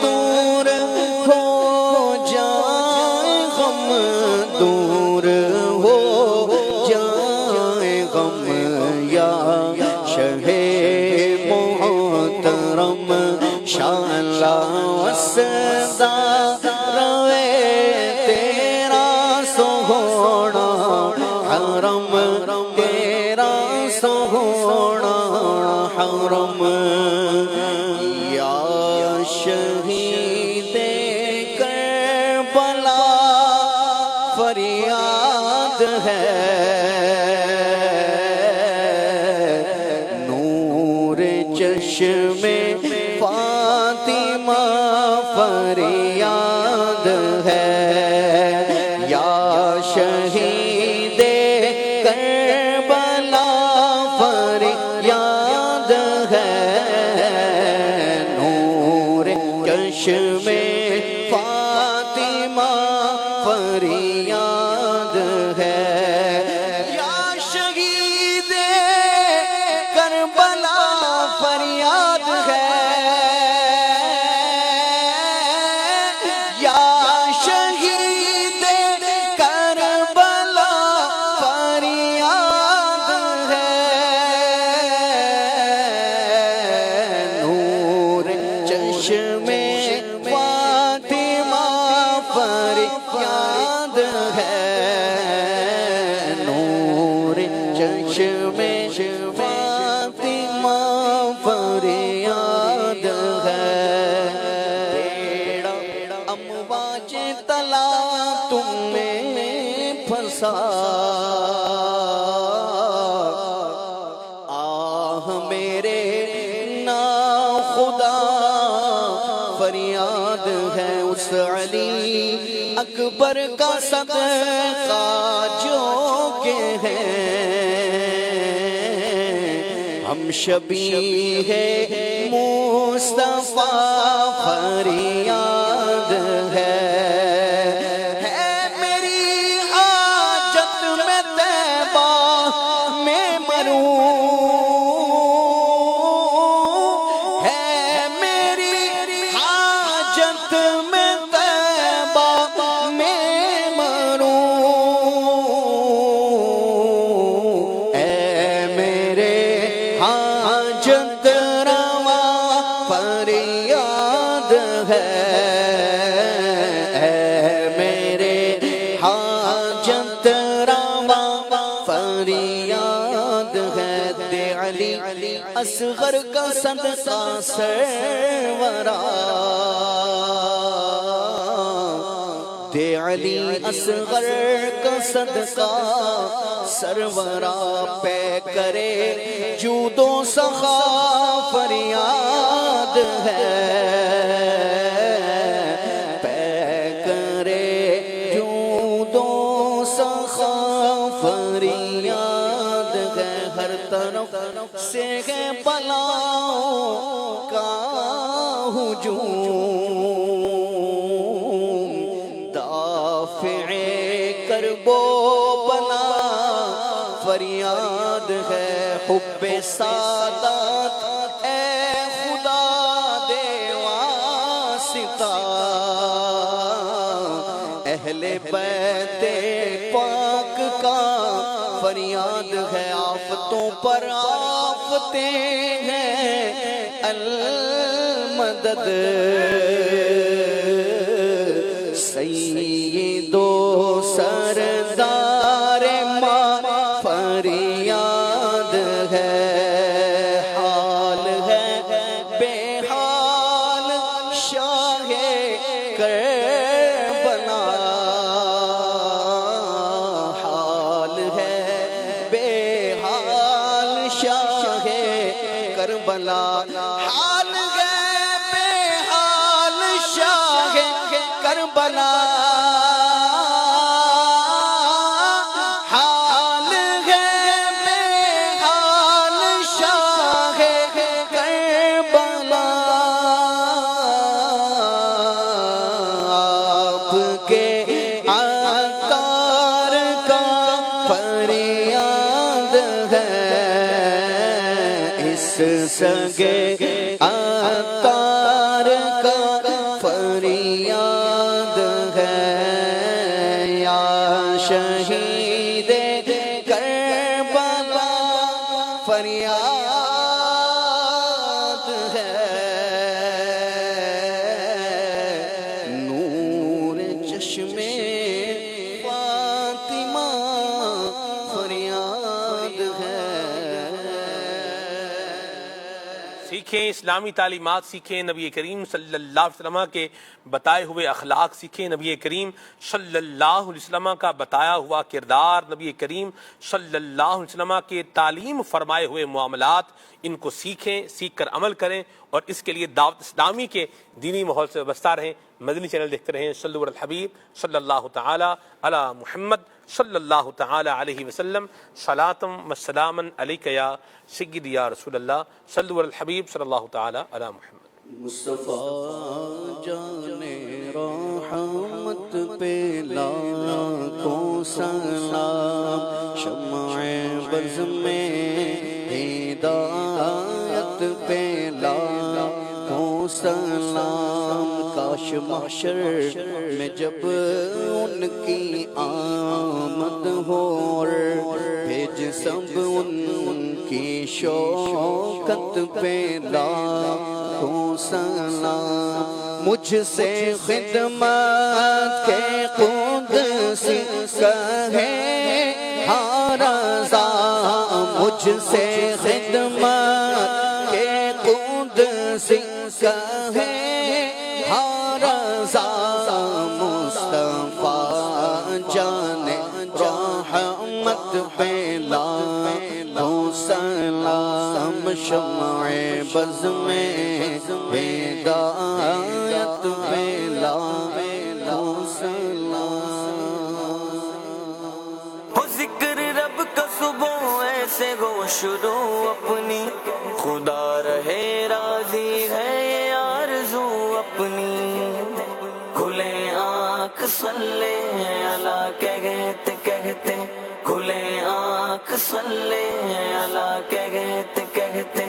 دور ہو جائے غم دور ہو جائے غم یا شہ محترم شالا وسدا روے تیرا سونا حرم تیرا سونا حرم یا شہید کربلا فریاد ہے نور چشم فاطمہ فریاد ہے یا شہید کربلا فریاد ہے نور چشم فاطمہ فریاد ہے یا شہید کربلا فریاد ہے یا شہید کربلا فریاد ہے نور چشم فاطمہ فریاد ہے نور چشم فاطمہ فریاد ہے بیڑا امواج تلا تم میں پھنسا آہ میرے نا خدا فریاد ہے اس علی اکبر کا صدقہ جو کہ ہے ہم شبیہ مصطفیٰ فریاد ہے میری حاجت میں طیبہ میں مروں ہے میری حاجت میں طیبہ میں مروں اے میرے حاجت روا فریاد ہے علی اصغر کا صدقہ سرورا، دے علی اصغر کا صدقہ سرورا، پے کرے جود و سخا فریاد ہے، پے کرے جود و سخا فریاد ہے، ہر طرف سے ہے بلاؤں کا ہجوم، دافع کربو بلا فریاد ہے، حب سادات اے خدا دے واسطہ، اہل بیت پاک کا فریاد ہے، آفتوں پر آفتیں ہیں المدد، سید و سردار ماں فریاد ہے، حال ہے بے حال شاہ کربلا، حال ہے بے حال شاہ کربلا، حال ہے بے حال شاہ کربلا، حال ہے بے حال شاہ کربلا، آپ کے عطار کا فریاد ہے، اس سگے عطار کا فریاد ہے، یا شہید کربلا فریاد ہے، نور چشم فاطمہ فریاد ہے۔ سیکھیں اسلامی تعلیمات، سیکھیں نبی کریم صلی اللہ علیہ وسلم کے بتائے ہوئے اخلاق، سیکھیں نبی کریم صلی اللہ علیہ وسلم کا بتایا ہوا کردار، نبی کریم صلی اللہ علیہ وسلم کے تعلیم فرمائے ہوئے معاملات، ان کو سیکھیں، سیکھ کر عمل کریں، اور اس کے لیے دعوت اسلامی کے دینی ماحول سے وابستہ رہیں۔ مدنی چینل دیکھتے رہیں۔ صلو علی الحبیب صلی اللہ تعالی علی محمد صلی اللہ تعالی علیہ وسلم، صلاۃ و سلاما علیک یا سیدی یا رسول اللہ، صلو علی الحبیب صلی اللہ تعالی علی محمد۔ مصطفیٰ جان رحمت پہ لاکھوں سلام، شمع بز میں ہدایت پہ لاکھوں سلام، کاش محشر میں جب ان کی آمد ہو، بھیج سب ان کی شوکت پہ لاکھوں سلام، مجھ سے خدمت کے قدسی کہے ہر رضا، مجھ سے خدمت کے قدسی کہے ہر رضا، مصطفیٰ جان رحمت پہ لاکھوں سلام، شمع بز میں ہدایت پہ لاکھوں سلام، ہو ذکر رب کا صبح ایسے ہو شروع اپنی، خدا رہے راضی ہے یہ آرزو اپنی، کھلے آنکھ صلی اللہ کہتے کہتے، کھلے آنکھ صلی اللہ کہتے کہتے،